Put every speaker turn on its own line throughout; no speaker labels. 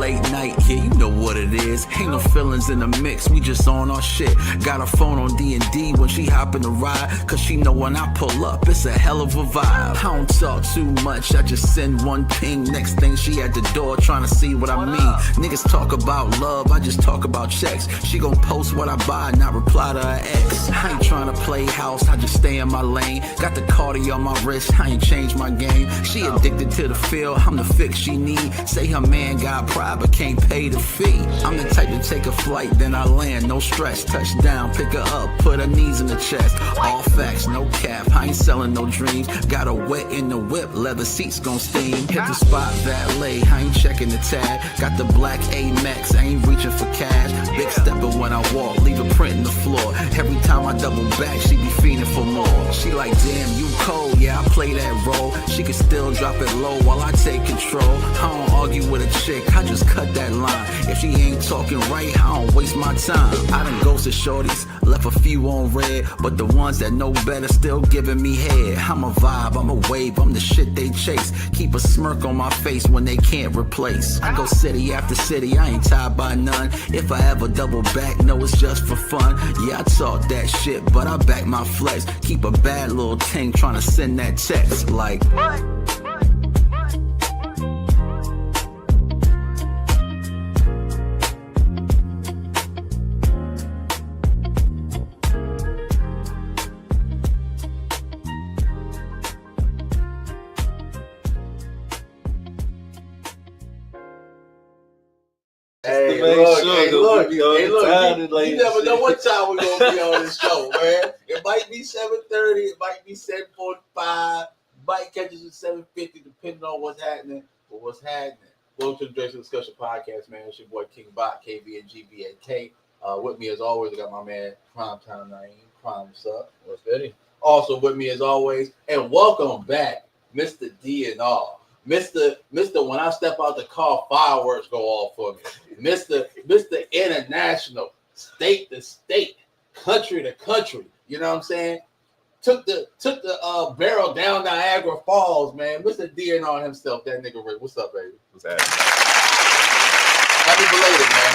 late night, yeah, you know what it is. Ain't no feelings in the mix, we just on our shit. Got her phone on D&D when she hop in the ride, cause she know when I pull up, it's a hell of a vibe. I don't talk too much, I just send one ping. Next thing she at the door trying to see what I mean. Niggas talk about love, I just talk about checks. She gon' post what I buy, not reply to her ex. I ain't trying to play house, I just stay in my lane. Got the Cardi on my wrist, I ain't changed my game. She addicted to the feel, I'm the fix she need. Say her man got pride but can't pay the fee. I'm the type to take a flight, then I land, no stress. Touchdown, pick her up, put her knees in the chest. All facts, no cap, I ain't selling no dreams. Got her wet in the whip, leather seats gon' steam. Hit the spot, valet, I ain't checking the tag. Got the black A-Max, I ain't reaching for cash. Big stepper when I walk, leave a print in the floor. Every time I double back, she be fiending for more. She like, damn, you cold, yeah, I play that role. She can still drop it low while I take control. I don't argue with a chick, I just cut that line. If she ain't talking right, I don't waste my time. I done ghosted shorties, left a few on red, but the ones that know better still giving me head. I'm a vibe, I'm a wave, I'm the shit they chase. Keep a smirk on my face when they can't replace. I go city after city, I ain't tied by none. If I ever double back, no, it's just for fun. Yeah, I talk that shit, but I back my flex. Keep a bad little ting trying to send that text like what?
Hey, look, you never know what time we're going to be on this show, man. It might be 7:30, it might be 7:45, might catch us at 7:50, depending on what's happening. But what's happening? Welcome to the Dress Discussion Podcast, man. It's your boy King Bot, KB and GBAK. With me, as always, I got my man, Primetime Naeem. Prime, what's up?
What's good?
Also with me, as always, and welcome back, Mr. D&R. Mr. When I step out the car, fireworks go off for me. Mr. International, state to state, country to country. You know what I'm saying? Took the barrel down Niagara Falls, man. Mr. D&R himself, that nigga Rick. What's up, baby?
What's happening?
Happy belated, man.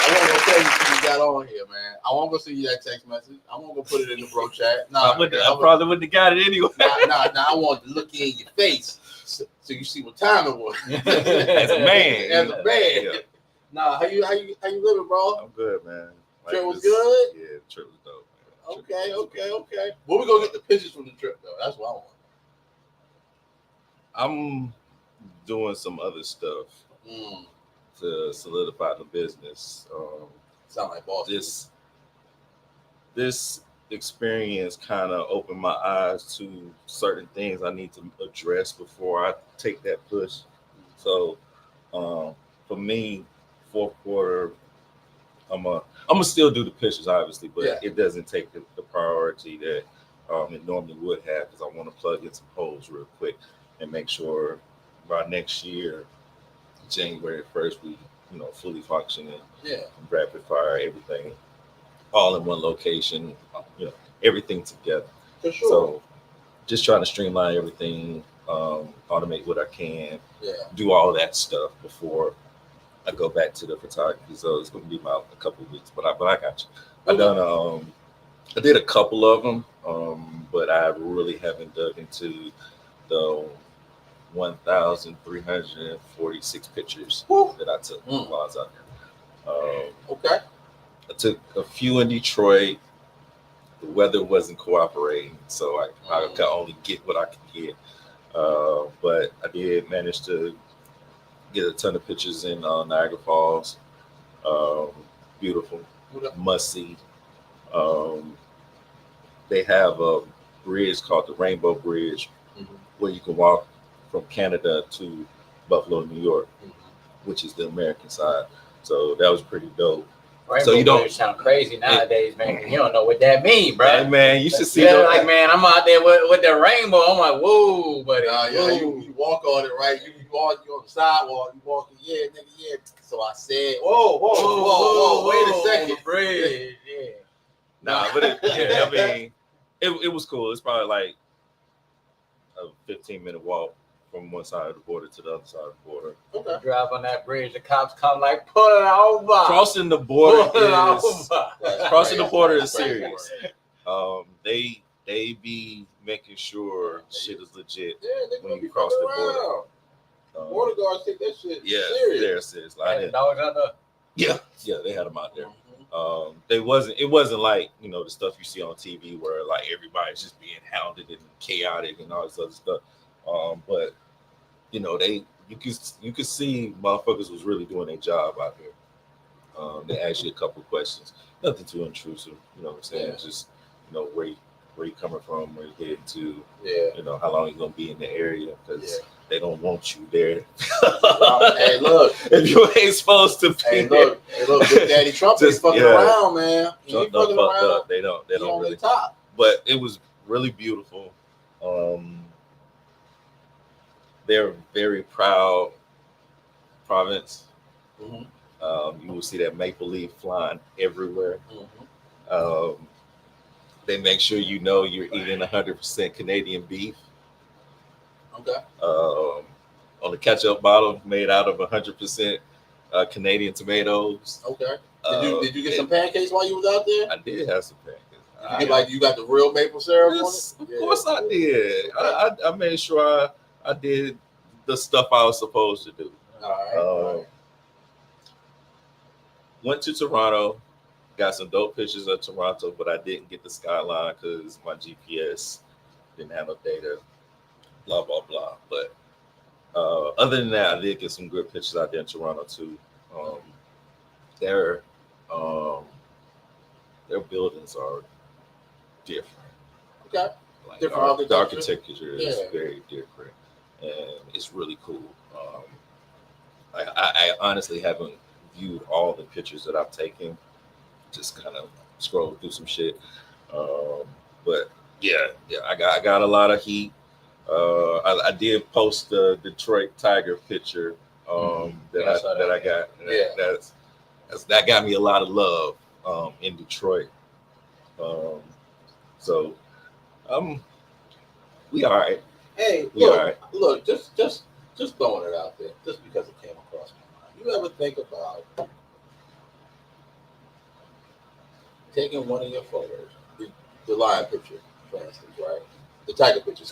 I want to tell you when you got on here, man. I won't go send you that text message. I won't go put it in the bro chat.
I probably wouldn't have got it anyway.
Nah. I want to look in your face so you see what time it was.
As a man.
As a man. Yeah. Nah, how you living, bro?
I'm good, man.
Trip was good?
Yeah, the trip was dope, man.
Okay. Well, we gonna get the pictures from the trip, though. That's what I want.
I'm doing some other stuff to solidify the business.
Sound like boss.
This experience kind of opened my eyes to certain things I need to address before I take that push. So for me, fourth quarter, I'm gonna still do the pictures, obviously, but it doesn't take the priority that it normally would have, because I want to plug in some holes real quick and make sure by next year, January 1st, we fully functioning, rapid fire, everything all in one location, everything together.
For sure.
So just trying to streamline everything, automate what I can, do all that stuff before I go back to the photography. So it's going to be about a couple of weeks, but I got you. I did a couple of them, but I really haven't dug into the 1,346 pictures that I took while I was out there.
Okay.
I took a few in Detroit. The weather wasn't cooperating, so I could only get what I could get. But I did manage to get a ton of pictures in Niagara Falls. Beautiful, must see. They have a bridge called the Rainbow Bridge, where you can walk from Canada to Buffalo, New York, which is the American side. So that was pretty dope.
Rainbow
so you don't
sound crazy nowadays, man. You don't know what that means, bro.
Hey, man, you should see.
Like, man, I'm out there with the rainbow. I'm like, whoa, buddy.
You walk on it, right? You on the sidewalk. You walking, nigga. So I said, whoa, wait a second,
bridge,
Nah, but it was cool. It's probably like a 15-minute walk from one side of the border to the other side of the border.
Okay.
Drive on that bridge, the cops come like, pull it over.
Crossing the border
Pull it
is
over.
crossing the border is
That's crazy
serious.
work.
They be making sure shit is legit
Yeah, they
when
gonna
you
be
cross the border.
around. Border guards take that shit
Yeah,
serious.
they're serious. Like,
And dogs out there.
yeah, they had them out there.
Mhm.
It wasn't like, you know, the stuff you see on TV where like everybody's just being hounded and chaotic and all this other stuff. But you know, you could see motherfuckers was really doing their job out there. They asked you a couple of questions, nothing too intrusive. You know what I'm saying?
Yeah.
Just, you know, where you coming from, where you heading to,
Yeah.
you know, how long you gonna be in the area, because
Yeah.
they don't want you there.
Hey, look.
If you ain't supposed to be
Hey, look. Big Daddy Trump ain't
Just-
fucking
yeah.
around, man. He
Trump
ain't
done
fucking
fucked
around.
up. They don't
He on
really.
the top.
But it was really beautiful. They're a very proud province.
Mhm.
You will see that maple leaf flying everywhere.
Mhm.
They make sure you know you're eating 100% Canadian beef.
Okay.
On the ketchup bottle made out of 100% Canadian tomatoes.
Okay. Did you get
and
some pancakes while you was out there?
I did have some pancakes.
You got the real maple syrup
Yes,
on
of
it?
course I did. I made sure I did the stuff I was supposed to do.
All right. All right.
Went to Toronto, got some dope pictures of Toronto, but I didn't get the skyline because my GPS didn't have no data. Blah blah blah. But other than that, I did get some good pictures out there in Toronto too. Their buildings are different.
Okay.
Like
Different
the
architecture?
architecture is
Yeah.
very different, and it's really cool. I honestly haven't viewed all the pictures that I've taken. Just kind of scrolled through some shit, but yeah, I got a lot of heat. I did post the Detroit Tiger picture that I got.
Yeah.
That got me a lot of love in Detroit. So we all right.
Hey,
We all right.
look, just throwing it out there, just because it came across my mind. You ever think about taking one of your photos, the lion picture, for instance, right? The tiger picture,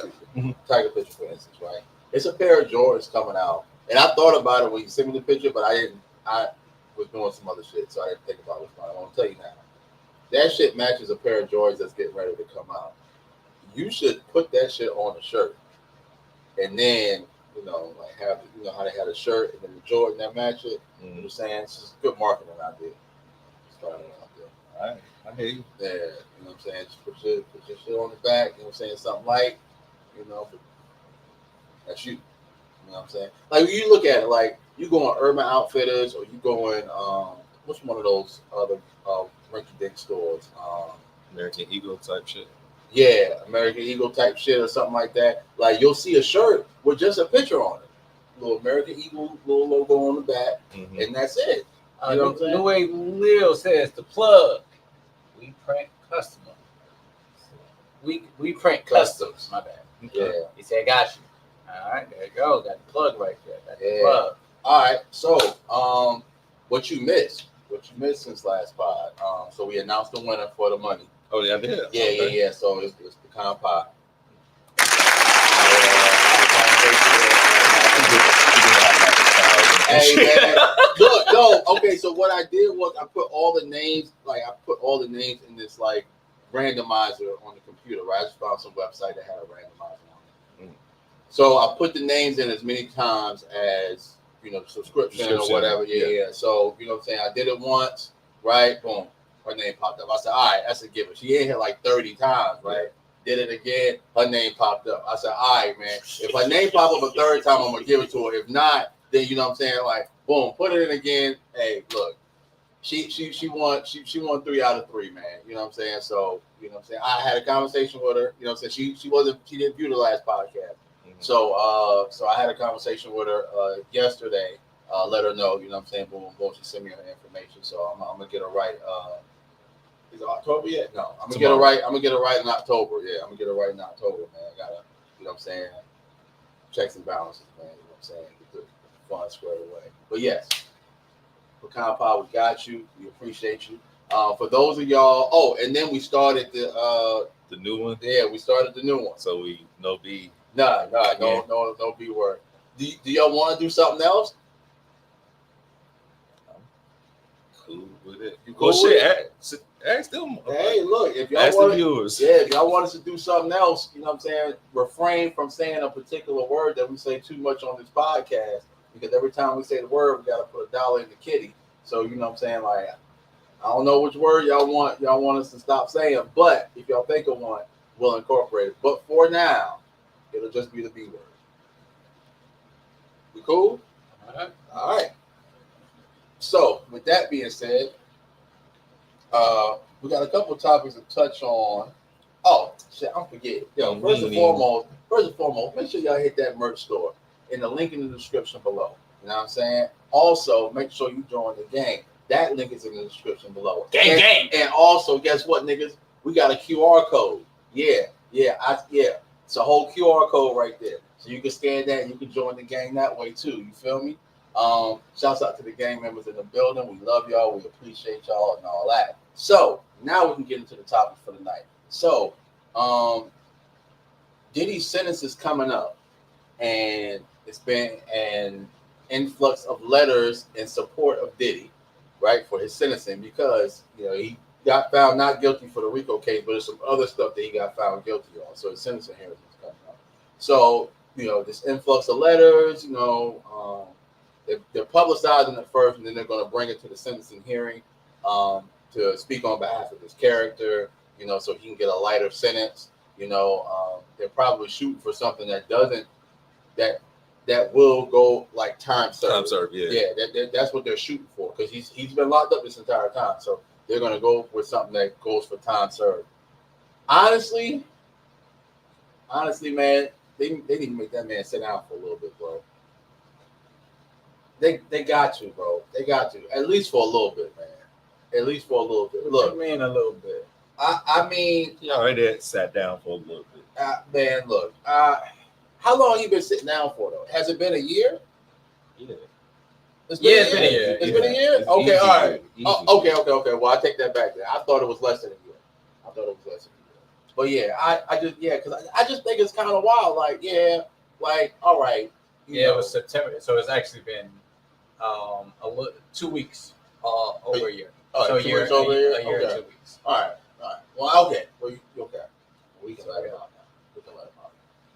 tiger picture, for instance, right? It's a pair of Jordans coming out, and I thought about it when you sent me the picture, but I didn't. I was doing some other shit, so I didn't think about it. I want to tell you now. That shit matches a pair of Jordans that's getting ready to come out. You should put that shit on a shirt, and then like have how they had a shirt and then the Jordan that match it. You know what I'm saying? It's just good marketing idea. Just throwing it out there.
All right, I hear you.
Yeah, you know what I'm saying? Just put your shit on the back. You know what I'm saying? Something light. That's you. You know what I'm saying? Like when you look at it, like you go on Urban Outfitters or you go in what's one of those other rinky-dink stores?
American Eagle type shit.
Yeah, American Eagle type shit or something like that. Like you'll see a shirt with just a picture on it, little American Eagle, little logo on the back, and that's it. You know what I'm saying?
The way Lil says the plug, we print custom. We print customs. My bad.
Yeah.
He said, "Got you." All right, there you go. Got the plug right there. Got the
Yeah.
plug.
All right. So, what you missed since last pod? So we announced the winner for the money.
Oh yeah, I did.
Yeah. So it's pecan pie. Hey man, look, no, okay. So what I did was I put all the names in this like randomizer on the computer. Right, I just found some website that had a randomizer on it. So I put the names in as many times as subscription or whatever. Yeah. So you know what I'm saying. I did it once, right? Boom, her name popped up. I said, all right, that's a given. She ain't here like 30 times, right? Did it again, her name popped up. I said, all right, man. If her name pop up a third time, I'm gonna give it to her. If not, then you know what I'm saying, like, boom, put it in again. Hey, look, she won 3 out of 3, man. You know what I'm saying? So, you know what I'm saying? I had a conversation with her, you know what I'm saying? She didn't view the last podcast. So I had a conversation with her yesterday, let her know, you know what I'm saying, boom, boom, she sent me her information. So I'm gonna get her right. Is it October yet? No, I'm gonna get her right in October. Yeah, I'm gonna get her right in October, man. I gotta, you know what I'm saying? checks and balances, man. You know what I'm saying? Get the fun squared away. But yes, Pecan Pie, we got you. We appreciate you. For those of y'all, and then we started the
new one.
Yeah, we started the new one.
So we no B.
No B word. Do y'all want to do something else?
Cool with it.
You cool
well,
with
shit, ask them.
Hey, look, if y'all
ask
want
the viewers.
Yeah, if y'all want us to do something else, you know what I'm saying? Refrain from saying a particular word that we say too much on this podcast, because every time we say the word, we gotta put $1 in the kitty. So you know what I'm saying? Like, I don't know which word y'all want us to stop saying, but if y'all think of one, we'll incorporate it. But for now, it'll just be the B word. We cool? All right. So, with that being said, we got a couple of topics to touch on. Oh, shit, I'm forgetting. Yo, first and foremost, make sure y'all hit that merch store in the link in the description below. You know what I'm saying? Also, make sure you join the gang. That link is in the description below.
Gang.
And also, guess what, niggas? We got a QR code. Yeah. It's a whole QR code right there. So you can scan that and you can join the gang that way too. You feel me? Shouts out to the gang members in the building. We love y'all. We appreciate y'all and all that. So now we can get into the topic for the night. So Diddy's sentence is coming up, and it's been an influx of letters in support of Diddy, right, for his sentencing, because he got found not guilty for the RICO case, but there's some other stuff that he got found guilty on. So his sentencing hearing is coming up. So this influx of letters, they're publicizing it first, and then they're going to bring it to the sentencing hearing to speak on behalf of his character, so he can get a lighter sentence. They're probably shooting for something that will go like time served.
Time served, yeah.
Yeah, that's what they're shooting for, because he's been locked up this entire time. So they're going to go with something that goes for time served. Honestly, man, they need to make that man sit down for a little bit, bro. They got to, bro. They got to. At least for a little bit, man. At least for a little bit. Look,
man, a little bit.
I mean,
he already sat down for a little bit.
Man, look. How long he been sitting down for, though? Has it been a year?
Yeah.
It's been a year. It's been a year?
It's
okay,
easy,
all right.
Oh,
okay. Well, I take that back then. I thought it was less than a year. But yeah, because I just think it's kind of wild. All right.
It was September, so it's actually been 2 weeks, over a year. So a year,
over a year?
A year
Okay.
and 2 weeks.
All right. Well, okay. Well, okay. We can let it out now.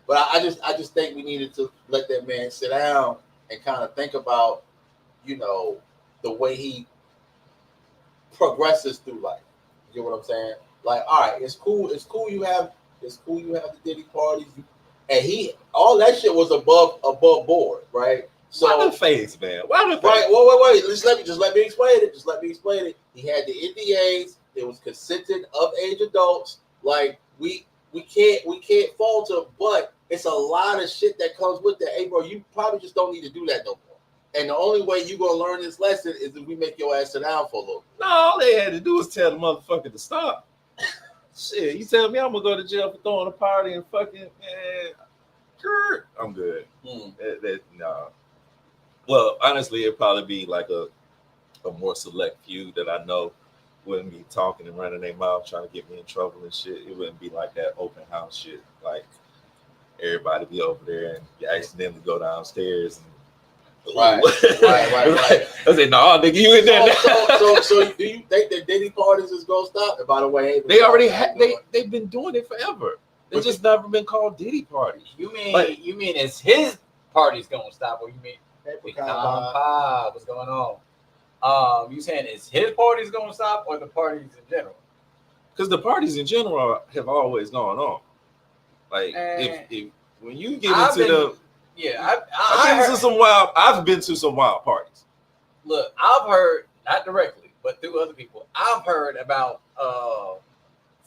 But I just think we needed to let that man sit down and kind of think about, the way he progresses through life. You get what I'm saying? Like, all right, it's cool you have the Diddy parties, and all that shit was above board, right? So
why the face, man? Why the face?
Right, wait. Just let me explain it. He had the NDAs. It was consented of age adults. Like we can't falter, but it's a lot of shit that comes with that. Hey, bro, you probably just don't need to do that no more. And the only way you're gonna learn this lesson is if we make your ass sit down for a little bit.
No, all they had to do was tell the motherfucker to stop. Shit, you tell me I'm gonna go to jail for throwing a party and fucking man, I'm good. No. Well, honestly, it'd probably be like a more select few that I know wouldn't be talking and running their mouth trying to get me in trouble and shit. It wouldn't be like that open house shit. Like everybody be over there and you accidentally go downstairs and
Right.
I said, no, nigga, you in there.
So do you think that Diddy parties is gonna stop? And by the way,
They already they've been doing it forever. They just never been called Diddy parties.
You mean it's his party's gonna stop, or you mean what's going on? You saying it's his party's gonna stop, or the parties in general?
Because the parties in general have always gone on. Like if when you get into I've been to some wild parties.
Look, I've heard, not directly, but through other people, I've heard about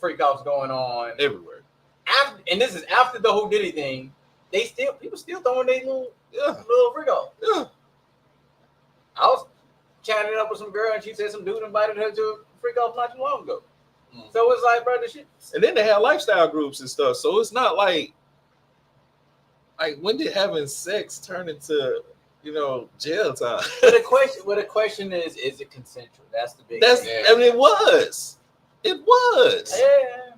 freak offs going on
everywhere.
And this is after the whole Diddy thing. People still throwing their little freak off.
Yeah.
I was chatting it up with some girl, and she said some dude invited her to a freak off not too long ago. So it's like, bro, this shit.
And then they have lifestyle groups and stuff. So it's not like Like, when did having sex turn into, jail time?
But the question is it consensual? That's the big thing.
I mean, it was. It was.
Yeah.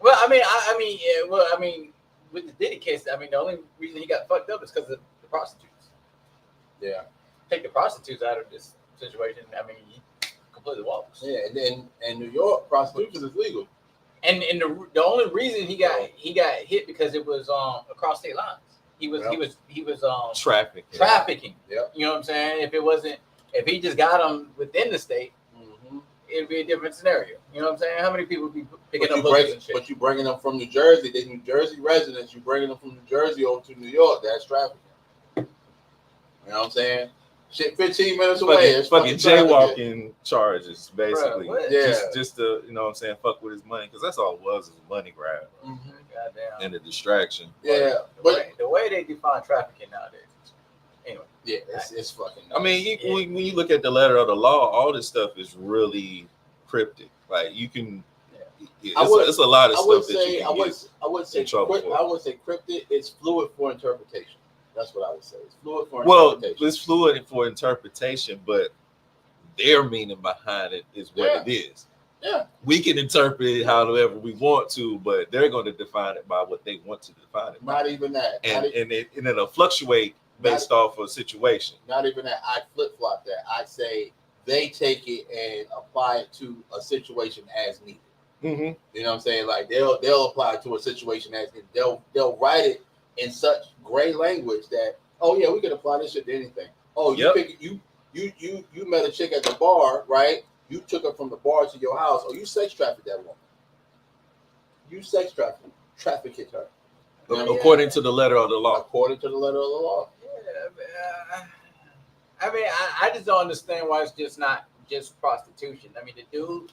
Well, I mean, with the Diddy case, I mean, the only reason he got fucked up is because of the prostitutes.
Yeah.
Take the prostitutes out of this situation. I mean, he completely walks.
Yeah, and then in New York, prostitution is legal.
And the only reason he got hit because it was across state lines. He was trafficking.
Yep.
You know what I'm saying? If he just got him within the state, it'd be a different scenario. You know what I'm saying? How many people be picking up hookers and shit?
But you bringing them from New Jersey, they New Jersey residents. You bringing them from New Jersey over to New York. That's trafficking. You know what I'm saying? Shit, 15 minutes away. It's
fucking jaywalking charges, basically.
Bruh,
yeah.
Just to, fuck with his money, because that's all it was a money grab
Goddamn.
and a distraction.
Yeah,
the way they define trafficking nowadays. Anyway.
Yeah, it's fucking nuts.
I mean, when you look at the letter of the law, all this stuff is really cryptic. Like, you can, it's a lot of stuff that you can get in trouble for.
I would say cryptic. It's fluid for interpretation. That's what I would say. It's fluid for interpretation.
Well, it's fluid for interpretation, but their meaning behind it is what it is.
Yeah.
We can interpret it however we want to, but they're going to define it by what they want to define it by.
Not even that.
And it'll fluctuate based off of situation.
Not even that. I flip-flop that. I say they take it and apply it to a situation as needed.
Mm-hmm.
You know what I'm saying? Like they'll apply it to a situation as needed. They'll write it in such gray language that, oh yeah, we can apply this shit to anything. Oh, you met a chick at the bar, right? You took her from the bar to your house. Oh, you sex trafficked that woman. You sex trafficked her.
According to the letter of the law.
According to the letter of the law.
Yeah, I mean, I just don't understand why it's just not just prostitution. I mean, the dude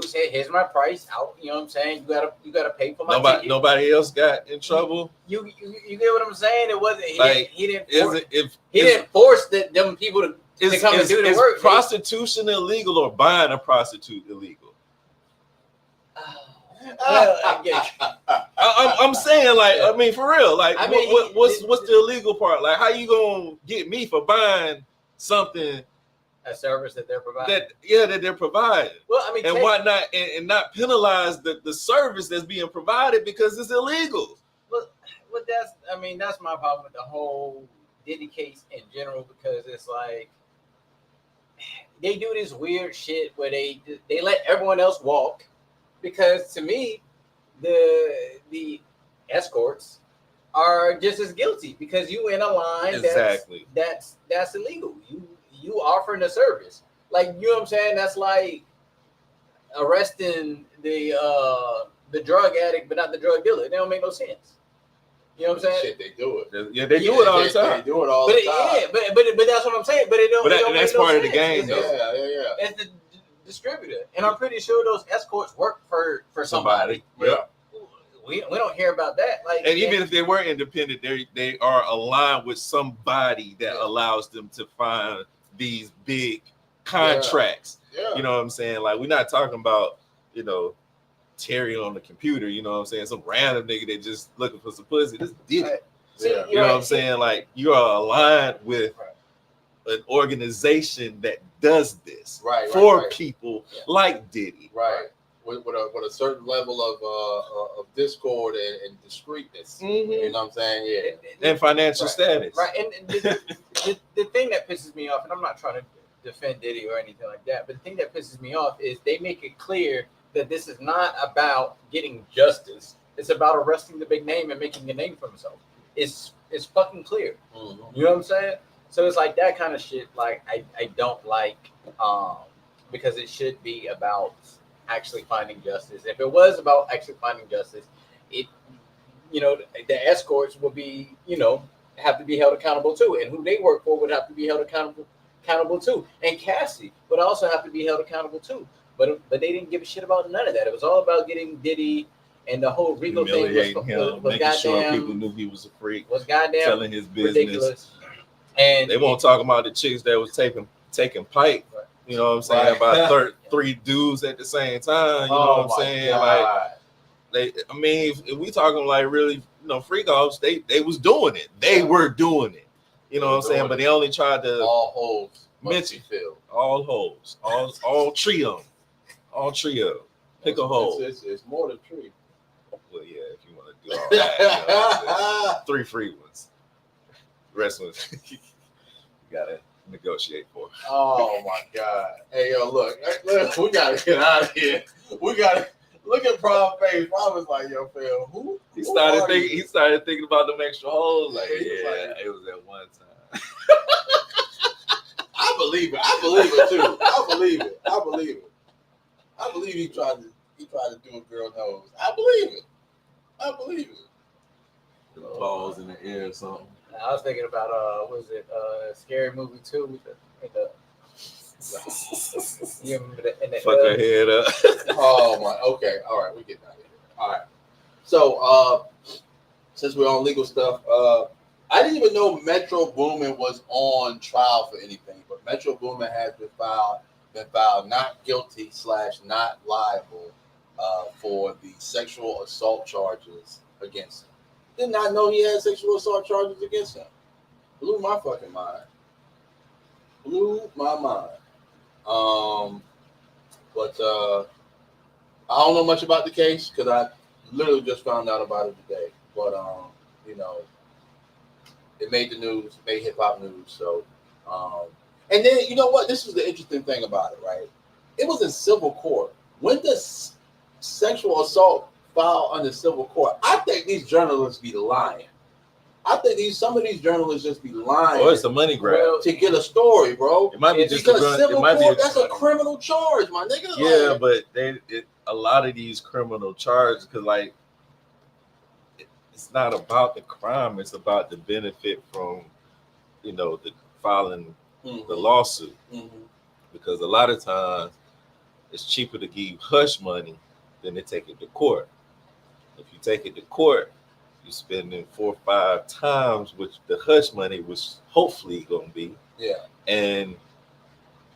said, "Here's my price out." You know what I'm saying? You gotta pay for my ticket.
Nobody else got in trouble.
You get what I'm saying? It wasn't he didn't force them people to come and do the work.
Is prostitution illegal or buying a prostitute illegal? I'm saying, like, I mean, for real, like, what's the illegal part? Like, how you gonna get me for buying something,
a service that they're providing?
That they're providing.
Well, I mean,
and why not and not penalize the service that's being provided because it's illegal?
Well, that's my problem with the whole Diddy case in general, because it's like they do this weird shit where they let everyone else walk. Because to me, the escorts are just as guilty because you in a line that's illegal. You offering a service, like, you know what I'm saying? That's like arresting the drug addict but not the drug dealer. It don't make no sense. You know what I'm saying?
Shit, they do it.
Yeah, they do it all the time.
They do it all the time.
Yeah, but that's what I'm saying. But it don't.
But that's part of the game, though.
Yeah.
It's the distributor, and I'm pretty sure those escorts work for somebody.
Yeah.
We don't hear about that. Like,
and even if they were independent, they are aligned with somebody that allows them to find these big contracts.
Yeah.
You know what I'm saying? Like, we're not talking about, Terry on the computer, you know what I'm saying? Some random nigga that just looking for some pussy. This did it.
Yeah.
You know what I'm saying? Like, you are aligned with an organization that does this for people like Diddy.
Right. With a certain level of discord and discreetness.
Mm-hmm.
You know what I'm saying? Yeah.
And financial status.
Right. And the thing that pisses me off, and I'm not trying to defend Diddy or anything like that, but the thing that pisses me off is they make it clear that this is not about getting justice. It's about arresting the big name and making a name for himself. It's fucking clear. Mm-hmm. You know what I'm saying? So it's like that kind of shit. Like, I don't like, because it should be about actually finding justice. If it was about actually finding justice, the escorts would be, have to be held accountable too, and who they work for would have to be held accountable too, and Cassie would also have to be held accountable too. But they didn't give a shit about none of that. It was all about getting Diddy, and the whole Rico thing was
making
goddamn,
sure people knew he was a freak.
Was goddamn
telling his business.
Ridiculous. And
they won't talk about the chicks that was taking pipe.
Right.
You know what I'm saying? About 3 dudes at the same time. You know what I'm saying?
God.
Like, I mean, if we talking like really, freak offs, they was doing it. They were doing it. You know what I'm saying? But they only tried to
all holes
mention
filled.
All holes, all trio, pick a hole.
It's more than three.
Well, yeah, if you want to do all that, 3 free ones. The rest ones you gotta negotiate for.
Oh my God! Hey yo, look, we gotta get out of here. We gotta look at Prom face. Prom was like, yo, Phil, who?
He started thinking about them extra holes. Like, it was at one time.
I believe it. I believe it too. I believe it. I believe he tried to do a girl nose. I believe it.
Balls in the air or something.
I was thinking about Scary Movie 2 with the you remember
fuck her head up.
Oh my. Okay. All right. We getting out of here. All right. So since we're on legal stuff, I didn't even know Metro Boomin was on trial for anything, but Metro Boomin has been found not guilty / not liable for the sexual assault charges against him. Did not know he had sexual assault charges against him. Blew my fucking mind. But I don't know much about the case because I literally just found out about it today. But it made the news, it made hip hop news. So, and then you know what? This is the interesting thing about it, right? It was in civil court. When does sexual assault file under civil court? I think these journalists be lying. I think some of these journalists just be lying.
Oh, it's a money grab
to get a story, bro.
It might be just
because civil court. That's a criminal charge, my nigga.
Yeah, but a lot of these criminal charges, because like it's not about the crime; it's about the benefit from the filing the lawsuit. Because a lot of times it's cheaper to give hush money than to take it to court. If you take it to court, you're spending 4 or 5 times which the hush money was hopefully going to be.
Yeah.
And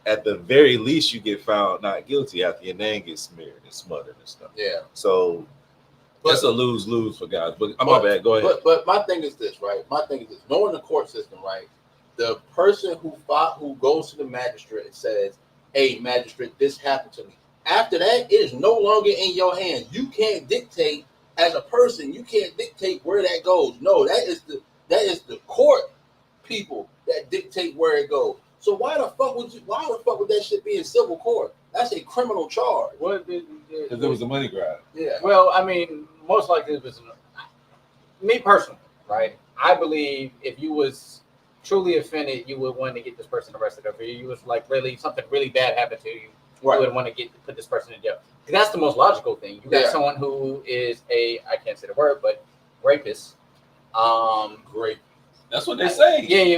at the very least, you get found not guilty after your name gets smeared and smothered and stuff.
Yeah.
So that's a lose-lose for guys. But my bad. Go ahead.
But my thing is this, right? Knowing the court system, right? The person who goes to the magistrate and says, "Hey, magistrate, this happened to me." After that, it is no longer in your hands. You can't dictate as a person. You can't dictate where that goes. No, that is the court people that dictate where it goes. So why the fuck would that shit be in civil court? That's a criminal charge.
Because it was a money grab.
Yeah.
Well, I mean, most likely it was me personally, right? I believe if you was truly offended, you would want to get this person arrested. Or you was like something really bad happened to you.
Right.
You would want to put this person in jail. Because that's the most logical thing. You got someone who is I can't say the word, but rapist.
Great.
That's what they say.
Yeah.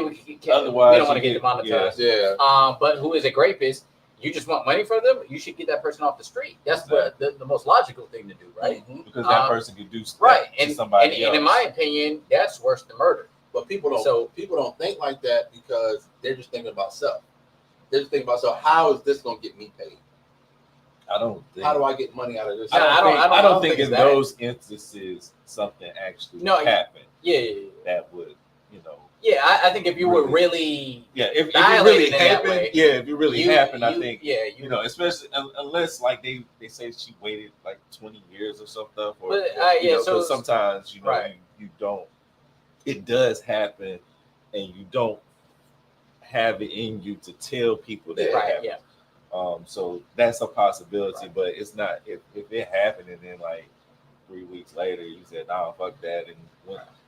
Otherwise, we don't want to get demonetized.
Yeah.
But who is a rapist? You just want money for them. You should get that person off the street. That's the most logical thing to do, right?
Because that person can do stuff
to
somebody else.
And in my opinion, that's worse than murder.
But people don't think like that because they're just thinking about self. They're just thinking about, so how is this going to get me paid?
I don't think.
How do I get money out of this?
I don't think in those instances something actually happened.
Yeah.
That would,
Yeah, I think if you were really.
Yeah, if it really happened. Yeah, if it really happened, I think.
Yeah,
especially unless like they say she waited like 20 years or something. So sometimes you don't. It does happen, and you don't have it in you to tell people that it happened. Yeah. So that's a possibility, but it's not if it happened and then like 3 weeks later you said, "Nah, fuck that," and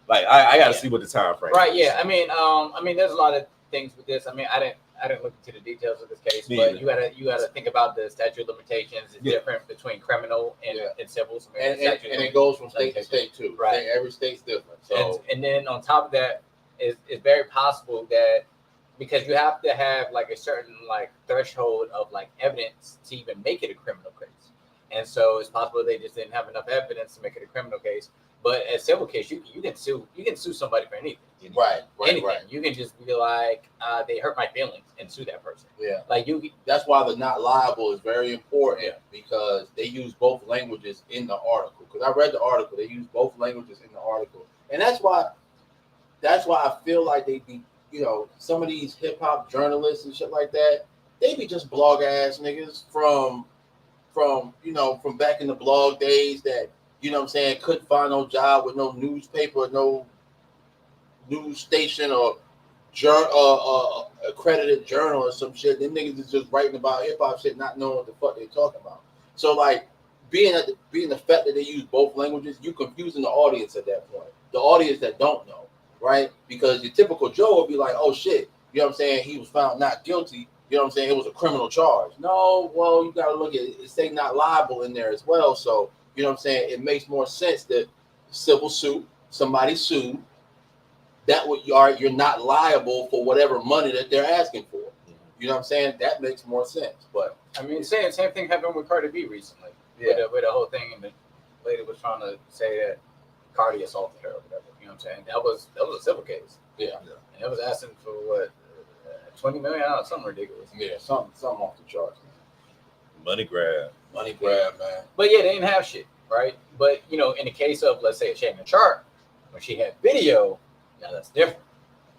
like I got to see what the time frame.
Right. Yeah. I mean, there's a lot of things with this. I mean, I didn't look into the details of this case, but you gotta think about the statute of limitations. It's different between criminal and civil. So
and it goes from state to state too. Right. Every state's different. So
and then on top of that, it's very possible that because you have to have like a certain like threshold of like evidence to even make it a criminal case. And so it's possible they just didn't have enough evidence to make it a criminal case. But at civil case, you can sue somebody for anything.
Right.
Anything. You can just be like, they hurt my feelings and sue that person.
Yeah.
Like
That's why the not liable is very important because they use both languages in the article. Because I read the article, they use both languages in the article, and that's why I feel like they be, some of these hip hop journalists and shit like that, they be just blog ass niggas from back in the blog days that, couldn't find no job with no newspaper, no news station or accredited journal or some shit. Them niggas is just writing about hip hop shit, not knowing what the fuck they talking about. So like being the fact that they use both languages, you confusing the audience at that point. The audience that don't know, right? Because your typical Joe will be like, oh shit, he was found not guilty. It was a criminal charge. No, well, you gotta look at it. It's saying not liable in there as well. So, it makes more sense that civil suit, somebody sued, that you're not liable for whatever money that they're asking for. You know what I'm saying? That makes more sense. But
I mean, same thing happened with Cardi B recently. Yeah. With the whole thing, and the lady was trying to say that Cardi assaulted her or whatever. You know what I'm saying? That was a civil case.
Yeah.
And it was asking for what, $20 million, something ridiculous.
Yeah, something off the charts.
Money grab,
man.
But yeah, they didn't have shit, right? But in the case of, let's say, Shannon Sharp, when she had video, now that's different.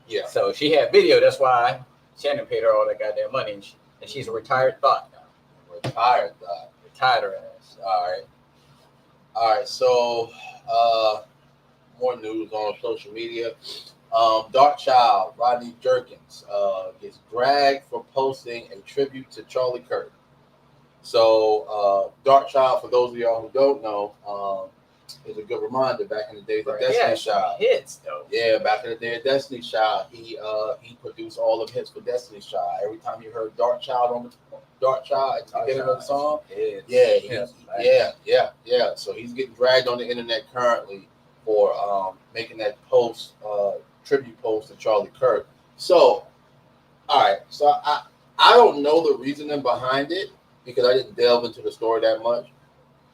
Yeah.
So she had video. That's why Shannon paid her all that goddamn money, and she's a retired thought now.
Retired thought.
Retired her ass.
All right. So, more news on social media. Darkchild, Rodney Jerkins, gets dragged for posting a tribute to Charlie Kirk. So, Darkchild, for those of y'all who don't know, is a good reminder. Back in the days of Destiny's Child,
hits though.
Yeah, back in the day of Destiny's Child, he produced all the hits for Destiny's Child. Every time you heard Darkchild at the beginning of the song, yeah. So he's getting dragged on the internet currently for making that post, tribute post to Charlie Kirk. So, all right. So I don't know the reasoning behind it because I didn't delve into the story that much.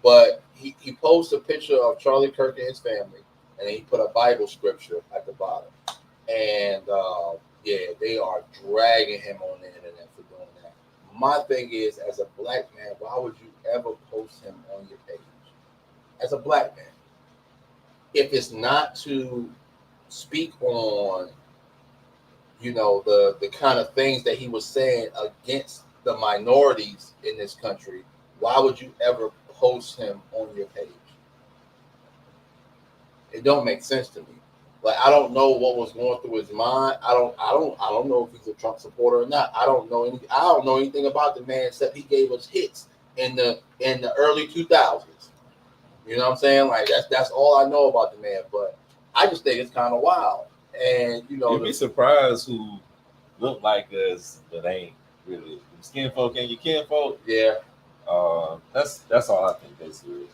But he posted a picture of Charlie Kirk and his family, and he put a Bible scripture at the bottom. And they are dragging him on the internet for doing that. My thing is, as a black man, why would you ever post him on your page? As a black man, if it's not to speak on, the kind of things that he was saying against the minorities in this country, why would you ever post him on your page? It don't make sense to me. Like, I don't know what was going through his mind. I don't know if he's a Trump supporter or not. I don't know anything about the man except he gave us hits in the early 2000s. You know what I'm saying? Like that's all I know about the man. But I just think it's kind of wild. And
you'd be surprised who look like us but ain't really skin folk and your kin folk.
Yeah.
That's all I think this is.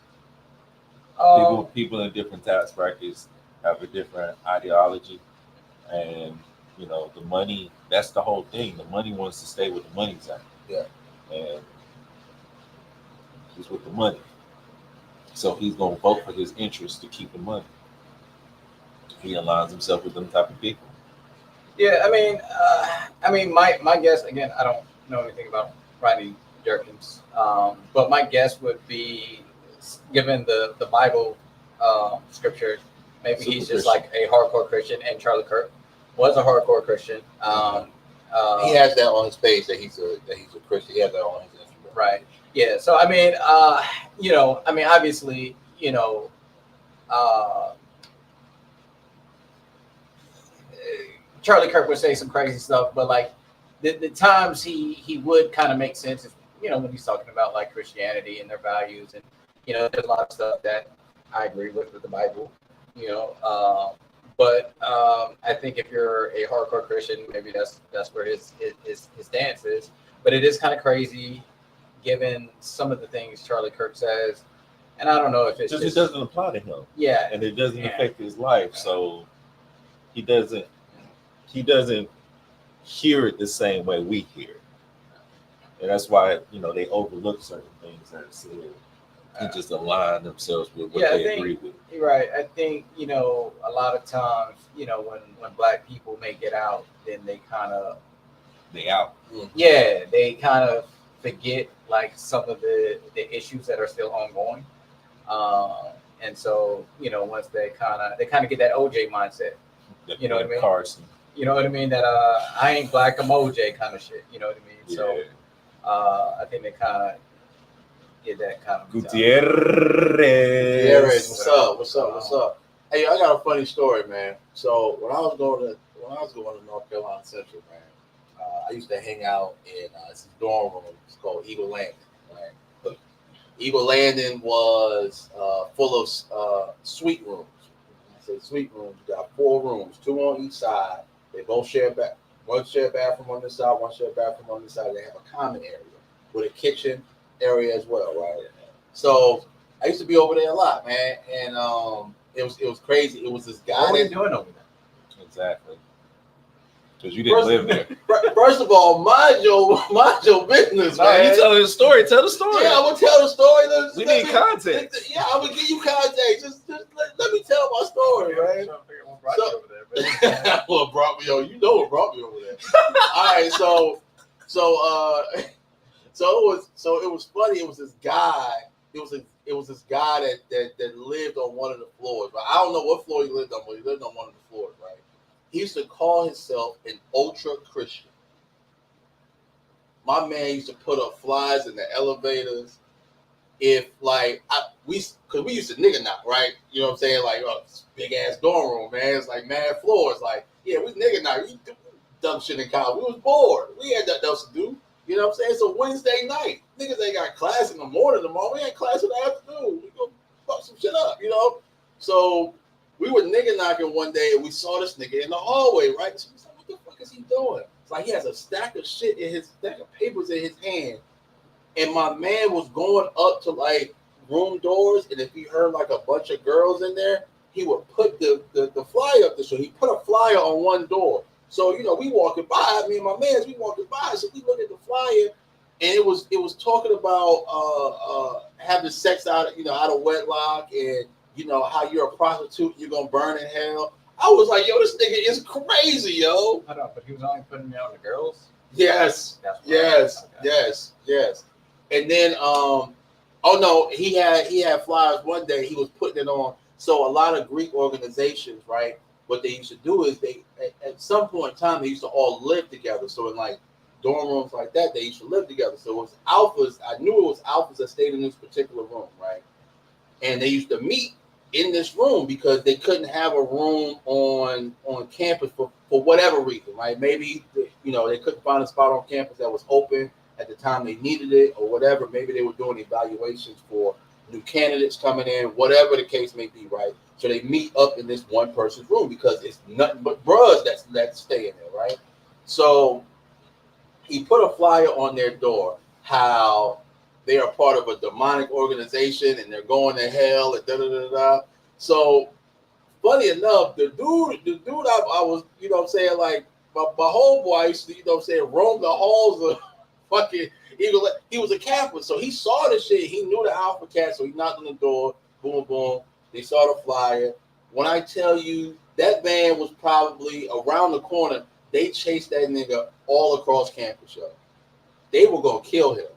People in different tax brackets have a different ideology, and the money. That's the whole thing. The money wants to stay with the money's at.
Yeah,
and he's with the money, so he's gonna vote for his interest to keep the money. He aligns himself with them type of people.
Yeah, I mean, my guess again. I don't know anything about Rodney Jerkins, but my guess would be, given the Bible scripture, maybe he's just like a hardcore Christian, and Charlie Kirk was a hardcore Christian.
He has that on his page that he's a Christian. He has that on his Instagram.
Right. Yeah. So obviously, Charlie Kirk would say some crazy stuff, but like the times he would kind of make sense is, when he's talking about like Christianity and their values, and there's a lot of stuff that I agree with the Bible, but I think if you're a hardcore Christian, maybe that's where his stance is. But it is kind of crazy, given some of the things Charlie Kirk says, and I don't know if it's just
it doesn't apply to him.
Yeah,
and it doesn't affect his life, so he doesn't hear it the same way we hear it. And that's why, they overlook certain things that are said. and just align themselves with what
Yeah, I
they
think-
agree with.
You're right. I think, a lot of times, when black people make it out, then they kind of,
They out.
they kind of forget like some of the issues that are still ongoing. And so, once they kind of get that OJ mindset, You know what I mean?
Carson.
you know what I mean? That I ain't black, I'm OJ kind of shit. You know what I mean?
Yeah.
So I think they kind of get that kind of
Gutierrez.
What's up? What's up? What's up? Hey, I got a funny story, man. So when I was going to North Carolina Central, man, I used to hang out in this dorm room. It's called Eagle Landing. Right? But Eagle Landing was full of suite rooms. I say suite rooms. You got 4 rooms, 2 on each side. They both share one share bathroom on this side, one share bathroom on this side. They have a common area with a kitchen area as well, right? So I used to be over there a lot, man, and it was crazy. It was this guy.
What were you doing over there?
Exactly. Because you didn't live there.
First of all, mind your business,
No,
man.
you telling the story. Tell the story.
Yeah, I'm gonna tell the story.
We need context.
Yeah, I'm gonna give you context. Just let me tell my story, man. What brought me over? You know what brought me over there. All right, so it was funny. It was this guy. It was this guy that lived on one of the floors. But I don't know what floor he lived on, but he lived on one of the floors, right? He used to call himself an ultra Christian. My man used to put up flyers in the elevators. If we used to nigga knock, right? You know what I'm saying? Like, this big ass dorm room, man. It's like mad floors. Like, yeah, we nigga knock. We do dumb shit in college. We was bored. We had nothing else to do. You know what I'm saying? So Wednesday night, niggas ain't got class in the morning tomorrow. We ain't class in the afternoon. We go fuck some shit up, So we were nigga knocking one day and we saw this nigga in the hallway, right? So we said, what the fuck is he doing? It's like he has a stack of papers in his hand. And my man was going up to like room doors, and if he heard like a bunch of girls in there, he would put the flyer up there. So he put a flyer on one door. So we walking by, me and my man, we walking by. So we look at the flyer, and it was talking about having sex out of wedlock, and how you're a prostitute, you're gonna burn in hell. I was like, yo, this nigga is crazy, yo.
Hold on, but he was only putting me on the girls.
Yes. And then, he had flyers one day. He was putting it on. So a lot of Greek organizations, right? What they used to do is at some point in time, they used to all live together. So in like dorm rooms like that, they used to live together. So it was alphas. I knew it was alphas that stayed in this particular room, right? And they used to meet in this room because they couldn't have a room on campus for whatever reason, right? Maybe they couldn't find a spot on campus that was open at the time they needed it or whatever. Maybe they were doing evaluations for new candidates coming in, whatever the case may be, right? So they meet up in this one person's room because it's nothing but bros that's staying there, right? So he put a flyer on their door how they are part of a demonic organization and they're going to hell and da-da-da-da. So funny enough, the dude I was, like my homeboy, I used to, roam the halls of fucking Eagle. He was a Catholic, so he saw the shit. He knew the Alpha Cat, so he knocked on the door. Boom, boom. They saw the flyer. When I tell you that man was probably around the corner, they chased that nigga all across campus, yo. They were gonna kill him.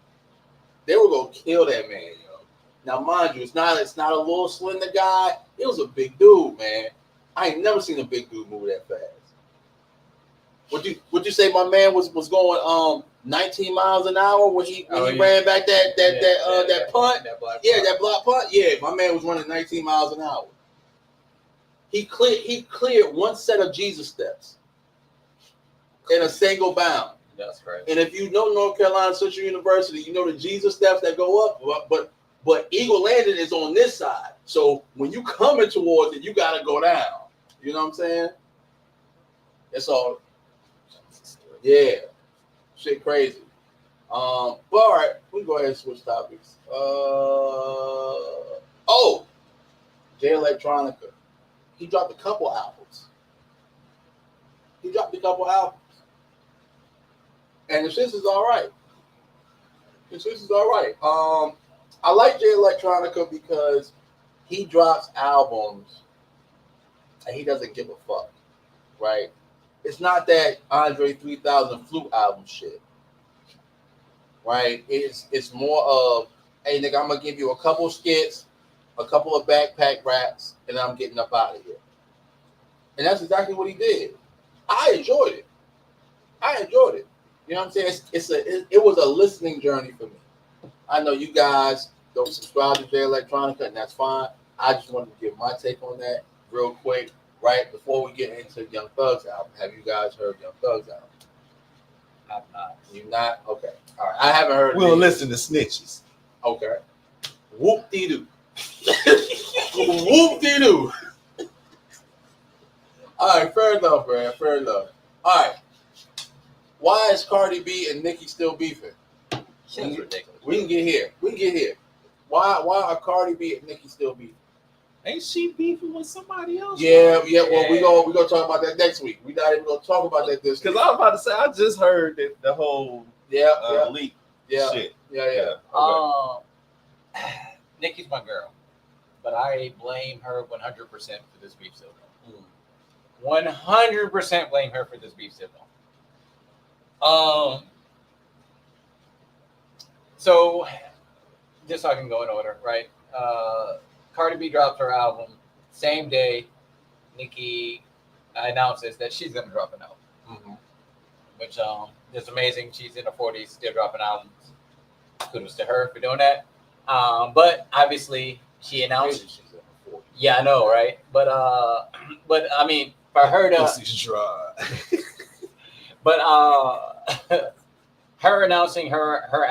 They were gonna kill that man, yo. Now, mind you, it's not a little slender guy. It was a big dude, man. I ain't never seen a big dude move that fast. Would you say my man was going 19 miles an hour when he ran back that punt? That block punt. Yeah, my man was running 19 miles an hour. He cleared one set of Jesus steps in a single bound.
That's right.
And if you know North Carolina Central University, you know the Jesus steps that go up, but Eagle Landing is on this side. So when you coming towards it, you gotta go down. You know what I'm saying? That's all. Yeah, shit crazy. But all right, we can go ahead and switch topics. Jay Electronica. He dropped a couple albums. And the shit is all right. I like Jay Electronica because he drops albums and he doesn't give a fuck, right? It's not that Andre 3000 flute album shit, right? It's more of, hey, nigga, I'm gonna give you a couple skits, a couple of backpack raps, and I'm getting up out of here. And that's exactly what he did. I enjoyed it. You know what I'm saying? It was a listening journey for me. I know you guys don't subscribe to Jay Electronica, and that's fine. I just wanted to give my take on that real quick, right before we get into Young Thug's album. Have you guys heard Young Thug's album?
I'm not.
You not? Okay. All right. I haven't heard.
We'll listen to snitches.
Okay. Whoop dee doo. Whoop dee doo. All right. Fair enough, man. Fair enough. All right. Why is Cardi B and Nicki still beefing?
Shit's ridiculous.
We can get here. Why are Cardi B and Nicki still beefing?
Ain't she beefing with somebody else?
Yeah. Well, we gonna talk about that next week. We're not even gonna talk about that this week.
Because I was about to say, I just heard that the whole leak shit.
Yeah.
Okay.
Nicki's my girl, but I blame her 100% for this beef still going. 100% blame her for this beef still going. So just so I can go in order, right? Cardi B dropped her album same day. Nicki announces that she's gonna drop an album, which is amazing. She's in her 40s, still dropping albums. Kudos to her for doing that. But obviously she announced.
She's in her 40s.
Yeah, I know, right? But I mean, for her to.
Pussy's dry.
But her announcing her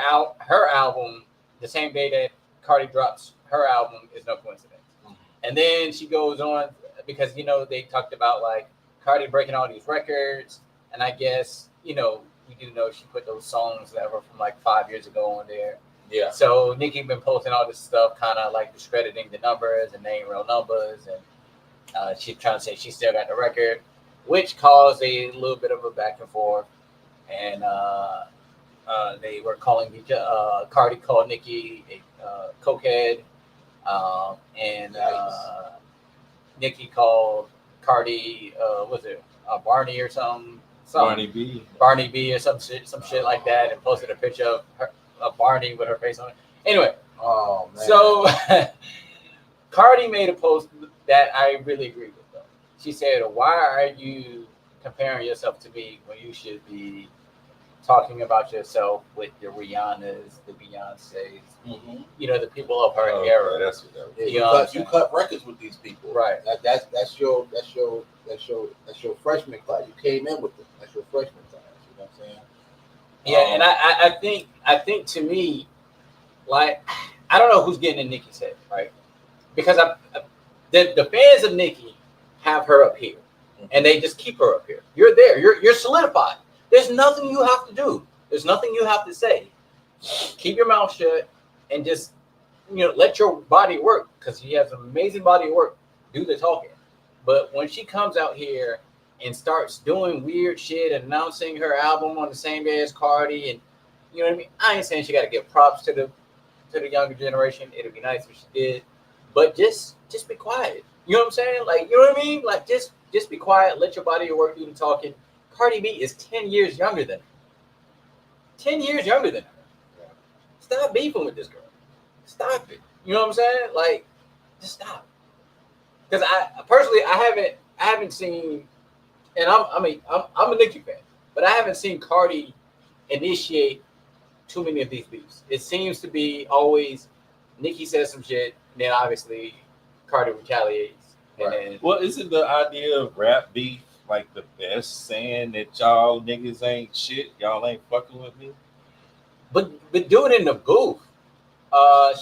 album the same day that Cardi drops her album is no coincidence. And then she goes on because they talked about like Cardi breaking all these records, and I guess we do know she put those songs that were from like 5 years ago on there.
Yeah.
So Nicki been posting all this stuff, kind of like discrediting the numbers and they ain't real numbers, and she's trying to say she still got the record, which caused a little bit of a back and forth, and they were calling Cardi called Nicki a cokehead, and Nicki called Cardi was it Barney or something?
Barney B.
Barney B or some shit like that, and posted a picture of Barney with her face on it. Anyway,
oh man.
So Cardi made a post that I really agree with though. She said, "Why are you comparing yourself to me when you should be talking about yourself with the Rihannas, the Beyoncés, the people of her era?"
That's what that was.
Yeah, you cut records with these people,
right?
That's your freshman class. You came in with them. That's your freshman class. You know what I'm saying?
Yeah, and I think to me, like, I don't know who's getting in Nicki's head, right? Because the fans of Nicki have her up here, and they just keep her up here. You're there. You're solidified. There's nothing you have to do. There's nothing you have to say. Keep your mouth shut and just let your body work, because she has an amazing body of work. Do the talking. But when she comes out here and starts doing weird shit and announcing her album on the same day as Cardi, and you know what I mean? I ain't saying she got to give props to the younger generation. It'd be nice if she did, but just be quiet. You know what I'm saying? Like, you know what I mean? Like, just be quiet. Let your body of work do the talking. Cardi B is 10 years younger than her. 10 years younger than her.
Yeah.
Stop beefing with this girl. Stop it. You know what I'm saying? Like, just stop. Because I haven't seen. And I'm a Nicki fan, but I haven't seen Cardi initiate too many of these beefs. It seems to be always Nicki says some shit, and then obviously Cardi retaliates. And then,
well, isn't the idea of rap beef like the best, saying that y'all niggas ain't shit, y'all ain't fucking with me?
But do it in the booth.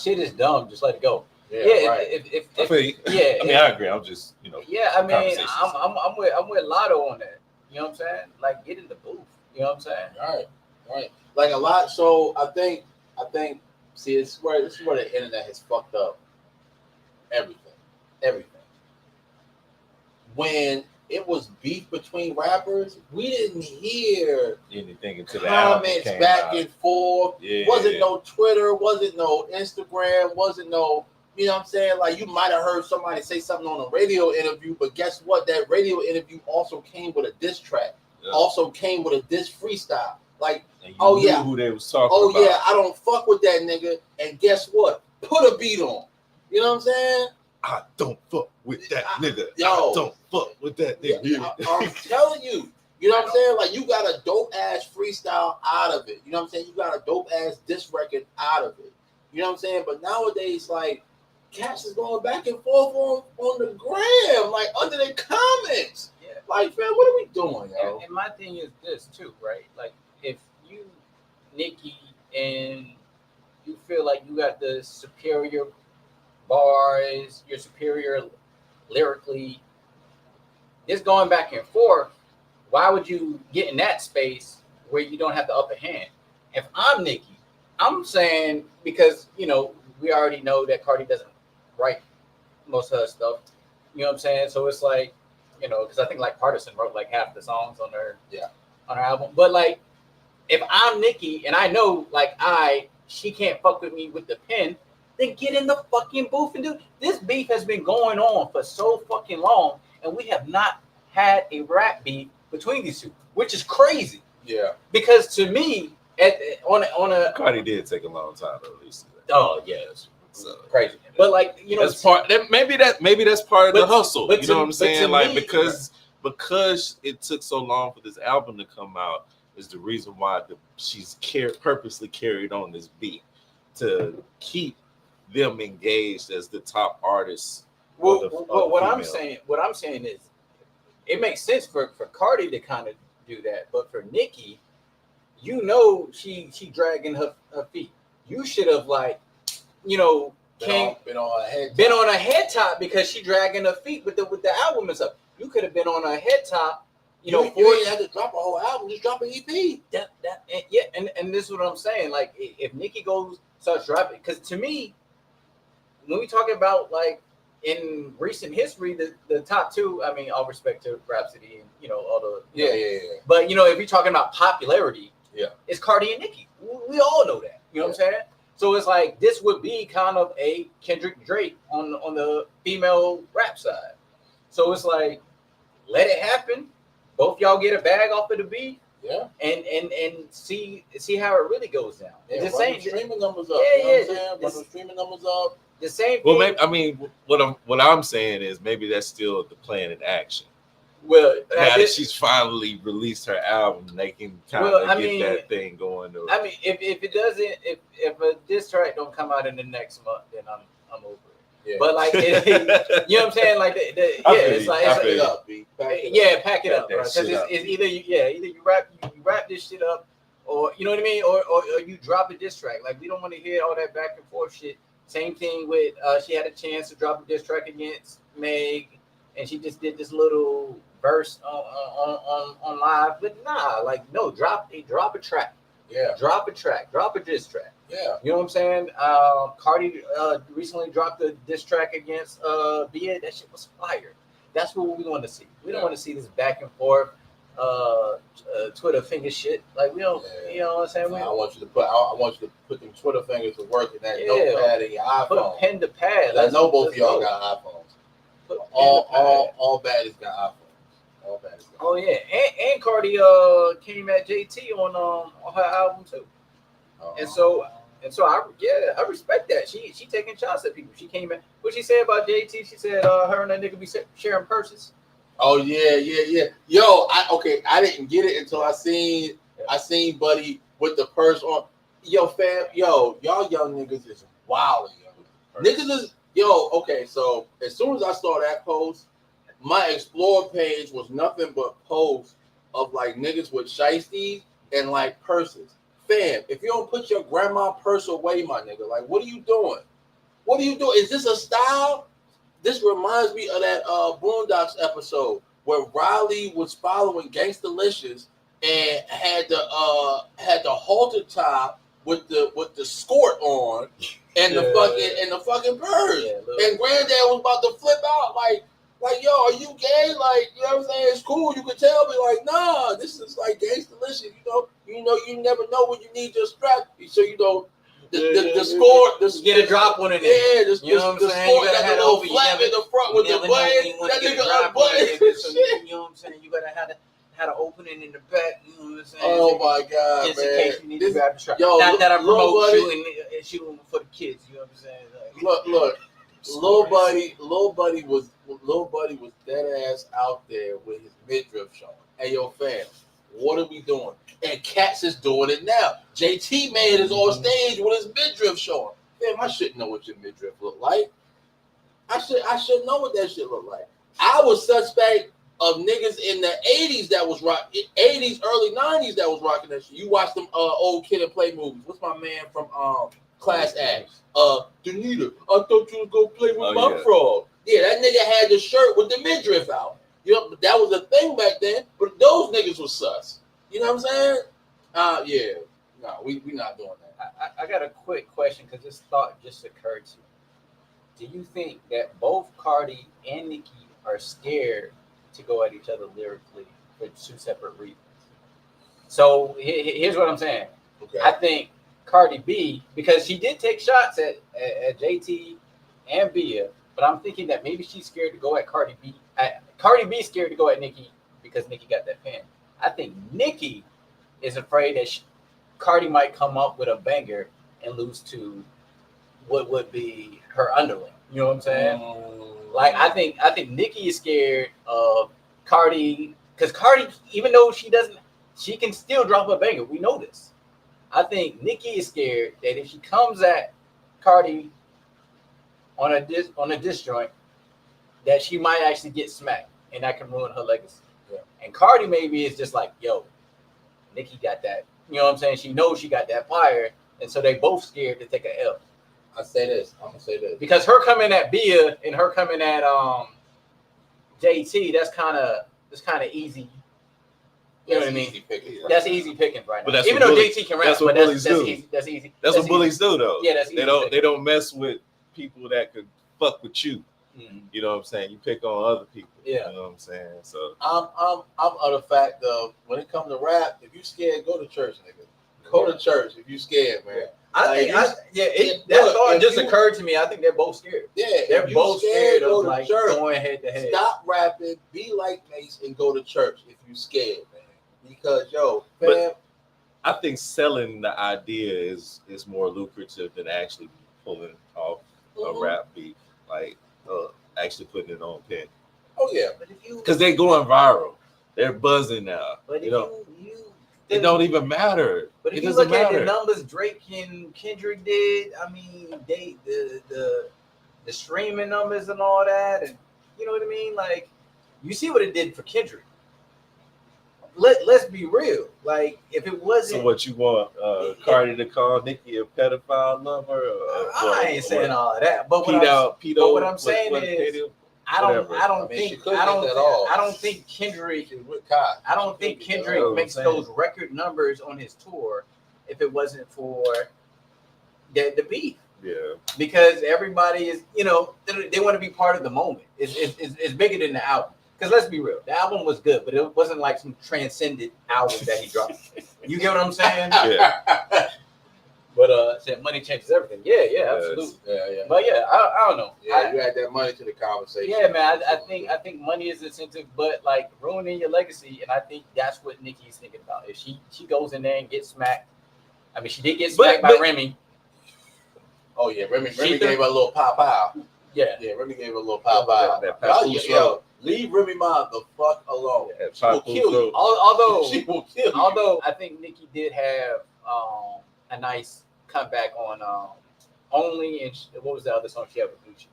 Shit is dumb. Just let it go.
Yeah, right.
I feel you.
Yeah,
I mean, I agree. I'm just,
Yeah, I mean, I'm with Lotto on that. You know what I'm saying? Like, get in the booth. You know what I'm saying?
Right. Like a lot. So I think. See, this is where the internet has fucked up everything. When it was beef between rappers, we didn't hear
anything until the album
comments
came
back
out.
and forth.
Yeah.
Wasn't no Twitter, wasn't no Instagram, wasn't no, you know what I'm saying? Like, you might have heard somebody say something on a radio interview, but guess what? That radio interview also came with a diss track, also came with a diss freestyle. Like,
and you knew who they was talking about.
yeah, I don't fuck with that nigga. And guess what? Put a beat on. You know what I'm saying?
I don't fuck with that nigga.
Yo.
I don't fuck with that nigga.
Yeah, I'm telling you. You know what I'm saying? Like, you got a dope ass freestyle out of it. You know what I'm saying? You got a dope ass diss record out of it. You know what I'm saying? But nowadays, like, cats is going back and forth on the gram, like under the comments.
Yeah.
Like, man, what are we doing, yo?
And my thing is this too, right? Like, if you, Nicki, and you feel like you got the superior bars, you're superior lyrically, just going back and forth, why would you get in that space where you don't have the upper hand? If I'm Nicki, I'm saying, because, you know, we already know that Cardi doesn't write most of her stuff. You know what I'm saying? So it's like, you know, because I think like Partisan wrote like half the songs on her album. But like, if I'm Nicki and I know like she can't fuck with me with the pen, then get in the fucking booth and do. This beef has been going on for so fucking long, and we have not had a rap beef between these two, which is crazy.
Yeah.
Because to me, on a
Cardi did take a long time to release it.
Oh yes.
So
Crazy. But like, you know,
that's part. Maybe that's part of the hustle.
but
You know
to-
what I'm
but
saying?
to
Like,
me,
because it took so long for this album to come out is the reason why she's purposely carried on this beat to keep them engaged as the top artists.
Well,
of the
what I'm
female.
saying is, it makes sense for Cardi to kind of do that, but for Nicki, you know, she dragging her feet. You should have, like, you know,
been on
her head top because she dragging her feet with the album and stuff. You could have been on her head top. You
didn't have to drop a whole album, just drop an EP.
And this is what I'm saying. Like, if Nicki starts dropping, because to me, when we talk about like in recent history, the top two, I mean, all respect to Rhapsody and, you know, all the
Yeah.
But, you know, if you're talking about popularity, it's Cardi and Nicki. We all know that. You know what I'm saying? So it's like, this would be kind of a Kendrick Drake on the female rap side. So it's like, let it happen. Both y'all get a bag off of the beat.
Yeah.
And see how it really goes down.
Yeah,
the same
streaming numbers up.
Yeah,
you know what I'm saying? Run the streaming numbers up.
The same
Well,
thing.
maybe, I mean, what I'm saying is maybe that's still the plan in action.
Well,
Now that she's finally released her album, they can kind of get that thing going.
I mean, if it doesn't, if a diss track don't come out in the next month, then I'm over it. Yeah. But like, you know what I'm saying? Like, it's like,
pack it up.
Pack it up, bro. Because it's either you wrap this shit up, or you know what I mean, or you drop a diss track. Like, we don't want to hear all that back and forth shit. Same thing with she had a chance to drop a diss track against Meg, and she just did this little verse on live. But nah, like, no, drop a track.
Yeah.
Drop a track. Drop a diss track.
Yeah.
You know what I'm saying? Cardi recently dropped a diss track against Bia. That shit was fire. That's what we want to see. We don't want to see this back and forth Twitter finger shit. Like, we don't, you know what I'm saying?
I want you to put them Twitter fingers to work in that notepad in your iPhone.
Put a pen to pad.
I know both of y'all got iPhones. All baddies got iPhones. All baddies got iPhones.
Oh yeah, and Cardi came at JT on her album too. And so I respect that. She taking shots at people. She came in. What she said about JT? She said her and that nigga be sharing purses.
Oh yeah. Yo, I didn't get it until I seen Buddy with the purse on. Yo, fam, y'all young niggas is wild, yo. Niggas is okay. So as soon as I saw that post, my explore page was nothing but posts of like niggas with shiesties and like purses. Fam, if you don't put your grandma purse away, my nigga, like, what are you doing? What are you doing? Is this a style? This reminds me of that Boondocks episode where Riley was following Gangstalicious and had the halter top with the skirt on and the fucking purse. Yeah, and Granddad was about to flip out like, Like, yo, are you gay? Like, you know what I'm saying? It's cool. You can tell me, like, nah, this is like gangsta delicious. You never know when you need your strap. So the score,
get a drop on it.
Yeah, the
you know what I'm saying?
score got the little flap in the front with the button. That nigga unbuttoned.
So, you know what I'm saying? You gotta have an opening in the back. You know what I'm saying?
Oh my God,
just
man!
in case you need to grab the strap.
Yo,
not that I promote
buddy,
shooting for the kids. You know what I'm saying?
Like, look. Little buddy was dead ass out there with his midriff showing. Hey, yo, fam, what are we doing? And Cats is doing it now. JT Man is on stage with his midriff showing. Fam, I shouldn't know what your midriff look like. I should know what that shit look like. I was suspect of niggas in the 80s that was rocking, 80s, early 90s that was rocking that shit. You watch them old Kid and Play movies. What's my man from Class Act? Danita, I thought you was gonna play with my frog. Yeah, that nigga had the shirt with the midriff out. You know, that was a thing back then, but those niggas was sus. You know what I'm saying? Yeah. No, we not doing that.
I got a quick question because this thought just occurred to me. Do you think that both Cardi and Nicki are scared to go at each other lyrically for two separate reasons? So here's what I'm saying.
Okay.
I think Cardi B, because she did take shots at JT and Bia, but I'm thinking that maybe she's scared to go at Cardi B. Cardi B scared to go at Nicki because Nicki got that pen. I think Nicki is afraid that Cardi might come up with a banger and lose to what would be her underling. You know what I'm saying? Like I think Nicki is scared of Cardi because Cardi, even though she can still drop a banger. We know this. I think Nicki is scared that if she comes at Cardi on a diss joint, that she might actually get smacked, and that can ruin her legacy.
Yeah.
And Cardi maybe is just like, yo, Nicki got that. You know what I'm saying? She knows she got that fire, and so they both scared to take an L.
I'm gonna say this
because her coming at Bia and her coming at JT, that's kind of easy. You know what I mean? That's easy pickings right now.
But
even though JT can rap, but that's easy. That's easy.
That's what bullies do, though.
Yeah, that's easy.
They don't mess with people that could fuck with you. Mm-hmm. You know what I'm saying? You pick on other people.
Yeah.
You know what I'm saying? So
I'm of the fact of when it comes to rap, if you scared, go to church, nigga. Go to church if you scared, man.
That thought just occurred to me. I think they're both scared.
Yeah,
they're both scared of like
church,
going head to head.
Stop rapping, be like Mace, and go to church if you scared, man. Because
I think selling the idea is more lucrative than actually pulling off a rap beat, like actually putting it on pen.
Oh yeah,
because they're going viral, they're buzzing now.
But
it don't even matter.
But if you look at the numbers Drake and Kendrick did, I mean, the streaming numbers and all that, and you know what I mean. Like, you see what it did for Kendrick. Let's be real. Like, if it wasn't,
so what you want, Cardi to call Nicki a pedophile lover?
I ain't saying all of that. But what I'm saying is, I don't think Kendrick makes those record numbers on his tour if it wasn't for the beef.
Yeah.
Because everybody is, they want to be part of the moment. It's bigger than the album. Because let's be real, the album was good, but it wasn't like some transcendent album that he dropped. You get what I'm saying?
Yeah.
But said money changes everything. Yeah, absolutely.
Yeah.
But yeah, I don't know.
Yeah, you add that money to the conversation.
Yeah, man. I think money is incentive, but like ruining your legacy, and I think that's what Nicki's thinking about. If she goes in there and gets smacked, I mean, she did get smacked by Remy.
Oh yeah, Remy gave her a little pow. Yeah, Remy gave her a little pow. Leave Remy Ma the fuck alone.
Yeah,
she will kill you.
She will kill you. Although I think Nicki did have a nice comeback on Only, and what was the other song she had with Gucci?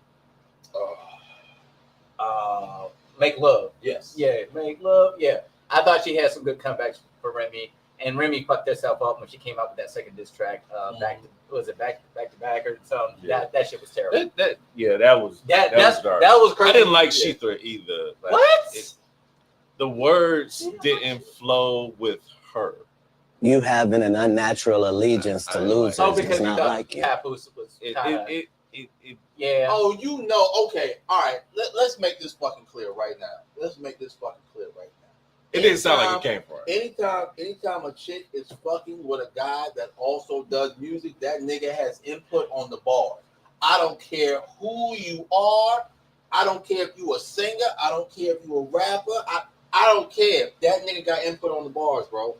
Make Love.
Yes.
Yeah, Make Love. Yeah. I thought she had some good comebacks for Remy, and Remy fucked herself up when she came out with that second diss track. Back to back or something? Yeah. That shit was terrible.
That was dark.
That was crazy.
I didn't like She-Thra either. Like,
what?
The words didn't flow with her.
You having an unnatural allegiance to losers.
Because
it's not like it.
Papoose was
You
Yeah.
Oh, you know. Okay. All right. Let's make this fucking clear right now.
It didn't sound like it came from her.
Anytime a chick is fucking with a guy that also does music, that nigga has input on the bars. I don't care who you are. I don't care if you a singer. I don't care if you a rapper. I don't care. That nigga got input on the bars, bro.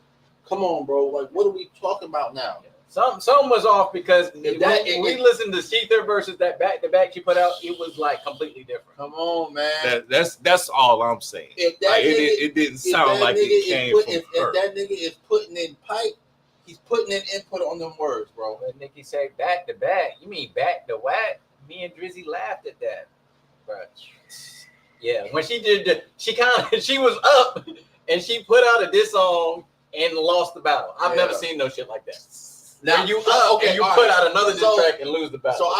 Come on, bro. Like, what are we talking about now?
Something was off because when we listened to Sheether versus that back-to-back she put out, it was like completely different.
Come on, man.
That's all I'm saying.
If that
like,
nigga,
it didn't sound like it came from her.
If that nigga is putting in pipe, he's putting in input on them words, bro.
When Nicki said back-to-back, you mean back-to-whack? Me and Drizzy laughed at that. But yeah, when she did, she was up and she put out a diss song and lost the battle. I've never seen no shit like that. Now you put out another diss track and lose the battle.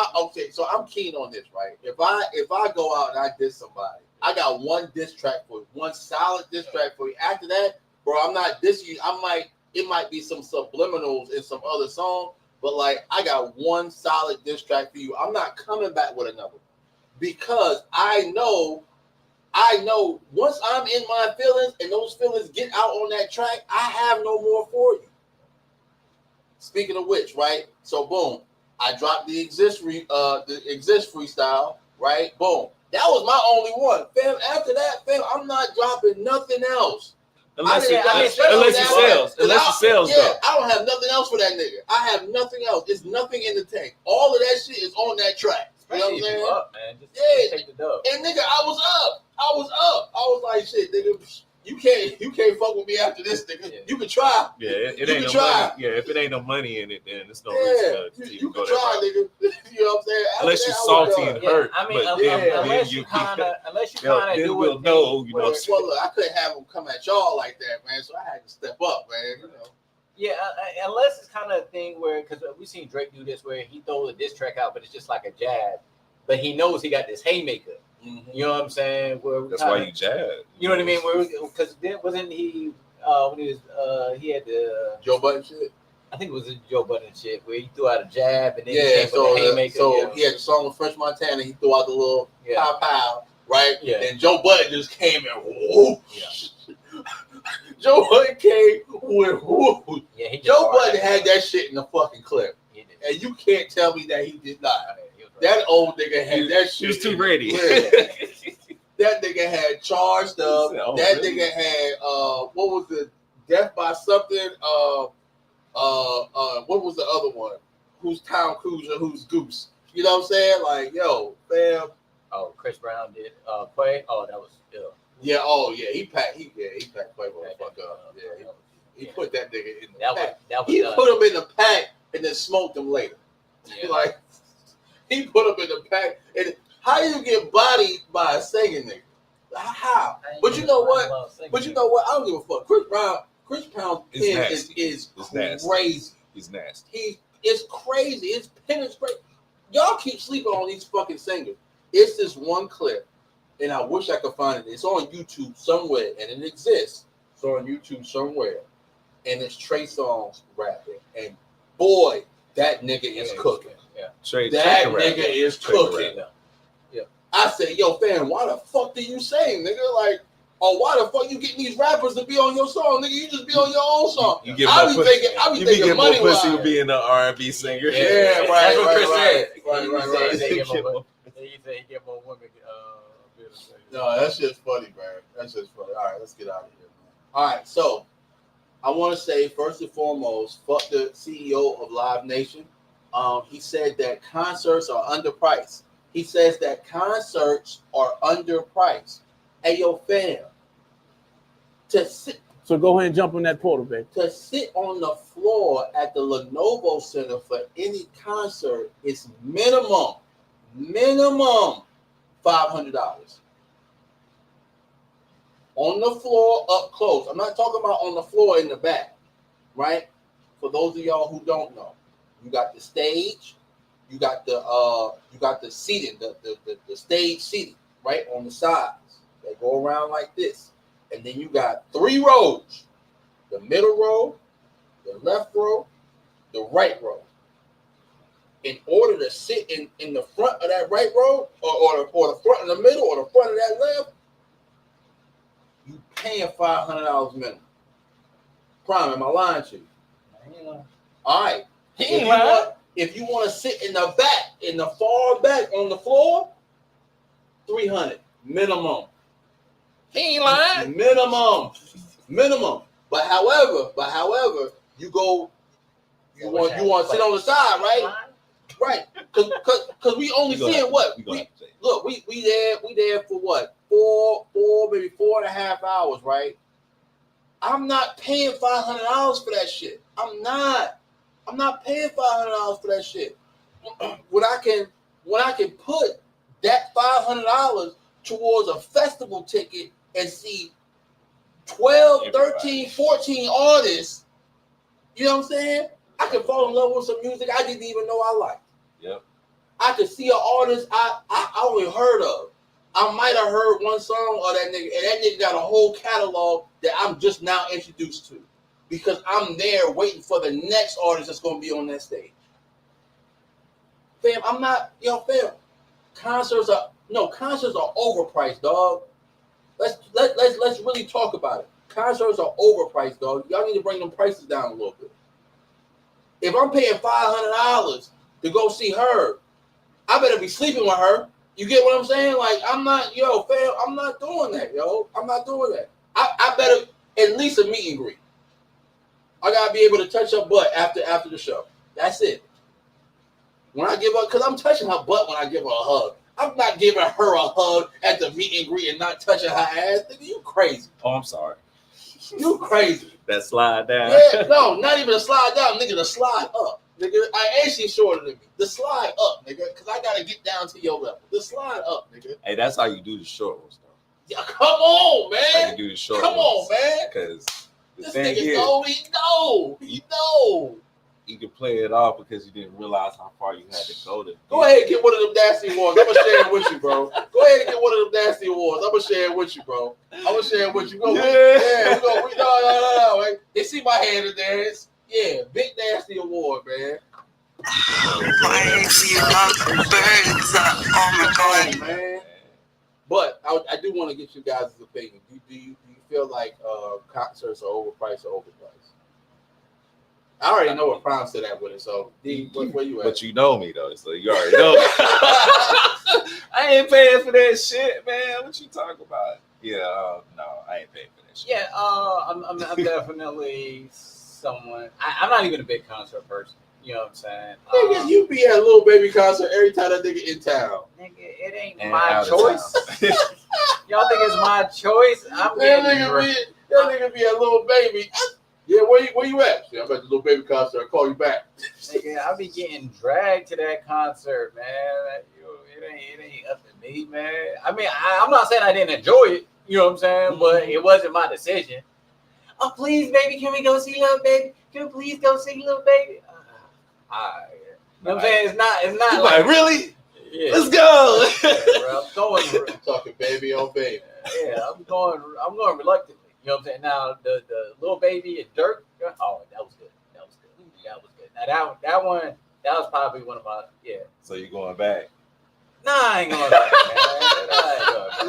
So I'm keen on this, right? If I go out and I diss somebody, I got one diss track for you, one solid diss track for you. After that, bro, I'm not dissing you. It might be some subliminals in some other song, but like I got one solid diss track for you. I'm not coming back with another one because I know once I'm in my feelings and those feelings get out on that track, I have no more for you. Speaking of which, right? So boom, I dropped the exist freestyle, right? Boom. That was my only one. Fam, after that, fam, I'm not dropping nothing else.
Unless it sells.
Yeah, I don't have nothing else for that nigga. I have nothing else. It's nothing in the tank. All of that shit is on that track. You know what I'm saying?
Up, man. Just take the dub.
And nigga, I was up. I was like, shit, nigga. You can't fuck with me after this, nigga. Yeah. You can try.
Yeah, it ain't no money. Yeah, if it ain't no money in it, then it's no reason.
You can try, nigga. You know what I'm saying?
Unless you're salty and hurt.
I mean, unless you kind of do
we'll know. You know.
Well, look, I couldn't have them come at y'all like that, man. So I had to step up, man. You know.
Yeah, unless it's kind of a thing where, because we've seen Drake do this, where he throws a diss track out, but it's just like a jab, but he knows he got this haymaker. Mm-hmm. You know what I'm saying?
That's why you jab.
You know what I mean? Because then wasn't he when he was he had the
Joe Budden shit?
I think it was a Joe Budden shit where he threw out a jab and then
he had the song with French Montana. He threw out the little pow pow, right? Yeah. Then Joe Budden just came and whoop. Yeah. Joe Budden came with whoop. Yeah, Joe Budden had that shit in the fucking clip, and you can't tell me that he did not. That old nigga had that shit.
He was too ready.
That nigga had charged up. Nigga had what was the Death by Something? What was the other one? Who's Town Cruiser? Who's Goose? You know what I'm saying? Like, yo, fam.
Oh, Chris Brown did Quay. Oh, that was ill.
Yeah. Oh, yeah. He packed Quay motherfucker up. Yeah. He put that nigga in the pack. He put him in the pack and then smoked him later. Yeah. Like. He put up in the pack. And how do you get bodied by a singing nigga? How? But you know what? I don't give a fuck. Chris Brown's pen is crazy.
He's nasty.
It's crazy. His pen is crazy. Y'all keep sleeping on these fucking singers. It's this one clip, and I wish I could find it. It's on YouTube somewhere, and it exists. It's on YouTube somewhere. And it's Trey Songz rapping. And boy, that nigga is cooking.
Yeah.
That nigga is cooking. Yeah. I say, yo, fam, why the fuck do you sing, nigga? Like, or why the fuck you getting these rappers to be on your song, nigga? You just be on your own song.
You get more pussy. Money pussy would be in the R&B singer.
Yeah, right.
That's what Chris said.
Right.
He said he get more women.
No, that's just funny, man. That's just funny. All right, let's get out of here, man. All right, so I want to say first and foremost, fuck the CEO of Live Nation. He said that concerts are underpriced. He says that concerts are underpriced. Hey, yo, fam,
so go ahead and jump on that portal, baby.
To sit on the floor at the Lenovo Center for any concert is minimum $500. On the floor, up close. I'm not talking about on the floor in the back, right? For those of y'all who don't know. You got the stage, you got the seating, the stage seating, right on the sides. They go around like this. And then you got 3 rows. The middle row, the left row, the right row. in order to sit in the front of that right row, or the front in the middle, or the front of that left, you paying $500 minimum. Prime, am I lying to you? All right. If you want to sit in the back, in the far back on the floor, $300 minimum.
He ain't lying.
Minimum. But however, you want to sit on the side, right? Right. Cause we only seeing what? We there for what? Maybe 4.5 hours, right? I'm not paying $500 for that shit. I'm not paying $500 for that shit. When I can put that $500 towards a festival ticket and see 12, 13, 14 artists, you know what I'm saying? I can fall in love with some music I didn't even know I liked.
Yep.
I could see an artist I only heard of. I might have heard one song of that nigga, and that nigga got a whole catalog that I'm just now introduced to because I'm there waiting for the next artist that's going to be on that stage. Fam, concerts are overpriced, dog. Let's really talk about it. Concerts are overpriced, dog. Y'all need to bring them prices down a little bit. If I'm paying $500 to go see her, I better be sleeping with her. You get what I'm saying? Like, I'm not doing that, yo. I'm not doing that. I better at least a meet and greet. I gotta be able to touch her butt after the show. That's it. When I give her, because I'm touching her butt when I give her a hug. I'm not giving her a hug at the meet and greet and not touching her ass. Nigga, you crazy.
Oh, I'm sorry.
You crazy.
That slide down.
Yeah, no, not even a slide down, nigga. The slide up. Nigga, I ain't she shorter than me. The slide up, nigga, because I gotta get down to your level. The slide up, nigga.
Hey, that's how you do the short ones, though.
Yeah, come on,
How
man.
you do the short
Come
ones.
on, man.
Because the
This
thing
nigga
is,
he know.
you can play it off because you didn't realize how far you had to go to.
Go ahead and get one of them nasty awards. I'm gonna share it with you, bro. Go ahead and get one of them nasty awards. I'm gonna share it with you, bro. I'm gonna share it with you. No. They see my hand in there. Yeah, big nasty award, man. Man. But I do want to get you guys' opinion. Do you feel like concerts are overpriced or overpriced? I already know what Prime said that with it, so D, where you at?
But you know me though, so you already know. I ain't paying for that shit, man. What you talking about? Yeah, no, I ain't paying for that shit.
Yeah, I'm definitely someone. I'm not even a big concert person. You know what I'm saying?
Nigga, you be at a little baby concert every time that nigga in town.
Nigga, it ain't
And
my choice. Y'all think it's my choice?
That nigga be a little baby. Yeah, where you at? Yeah, I'm at the little baby concert. I'll call you back.
Nigga, I be getting dragged to that concert, man. It ain't up to me, man. I mean, I'm not saying I didn't enjoy it. You know what I'm saying? But it wasn't my decision. Oh, please, baby, can we go see Little Baby? Can we please go see Little Baby? You know what I'm saying? It's not
like really?
Yeah.
Let's go.
Yeah, bro,
I'm talking baby on baby.
Yeah, I'm going reluctantly. You know what I'm saying? Now the Little Baby and Dirk. Oh, that was good. Now that was probably one of my
So you going back?
Nah, I ain't going back, man.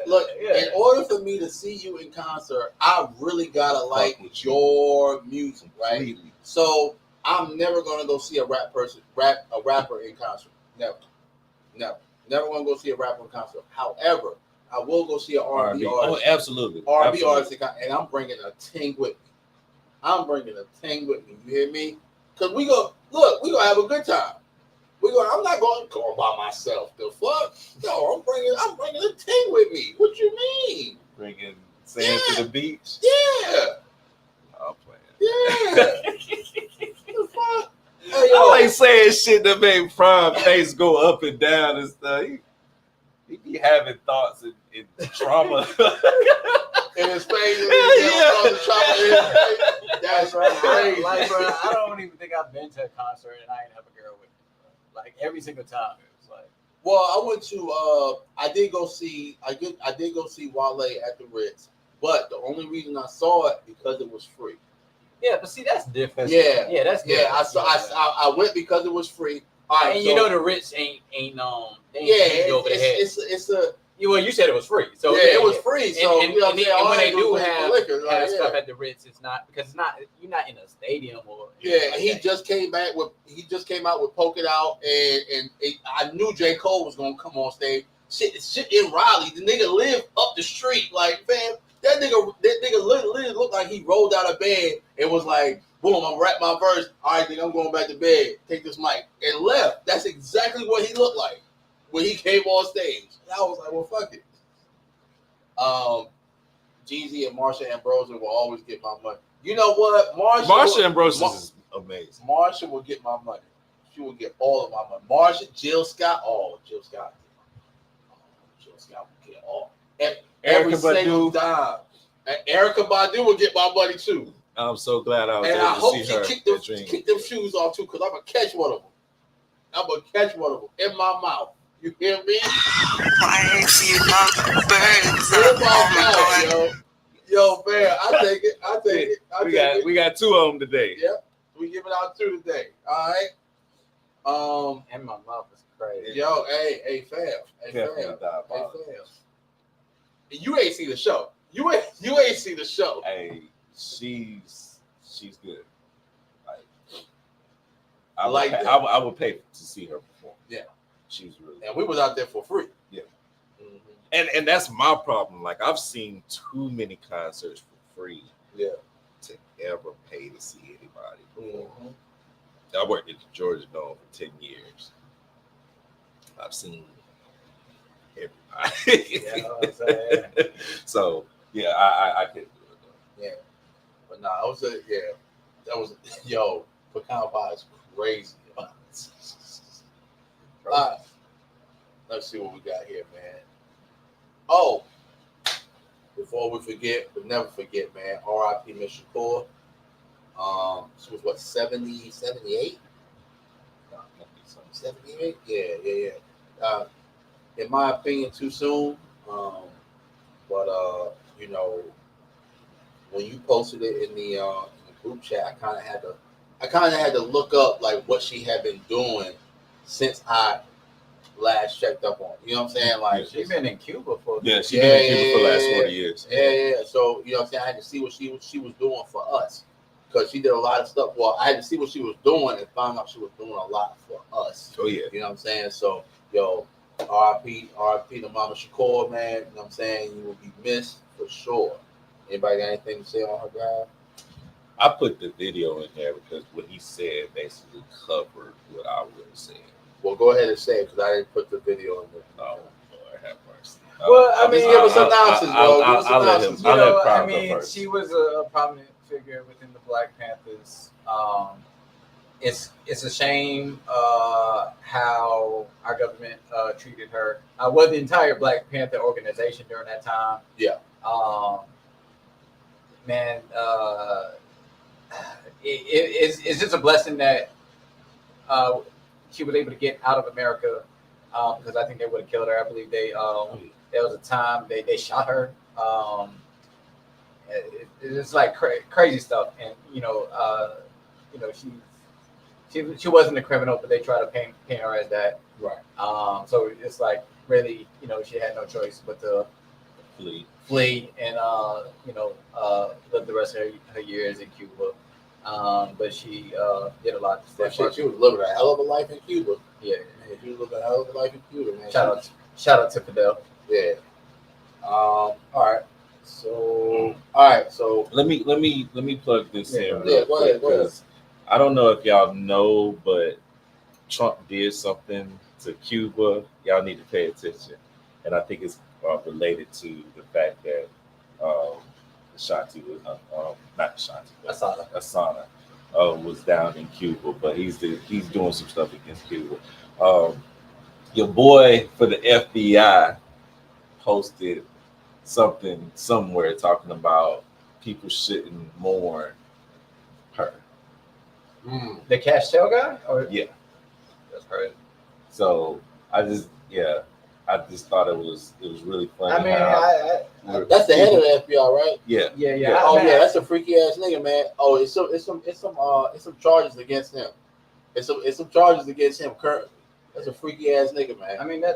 Look.
Yeah.
In order for me to see you in concert, I really gotta like your music, right?
Completely.
So I'm never gonna go see a rapper in concert. Never gonna go see a rapper in concert. However, I will go see an R&B artist.
Oh, absolutely.
R&B artist, and I'm bringing a ting with me. You hear me? Cause we gonna have a good time. I'm not going by myself. The fuck? No, I'm bringing a ting with me. What you mean?
Bringing sand to the beach.
Yeah.
I'm playing.
Yeah. The fuck? Hey,
I like saying shit that make Prime face go up and down and stuff. He be having thoughts and trauma.
In his face.
Yeah.
That's crazy.
Like, bro, I don't even think I've been to a concert and I ain't have a girl with me. Bro. Like every single time, it was like.
Well, I went to. I did go see Wale at the Ritz, but the only reason I saw it because it was free.
Yeah, but see, that's different.
Yeah,
that's different.
Yeah, I went because it was free. All right,
And
so,
you know the rich ain't they ain't over the head.
it's a
Well, you said it was free, so
it was free. So
and,
you know,
and when they do have
liquor, like,
stuff at the Ritz, it's not because it's not you're not in a stadium or
like he just came out with Poke It Out, and I knew J. Cole was gonna come on stage. Shit in Raleigh, the nigga lived up the street. Like, fam, that nigga literally looked like he rolled out of bed and was like, boom, I'm rap my verse. All right, nigga, I'm going back to bed. Take this mic and left. That's exactly what he looked like when he came on stage. And I was like, well, fuck it. Jeezy and Marsha Ambrosius will always get my money. You know what?
Marsha Ambrosius is amazing.
Marsha will get my money. She will get all of my money. Marsha, Jill Scott, Jill Scott will get all. Every single dime. And Erykah Badu will get my money too.
I'm so glad I was
and
able
I
to
hope
see
she
her.
kick them shoes off too, because I'm gonna catch one of them. I'm gonna catch one of them in my mouth. You hear me?
I ain't see no birds
In my mouth, yo, man, I take it.
We got 2 of them today.
Yep, we giving out 2 today. All right.
and my mouth is crazy.
Yo, hey, fam. You ain't see the show. You ain't see the show.
Hey, she's good. Like, I would pay to see her perform.
Yeah,
she was really.
And we was out there for free.
Yeah, and that's my problem. Like, I've seen too many concerts for free.
Yeah,
to ever pay to see anybody. Mm-hmm. I worked at the Georgia Dome for 10 years. I've seen everybody.
You know what I'm saying?
So yeah, I couldn't do it though.
Yeah, but nah, that was pecan pie is crazy. Let's see what we got here, man. Oh, before we forget, but never forget, man. R.I.P. Miss Shakur. She was what, 70, 78? 78? Yeah. In my opinion, too soon. But you know, when you posted it in the group chat, I kind of had to look up like what she had been doing since I last checked up on. You know what I'm saying? Like,
she's been in Cuba for
she's been in Cuba for the last 40 years.
Yeah. So you know what I'm saying? I had to see what she was doing for us, because she did a lot of stuff. Well, I had to see what she was doing and found out she was doing a lot for us.
Oh yeah.
You know what I'm saying? So R.I.P. to Mama Shakur, man. You know what I'm saying? You will be missed for sure. Anybody got anything to say on her behalf?
I put the video in there because what he said basically covered what I would have said.
Well, go ahead and say it, because I didn't put the video in there.
Oh, Lord have mercy.
Well, I mean,
give us synopsis, bro. Give us synopsis.
You know, I mean, she was a prominent figure within the Black Panthers. It's a shame how our government treated her. Well, the entire Black Panther organization during that time.
Yeah.
Man, it's just a blessing that she was able to get out of America, because I think they would have killed her. I believe there was a time they shot her. It's like crazy stuff, and she wasn't a criminal, but they try to paint her as that.
Right.
So it's like really, she had no choice but to flee and live the rest of her years in Cuba. But she did a lot to step up.
She was living a hell of a life in Cuba.
Yeah,
man, she was living a hell of a life in Cuba, man.
Shout out to Fidel.
Yeah. All right. So
let me plug this in.
Yeah, go ahead.
I don't know if y'all know, but Trump did something to Cuba. Y'all need to pay attention, and I think it's related to the fact that Ashanti was not Ashanti, Asana was down in Cuba, but he's doing some stuff against Cuba. Your boy for the FBI posted something somewhere talking about people shouldn't mourn her.
The Castell guy?
Yeah.
That's crazy.
So I just thought it was really funny.
I mean,
that's the head of the FBI, right?
Yeah.
Oh yeah, that's a freaky ass nigga, man. Oh, it's some charges against him. It's some charges against him currently. That's a freaky ass nigga, man.
I mean, I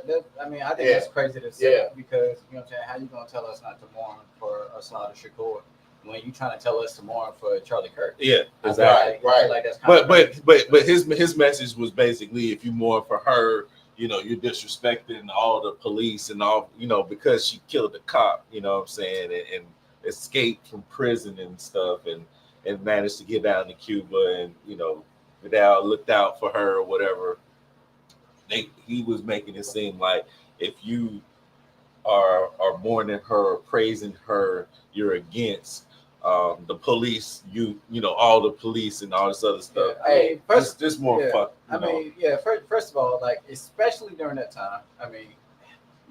think that's crazy to say because, you know what I'm saying, how you going to tell us not to mourn for Assad Shakur when you trying to tell us to mourn for Charlie Kirk?
Yeah, exactly.
Right.
Like that's
But his message was basically, if you mourn for her, you're disrespecting all the police and all, because she killed a cop, you know what I'm saying, and escaped from prison and stuff, and managed to get down to Cuba, and Vidal looked out for her or whatever. He was making it seem like if you are mourning her, praising her, you're against the police, all the police and all this other stuff.
Yeah, I mean, first,
this more fuck.
First of all, like, especially during that time, I mean,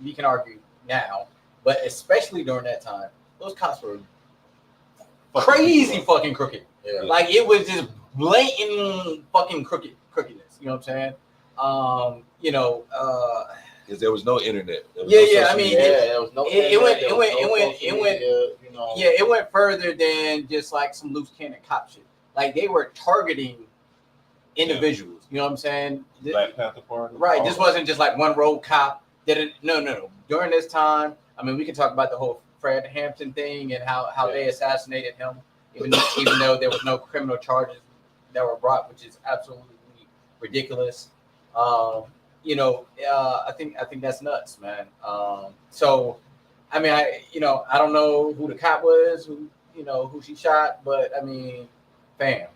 you can argue now, but especially during that time, those cops were crazy fucking crooked.
Yeah.
Like, it was just blatant fucking crookedness. You know what I'm saying?
Because there was no internet.
There was no it went further than just like some loose cannon cop shit. Like, they were targeting individuals. You know what I'm saying?
Black Panther Party.
Right. This wasn't just like one rogue cop. No. During this time, I mean, we can talk about the whole Fred Hampton thing and how they assassinated him, even though there was no criminal charges that were brought, which is absolutely ridiculous. I think that's nuts, man. So, I mean, I don't know who the cop was, who she shot, but I mean, fam,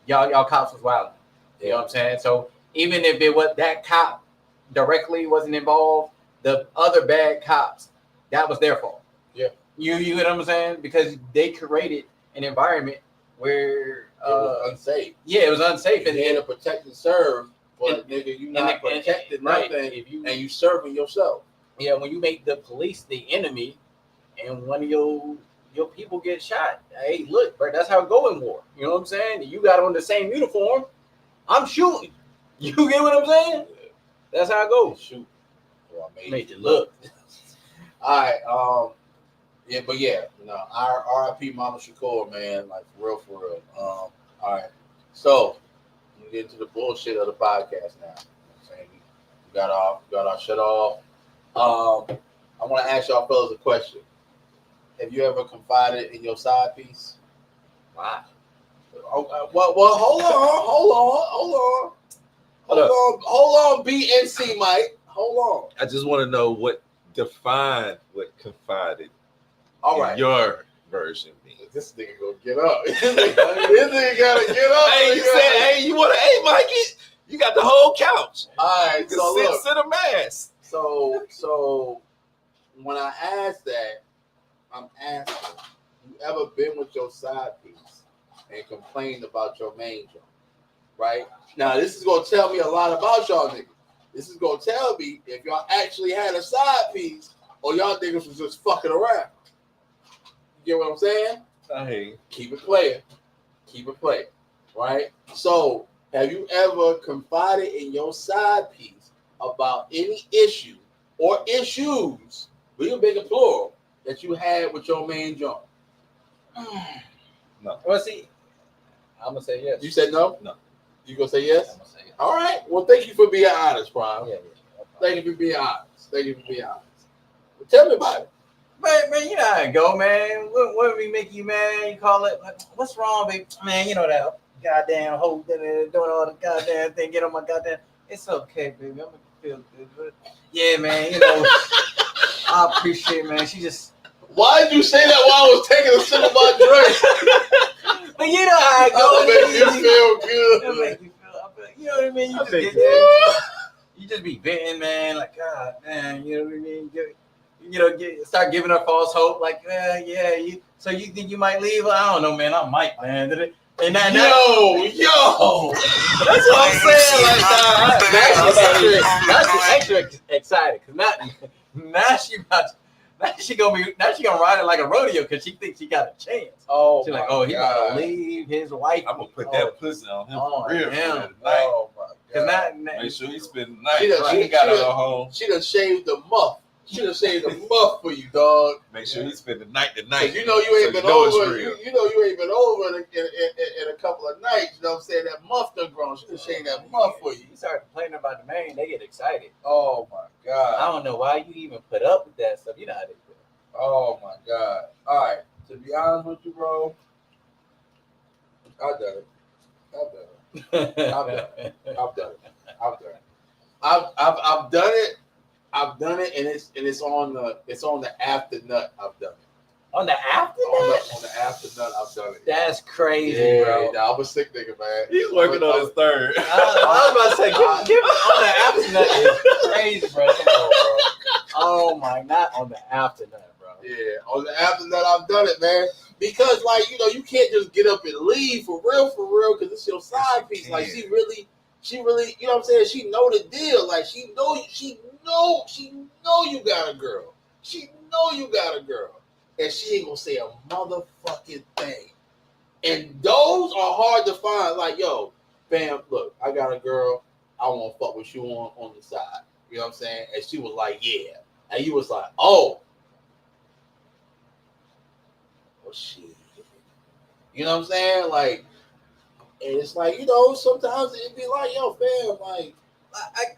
y'all cops was wild. You know what I'm saying? So even if it was that cop directly wasn't involved, the other bad cops, that was their fault.
Yeah.
You know what I'm saying? Because they created an environment where
it was unsafe.
Yeah, it was unsafe.
And then to protect and serve, but nigga, you not protecting nothing, and you serving yourself.
Yeah, when you make the police the enemy, and one of your people get shot, hey, look, bro, that's how it go in war. You know what I'm saying? You got on the same uniform, I'm shooting. You get what I'm saying? That's how it goes.
Shoot. Well, I
made you look.
All right. Our R.I.P. Mama Shakur, man, like for real. All right. So we get into the bullshit of the podcast now. You know what I'm saying? We got our shit off. I want to ask y'all fellas a question. Have you ever confided in your side piece?
Why?
Well, hold on, B and C, Mike. Hold on.
I just want to know what confided.
All right.
Your version means.
This nigga gonna get up. This nigga gotta get up.
Hey, you said, hey, you want to, hey, Mikey? You got the whole couch.
All right, so
sit a mass.
So when I ask that, I'm asking, you ever been with your side piece and complained about your main job? Right? Now, this is going to tell me a lot about y'all niggas. This is going to tell me if y'all actually had a side piece or y'all niggas was just fucking around. You get what I'm saying?
Hey.
Keep it playing. Right? So, have you ever confided in your side piece about any issue or issues, we can make it plural, that you had with your main joint?
No.
Well, see, I'm going to say yes.
You said no?
No.
You going to say yes?
I'm going to say yes.
All right. Well, thank you for being honest, Prime.
Yeah.
Thank you for being honest. Well, tell me about it.
Man, you know how it go, man. When we make you mad, you call it, like, what's wrong, baby? Man, you know that goddamn whole doing all the goddamn thing, get on my goddamn. It's okay, baby. I'm going to feel good. Yeah, man, I appreciate it, man. She just.
Why did you say that while I was taking a sip of my drink?
But you know how it goes.
Make you feel good.
It'll make you feel, you know what I mean? You just be venting, man. Like, God, man, you know what I mean? Start giving her false hope. Like, so you think you might leave? I don't know, man. I might, man. And yo, that's what I'm saying. Like, that's extra excited because now she gonna ride it like a rodeo because she thinks she got a chance.
Oh,
she's like, he gotta leave his wife.
I'm gonna put that pussy on him for real.
Oh my God.
Make sure he spend the night. She got to go home.
She done shaved the muff. She done shaved the muff for you, dog.
Make sure he spend the night tonight.
You know you ain't been over. You know you ain't been over in a couple of nights. You know what I'm saying? That muff done grown. She done shaved that muff for you.
You start complaining about the man, they get excited.
Oh my God.
I don't know why you even put up with that stuff. You know how they do.
Oh my God. All right. To be honest with you, bro, I've done it. I've done it. I've done it. I've done it. I've done it. I've done it. I've done it, and it's on the after nut. I've done it.
On the after
On the after nut, I've done it.
That's crazy,
Yeah,
bro.
nah, I'm a sick nigga, man.
He's working on his third.
I was about to say, give on the after nut is crazy, bro. Come on, bro. Oh my, not on the after nut, bro.
Yeah, on the after nut, I've done it, man. Because, like, you know, you can't just get up and leave for real, because it's your side piece. Like, she really, you know what I'm saying? She know the deal. Like, she know you got a girl. She know you got a girl. And she ain't gonna say a motherfucking thing. And those are hard to find. Like, yo, fam, look, I got a girl. I want to fuck with you on the side. You know what I'm saying? And she was like, yeah. And you was like, oh. Well, shit. You know what I'm saying? Like, and it's like, you know, sometimes it'd be like, yo, fam, like,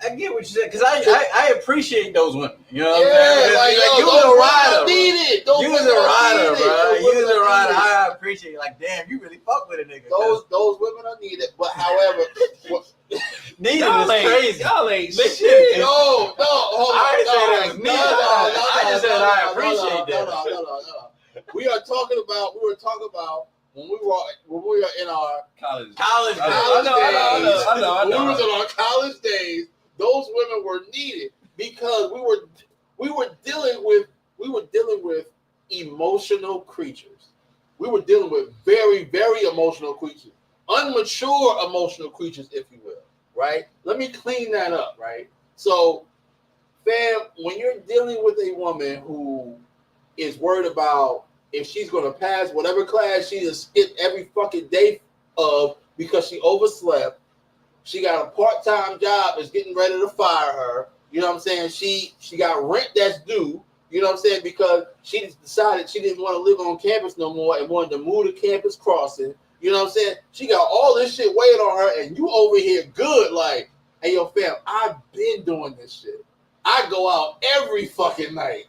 I get what you said, because I appreciate those women. You know what I'm
yeah,
saying?
like, yo,
you was a rider.
You
was a rider, bro. You was a rider. I appreciate it. Like, damn, you really fuck with a nigga.
Those women are needed. But however,
needed is crazy.
Y'all ain't
This
shit.
shit is-
no, hold on.
I didn't say that was me. I just said I appreciate that.
No. We were talking about when we were in our
College.
College.
I know.
When we was in our college days, those women were needed because we were dealing with emotional creatures. We were dealing with very, very emotional creatures, unmature emotional creatures, if you will. Right? Let me clean that up. Right? So, fam, when you're dealing with a woman who is worried about if she's going to pass whatever class she has skipped every fucking day of because she overslept, she got a part-time job that's getting ready to fire her. You know what I'm saying? She got rent that's due. You know what I'm saying? Because she just decided she didn't want to live on campus no more and wanted to move to Campus Crossing. You know what I'm saying? She got all this shit weighing on her, and you over here good like, hey, yo, fam, I've been doing this shit. I go out every fucking night.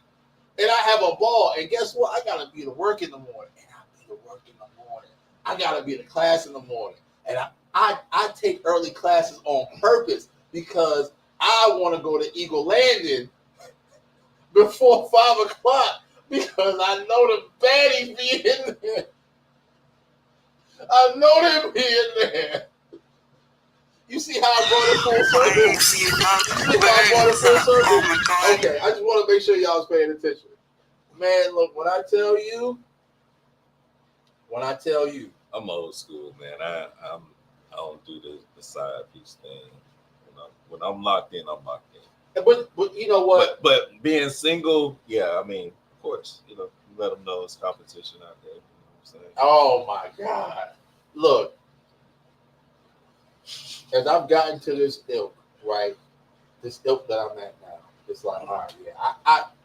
And I have a ball. And guess what? I got to be to work in the morning. And I be to work in the morning. I got to be to class in the morning. And I take early classes on purpose because I want to go to Eagle Landing before 5 o'clock because I know the baddies be in there. I know them be in there. You see how I brought it full circle? You see how I brought it full circle? Okay, I just want to make sure y'all was paying attention. Man, look, when I tell you,
I'm old school, man. I don't do the side piece thing. When I'm locked in, I'm locked in.
But you know what?
But being single, yeah, I mean, of course, you let them know it's competition out there. You know what I'm saying?
Oh my God! Look, as I've gotten to this ilk, right? This ilk that I'm at now, it's like, all right, yeah,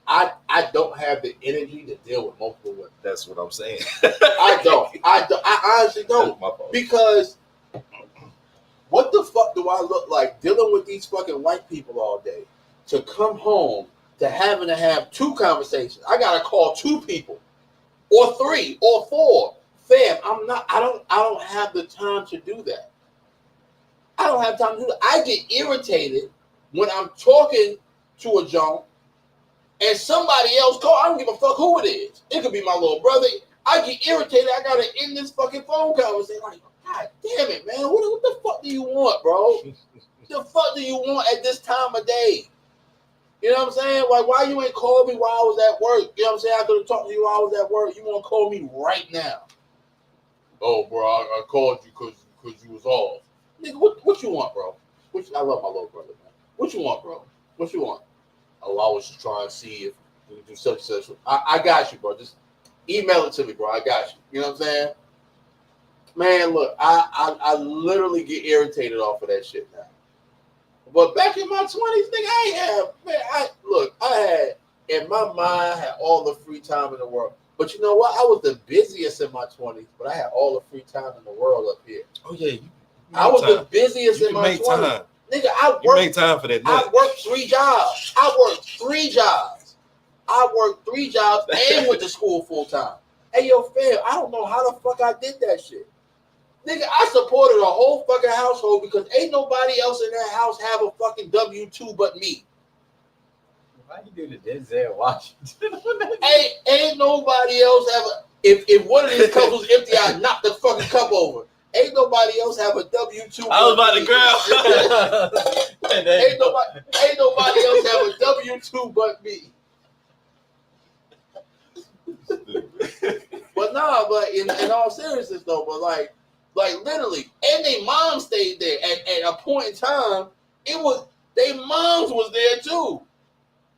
I don't have the energy to deal with multiple women.
That's what I'm saying.
I don't. I honestly don't.
My fault.
Because what the fuck do I look like dealing with these fucking white people all day to come home to having to have 2 conversations? I gotta call 2 people, or 3, or 4. Fam, I don't have the time to do that. I don't have time to do that. I get irritated when I'm talking to a junk and somebody else call. I don't give a fuck who it is. It could be my little brother. I get irritated. I gotta end this fucking phone conversation. Like, God damn it, man. What the fuck do you want, bro? The fuck do you want at this time of day? You know what I'm saying? Like, why you ain't called me while I was at work? You know what I'm saying? I could have talked to you while I was at work. You want to call me right now? Oh, bro, I called you because you was off. Nigga, what you want, bro? I love my little brother, man. What you want, bro? What you want? Oh, I was just trying to see if we can do such and such. I got you, bro. Just email it to me, bro. I got you. You know what I'm saying? Man, look, I literally get irritated off of that shit now. But back in my 20s, nigga, I had, in my mind, I had all the free time in the world. But you know what? I was the busiest in my 20s, but I had all the free time in the world up here.
Oh yeah,
I was the busiest
you
in
can
my
make
20s.
time.
Nigga, I
You make
worked.
time for that.
I worked 3 jobs. I worked 3 jobs and went to school full time. Hey, yo, fam, I don't know how the fuck I did that shit. Nigga, I supported a whole fucking household because ain't nobody else in that house have a fucking W-2 but me.
Why you do the Denzel Washington?
Ain't nobody else have a. If one of these cups was empty, I'd knock the fucking cup over. Ain't nobody else have a W-2.
I was about to grab.
Ain't nobody else have a W-2 but me. But nah, but in all seriousness though, but like literally, and they mom stayed there at a point in time. It was they moms was there too.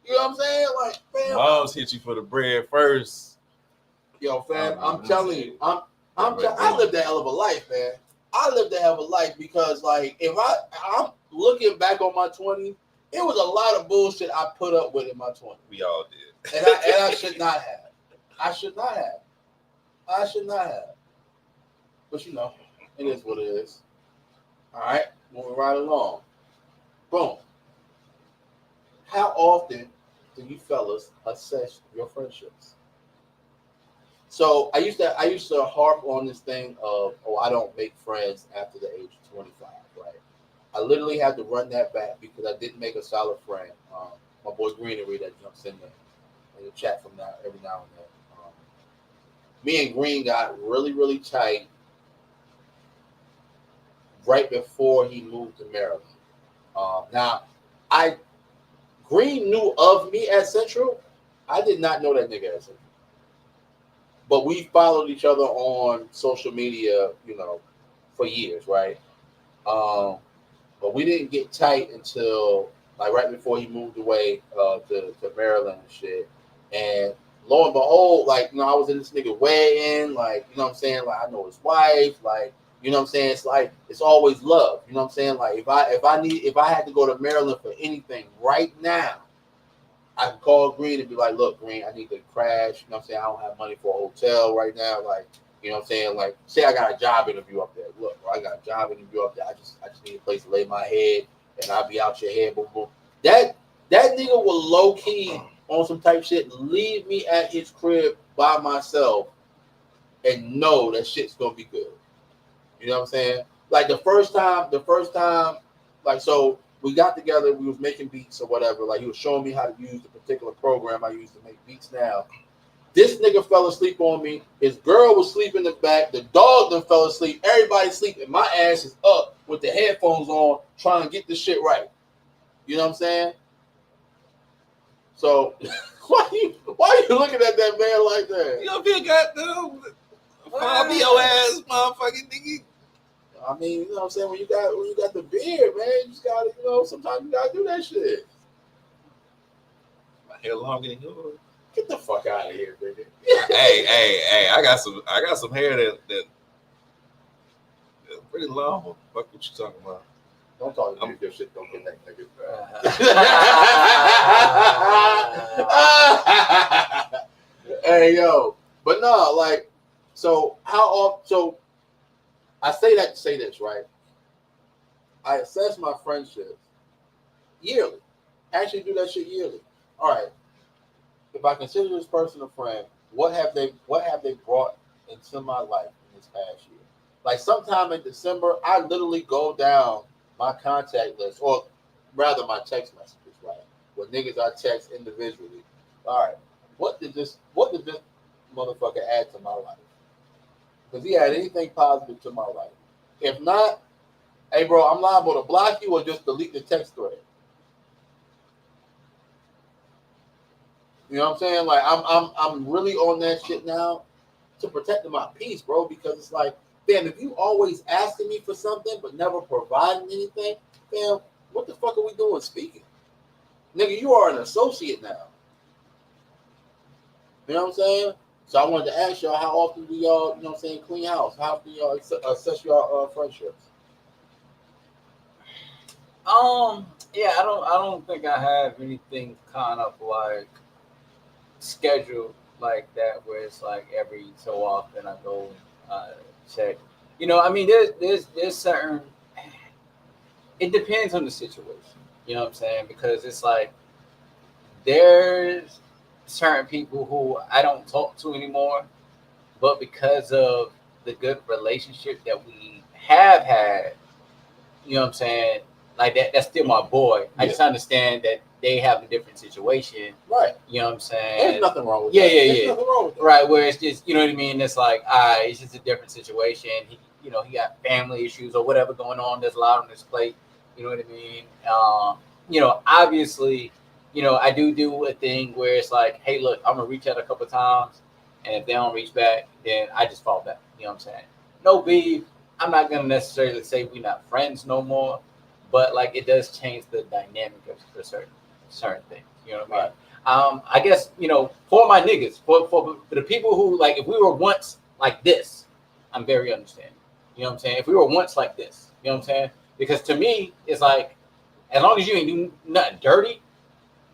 You know what I'm saying? Like, fam,
Moms hit you for the bread first.
yo, fam, I'm telling you, I lived a hell of a life, man. I lived a hell of a life because, like, if I'm looking back on my 20s, it was a lot of bullshit I put up with in my 20s.
We all did.
And I should not have. I should not have. But you know, it is what it is. All right, moving right along. Boom. How often do you fellas assess your friendships? So I used to harp on this thing of, I don't make friends after the age of 25, right? I literally had to run that back because I didn't make a solid friend. My boy Greenery that jumps in the chat from now every now and then. Me and Green got really, really tight right before he moved to Maryland. Now, Green knew of me at Central. I did not know that nigga at Central. But we followed each other on social media, you know, for years, right? But we didn't get tight until like right before he moved away to Maryland and shit. And lo and behold, like, you know, I was in this nigga wedding, like, you know what I'm saying? Like, I know his wife, like, you know what I'm saying? It's like, it's always love. You know what I'm saying? Like, if I had to go to Maryland for anything right now, I can call Green and be like, look, Green, I need to crash. You know what I'm saying? I don't have money for a hotel right now. Like, you know what I'm saying? Like, say I got a job interview up there. Look, bro, I got a job interview up there. I just need a place to lay my head, and I'll be out your head. Boom, boom. That nigga will low key on some type shit leave me at his crib by myself and know that shit's gonna be good. You know what I'm saying? Like the first time, like, so we got together, we was making beats or whatever. Like, he was showing me how to use the particular program I use to make beats now. This nigga fell asleep on me. His girl was sleeping in the back. The dog then fell asleep. Everybody sleeping. My ass is up with the headphones on trying to get this shit right. You know what I'm saying? So why you looking at that man like that?
You know, be a goddamn be your ass, motherfucking nigga.
I mean, you know what I'm saying? When you got the beard, man, you just gotta, you know, sometimes you gotta do that shit.
My hair longer than yours.
Get the fuck out of here, nigga.
hey, I got some hair that's pretty long. Fuck what you talking about.
Don't talk to me if your shit don't connect, nigga. Hey, yo. But no, like, so so I say that to say this, right? I assess my friendships yearly. Actually do that shit yearly. All right. If I consider this person a friend, what have they brought into my life in this past year? Like sometime in December, I literally go down my contact list, or rather my text messages, right? With niggas I text individually. All right, what did this motherfucker add to my life? Does he add anything positive to my life? If not, hey bro, I'm liable to block you or just delete the text thread. You know what I'm saying? Like I'm really on that shit now to protect my peace, bro, because it's like, fam, if you always asking me for something but never providing anything, fam, what the fuck are we doing speaking? Nigga, you are an associate now. You know what I'm saying? So I wanted to ask y'all, how often do y'all, you know what I'm saying, clean house? How often do y'all assess y'all friendships?
Yeah, I don't think I have anything kind of like scheduled like that where it's like every so often I go check. You know, I mean, there's certain. It depends on the situation. You know what I'm saying? Because it's like there's certain people who I don't talk to anymore, but because of the good relationship that we have had, you know what I'm saying? Like that's still my boy. I just understand that they have a different situation.
Right.
You know what I'm saying?
There's nothing wrong with
Yeah,
that.
yeah,
There's
yeah.
nothing wrong with that.
Right, where it's just, you know what I mean? It's like, it's just a different situation. He, you know, he got family issues or whatever going on. There's a lot on his plate. You know what I mean? You know, obviously, you know, I do a thing where it's like, hey, look, I'm gonna reach out a couple times, and if they don't reach back, then I just fall back. You know what I'm saying? No beef. I'm not gonna necessarily say we're not friends no more, but like it does change the dynamic of certain things. You know what I mean?
Right.
I guess, you know, for my niggas, for the people who like, if we were once like this, I'm very understanding. You know what I'm saying? If we were once like this, you know what I'm saying? Because to me, it's like, as long as you ain't do nothing dirty,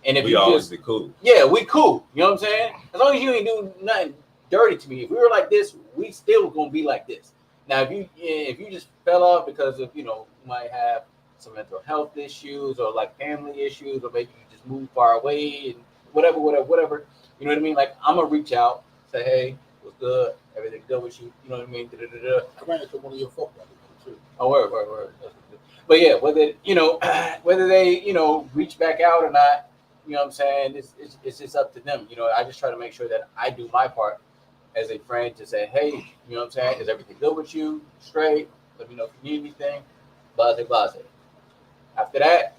and if
We
you
always
just,
be cool.
yeah, we cool. You know what I'm saying? As long as you ain't do nothing dirty to me, if we were like this, we still gonna be like this. Now, if you just fell off because of, you know, you might have some mental health issues or like family issues, or maybe you just moved far away and whatever. You know what I mean? Like, I'm gonna reach out, say, hey, what's good? Everything good with you? You know what I mean? Da-da-da-da.
I ran into one of your folk brothers too.
Oh, word. But yeah, whether, you know, whether they, you know, reach back out or not, you know what I'm saying? It's just up to them. You know, I just try to make sure that I do my part as a friend to say, hey, you know what I'm saying? Is everything good with you? Straight? Let me know if you need anything. Blase. After that,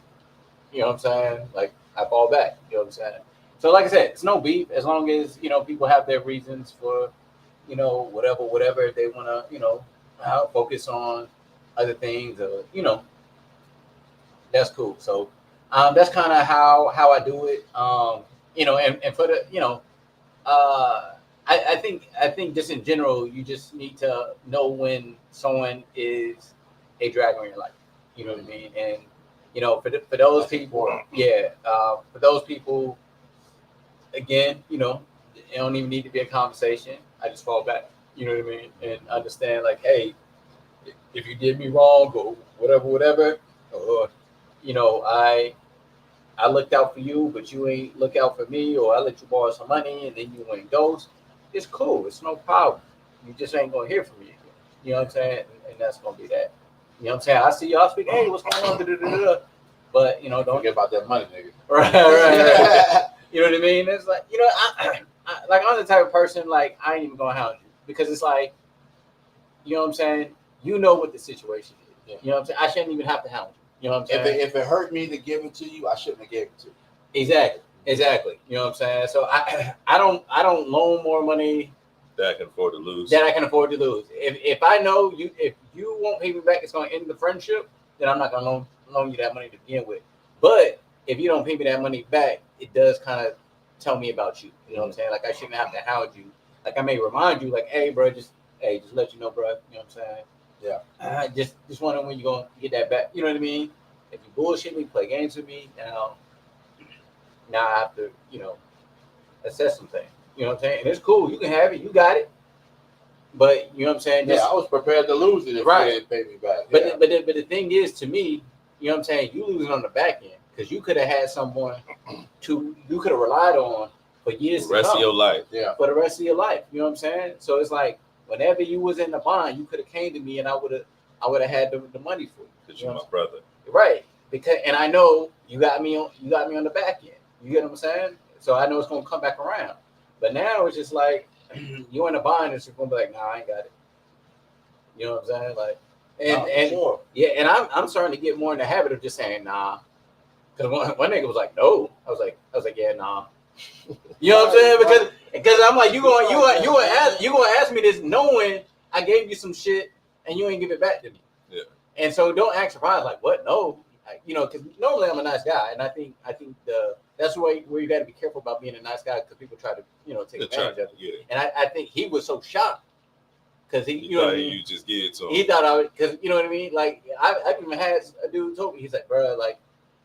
you know what I'm saying? Like, I fall back. You know what I'm saying? So, like I said, it's no beef as long as, you know, people have their reasons for, you know, whatever they want to, you know, focus on other things, or, you know, that's cool. So, that's kind of how I do it. You know, and for the, you know, I think just in general, you just need to know when someone is a drag on your life. You know what I mean? And you know, for those people, yeah, for those people, again, you know, it don't even need to be a conversation. I just fall back. You know what I mean? And understand, like, hey, if you did me wrong or whatever, or you know, I looked out for you, but you ain't look out for me, or I let you borrow some money and then you went ghost. It's cool. It's no problem. You just ain't gonna hear from me again. You know what I'm saying? And that's gonna be that. You know what I'm saying? I see y'all speak. Hey, what's going on? Da-da-da-da-da. But you know, don't
Forget about that money, nigga.
right. You know what I mean? It's like, you know, like, I'm the type of person, like, I ain't even gonna hound you, because it's like, you know what I'm saying? You know what the situation is.
Yeah.
You know what I'm saying? I shouldn't even have to hound you. You know what I'm saying?
If it hurt me to give it to you, I shouldn't have gave it to you.
Exactly. You know what I'm saying? So I don't loan more money
That I can afford to lose.
that I can afford to lose. If I know if you won't pay me back, it's gonna end the friendship, then I'm not gonna loan you that money to begin with. But if you don't pay me that money back, it does kind of tell me about you. You know what I'm saying? Like, I shouldn't have to hound you. Like, I may remind you, like, hey, bro, just let you know, bro. You know what I'm saying?
Yeah.
Just wondering when you gonna get that back. You know what I mean? If you bullshit me, play games with me, now I have to, you know, assess some things. You know what I'm saying? And it's cool. You can have it. You got it. But you know what I'm saying?
Yeah, I was prepared to lose it if
Right.
you didn't pay me back.
But
Yeah.
but the thing is, to me, you know what I'm saying? You losing on the back end, because you could have had someone you could have relied on for years
The rest
to
of
come,
your life.
Yeah.
for the rest of your life. You know what I'm saying? So it's like, whenever you was in the bond, you could have came to me, and I would have had the money for you.
Because
You know
you're
what
my brother.
Right. Because, and I know you got me on the back end. You get what I'm saying? So I know it's gonna come back around. But now it's just like, you in a bind, it's just gonna be like, nah, I ain't got it. You know what I'm saying? Like, and
Sure.
yeah, and I'm starting to get more in the habit of just saying nah. Because one nigga was like, no. I was like, yeah, nah. You know what I'm saying? Because I'm like, you gonna ask me this knowing I gave you some shit and you ain't give it back to me.
Yeah.
And so don't act surprised, like, what? No. You know, because normally I'm a nice guy, and I think that's where you got to be careful about being a nice guy, because people try to, you know, take advantage of it.
Yeah.
And I think he was so shocked because he, you know what I mean?
You just give it to him.
He thought I would, because, you know what I mean? Like, I even had a dude told me, he's like, bro, like,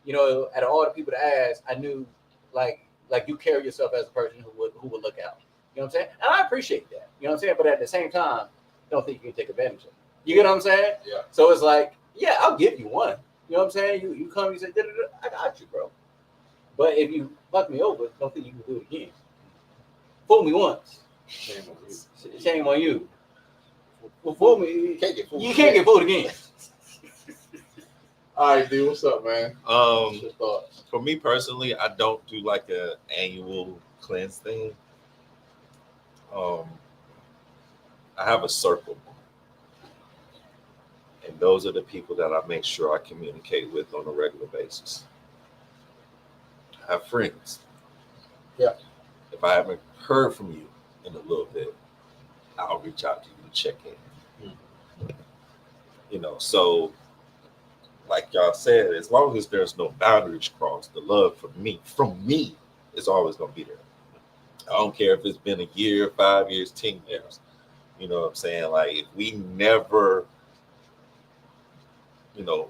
you know, out of all the people to ask, I knew, like you carry yourself as a person who would look out. You know what I'm saying? And I appreciate that. You know what I'm saying? But at the same time, don't think you can take advantage of it. You get what I'm saying?
Yeah.
So it's like, yeah, I'll give you one. You know what I'm saying? You come, you say, I got you, bro. But if you fuck me over, don't think you can do it again. Fool me once.
Shame on you.
Shame on you. Well, fool me.
You can't get fooled.
You can't get fooled again.
All right, dude. What's up, man? What's your thoughts?
For me personally, I don't do like a annual cleanse thing. I have a circle, and those are the people that I make sure I communicate with on a regular basis. I have friends.
Yeah.
If I haven't heard from you in a little bit, I'll reach out to you to check in. You know, so like y'all said, as long as there's no boundaries crossed, the love from me, is always gonna be there. I don't care if it's been a year, 5 years, 10 years. You know what I'm saying? Like, if we never, you know,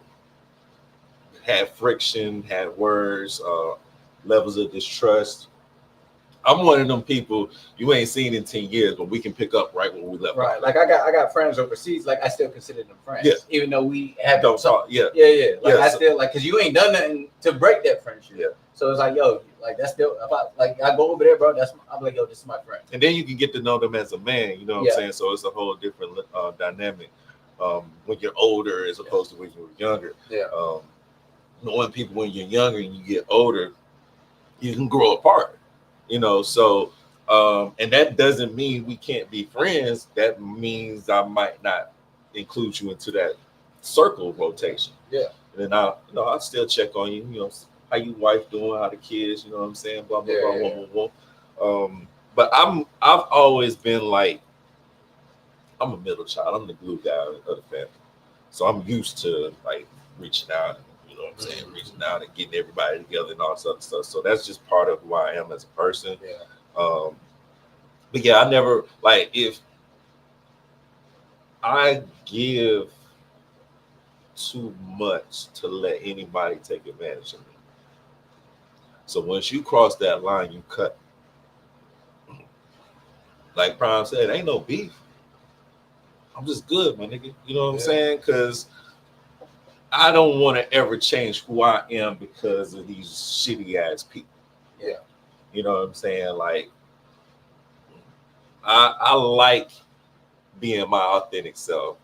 had friction, had words, levels of distrust, I'm one of them people you ain't seen in 10 years, but we can pick up right when we left.
Right. Like I got friends overseas. Like I still consider them friends.
Yeah.
Even though we have
Don't talk. Yeah.
Yeah. Like
Yeah,
I
so-
still like because you ain't done nothing to break that friendship.
Yeah.
So it's like, yo, like that's still about like I go over there, bro. I'm like, yo, this is my friend.
And then you can get to know them as a man, you know what
Yeah.
I'm saying? So it's a whole different dynamic when you're older as opposed to when you were younger.
Yeah.
Knowing people when you're younger and you get older, you can grow apart, you know? So, and that doesn't mean we can't be friends. That means I might not include you into that circle rotation.
Yeah.
And then I'll still check on you, you know, how you wife doing, how the kids, you know what I'm saying? Blah, blah,
Yeah,
blah,
yeah.
blah, blah, blah. But I've always been like, I'm a middle child. I'm the glue guy of the family. So I'm used to like reaching out and, you know what I'm saying, reaching out and getting everybody together and all this other stuff. So that's just part of who I am as a person.
Yeah.
But yeah, I never, like, if I give too much to let anybody take advantage of me. So once you cross that line, you cut. Like Prime said, ain't no beef. I'm just good, my nigga. You know what I'm saying? Because I don't want to ever change who I am because of these shitty ass people.
Yeah.
You know what I'm saying? Like, I like being my authentic self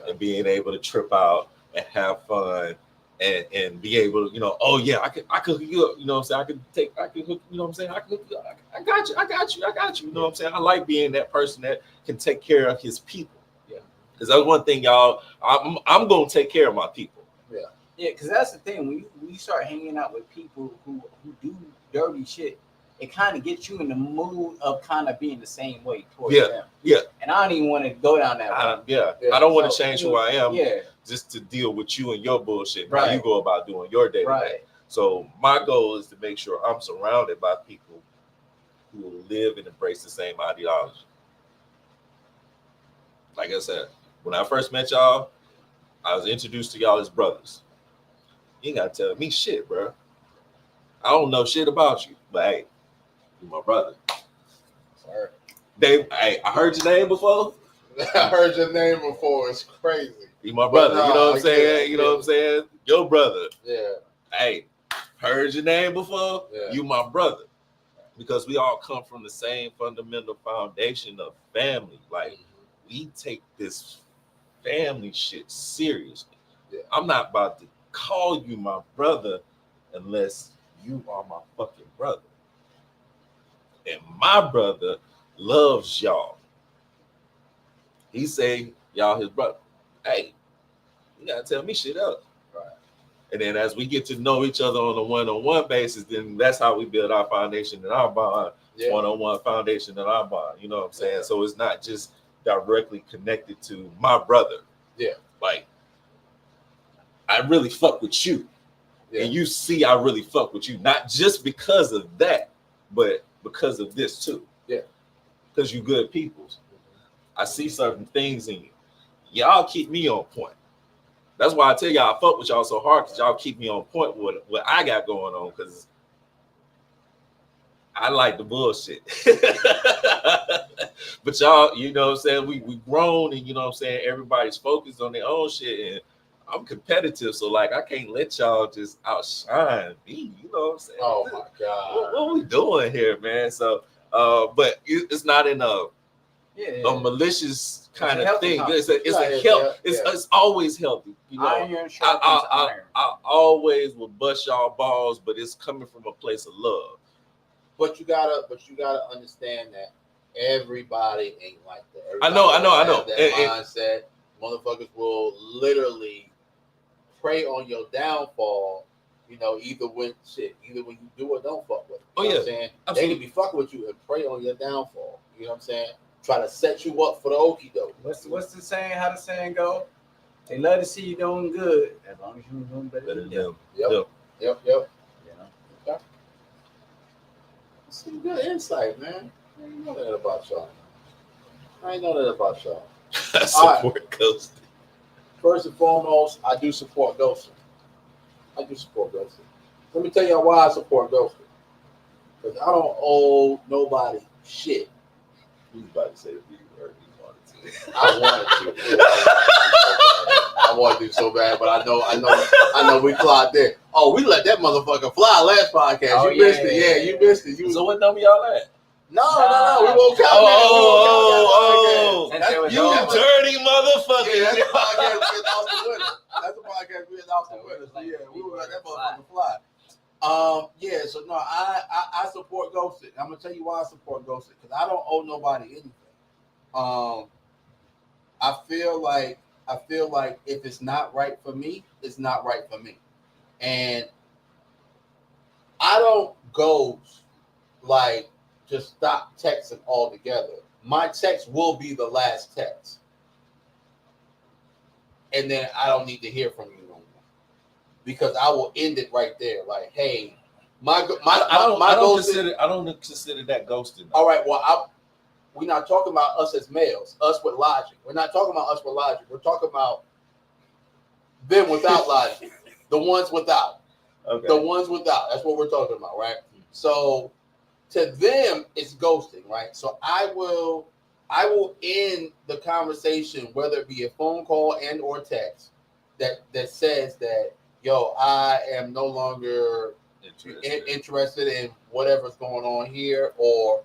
and being able to trip out and have fun and be able to, you know, oh yeah, I could hook you up, you know what I'm saying? I could hook, you know what I'm saying? I could hook you up. I got you, you know what I'm saying? I like being that person that can take care of his people. Yeah. Because that's one thing, y'all, I'm gonna take care of my people.
Yeah, because that's the thing. When you start hanging out with people who do dirty shit, it kind of gets you in the mood of kind of being the same way towards them.
Yeah.
And I don't even want to go down that way.
I don't want to change who I am.
Yeah.
Just to deal with you and your bullshit.
Right.
How you go about doing your day to day.
Right.
So my goal is to make sure I'm surrounded by people who will live and embrace the same ideology. Like I said, when I first met y'all, I was introduced to y'all as brothers. You ain't gotta tell me shit, bro. I don't know shit about you, but hey, you my brother.
Sorry.
Dave, hey, I heard your name before.
I heard your name before. It's crazy.
You my brother.
But,
you know what I'm saying?
it,
You know what I'm saying? Your brother.
Yeah.
Hey, heard your name before?
Yeah.
You my brother. Because we all come from the same fundamental foundation of family. Like, we take this family shit seriously.
Yeah.
I'm not about to call you my brother unless you are my fucking brother. And my brother loves y'all. He say y'all his brother. Hey, you gotta tell me shit else.
Right.
And then as we get to know each other on a one-on-one basis, then that's how we build our foundation and our bond.
Yeah.
One-on-one foundation and our bond. You know what I'm saying?
Yeah.
So it's not just directly connected to my brother.
Yeah.
Like, I really fuck with you.
Yeah.
And you see I really fuck with you. Not just because of that, but because of this too.
Yeah.
Because you good peoples. I see certain things in you. Y'all keep me on point. That's why I tell y'all I fuck with y'all so hard, because y'all keep me on point with what I got going on. Because I like the bullshit. But y'all, you know what I'm saying? We grown and you know what I'm saying, everybody's focused on their own shit. And I'm competitive, so like I can't let y'all just outshine me. You know what I'm saying?
Oh my god.
What we doing here, man? So but it's not in a malicious kind of thing. It's a help. It's always healthy. You know,
iron sharpens iron.
I always will bust y'all balls, but it's coming from a place of love.
But you gotta understand that everybody ain't like that.
I know.
That mindset. Motherfuckers will literally prey on your downfall. You know, either when you do or don't fuck with them. You know what I'm saying? Absolutely. They can be fucking with you and prey on your downfall. You know what I'm saying? Try to set you up for the okie doke.
What's the saying? How the saying go? They love to see you doing good as long as you're doing better than them.
Yep.
You
know? Okay. Some good insight, man. I ain't know that about y'all.
I support ghosting.
First and foremost, I do support ghosting. Let me tell y'all why I support ghosting. Because I don't owe nobody shit.
He's about to say the big word he wanted to.
I wanted to so bad, but I know we clocked there. Oh, we let that motherfucker fly last podcast.
Oh,
you missed it. Yeah, you missed it.
So what number y'all at?
No, we won't count that.
You dirty motherfucker.
Yeah, that's the podcast we lost the winner. So yeah, we will let that motherfucker fly. So no, I support ghosting. I'm gonna tell you why I support ghosting, because I don't owe nobody anything. I feel like if it's not right for me, it's not right for me. And I don't ghost like just stop texting altogether. My text will be the last text. And then I don't need to hear from you no more. Because I will end it right there. Like, hey, I don't consider that ghosting.
Though.
All right, well, we're not talking about us as males, us with logic. We're not talking about us with logic. We're talking about them without logic. The ones without.
Okay.
The ones without. That's what we're talking about, right? So to them, it's ghosting, right? So I will end the conversation, whether it be a phone call and or text, that says that, yo, I am no longer interested in whatever's going on here, or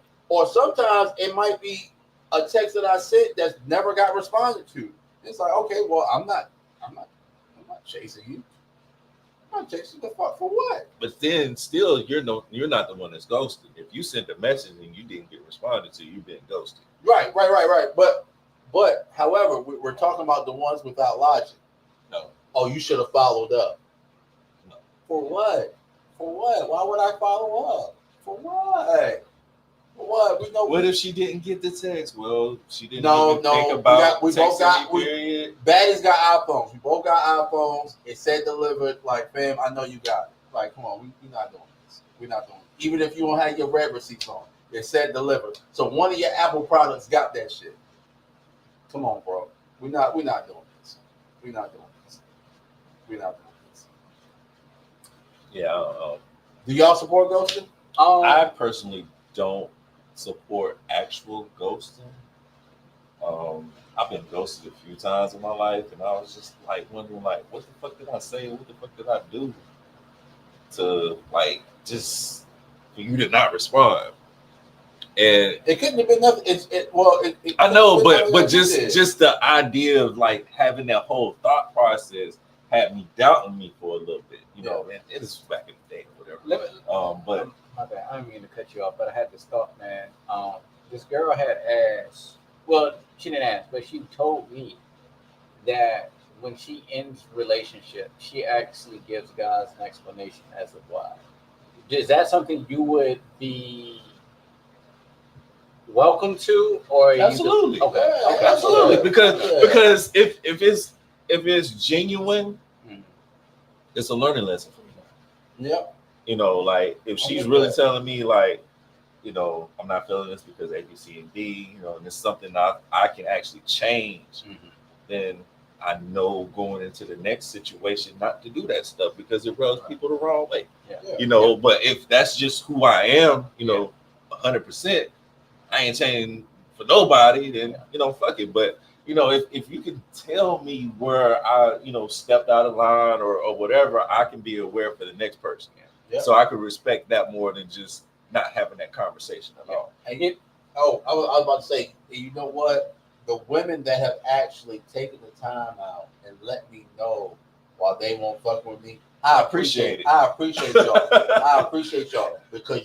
sometimes it might be a text that I sent that's never got responded to. It's like, okay, well, I'm not chasing you. I'm not chasing the fuck for what?
But then still, you're not the one that's ghosted. If you sent a message and you didn't get responded to, you've been ghosted.
Right. But however, we're talking about the ones without logic.
No.
Oh, you should have followed up.
No.
For what? Why would I follow up? For what?
What if she didn't get the text? Well, she didn't think
about
we both got
Baddies got iPhones. We both got iPhones. It said delivered. Like, fam, I know you got it. Like, come on, we're not doing this. We're not doing it. Even if you don't have your red receipts on, it said delivered. So one of your Apple products got that shit. Come on, bro. We're not doing this.
Yeah, I don't know.
Do y'all support ghosting?
I personally don't support actual ghosting. I've been ghosted a few times in my life, and I was just like wondering, like, what the fuck did I say? What the fuck did I do to like just for you to not respond? And
it couldn't have been nothing.
I know, but just the idea of like having that whole thought process had me doubting me for a little bit. You know, man, it was back in the day or whatever. But
my bad. I didn't mean to cut you off, but I had this thought, man. This girl had asked. Well, she didn't ask, but she told me that when she ends relationship, she actually gives guys an explanation as to why. Is that something you would be welcome to, or
absolutely?
Okay,
absolutely. Because if it's genuine, it's a learning lesson for me.
Yep.
You know, like if she's really telling me, like, you know, I'm not feeling this because A, B, C, and D, you know, and it's something I can actually change, then I know going into the next situation not to do that stuff because it rubs people the wrong way. You know, but if that's just who I am, you know, 100%, I ain't changing for nobody, then, fuck it. But, if you can tell me where I, stepped out of line or whatever, I can be aware for the next person.
Yeah.
So I could respect that more than just not having that conversation at all.
And I was about to say, you know what? The women that have actually taken the time out and let me know while they won't fuck with me, I appreciate it. I appreciate y'all. I appreciate y'all because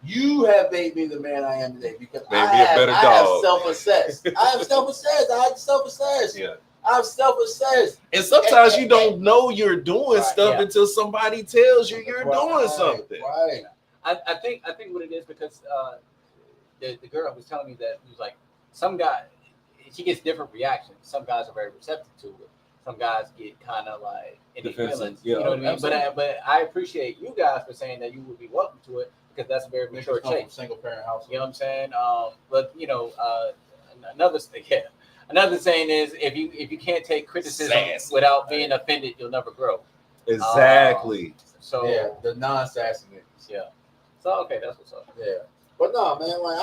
you have made me the man I am today because I have self-assessed. I have self-assessed.
Yeah.
I'm self-assessed.
And sometimes you don't know you're doing stuff until somebody tells you you're doing something.
Right.
I think what it is because the girl was telling me that he was like some guy, she gets different reactions. Some guys are very receptive to it. Some guys get kind of like in their feelings.
Yeah,
you know what I mean? But I appreciate you guys for saying that you would be welcome to it because that's a very mature change.
Single parent house.
You know what I'm saying? But another saying is if you can't take criticism without being offended, you'll never grow.
Exactly.
So yeah, the non-sassy niggas.
Yeah. So okay, that's what's up.
Yeah. But no, man, like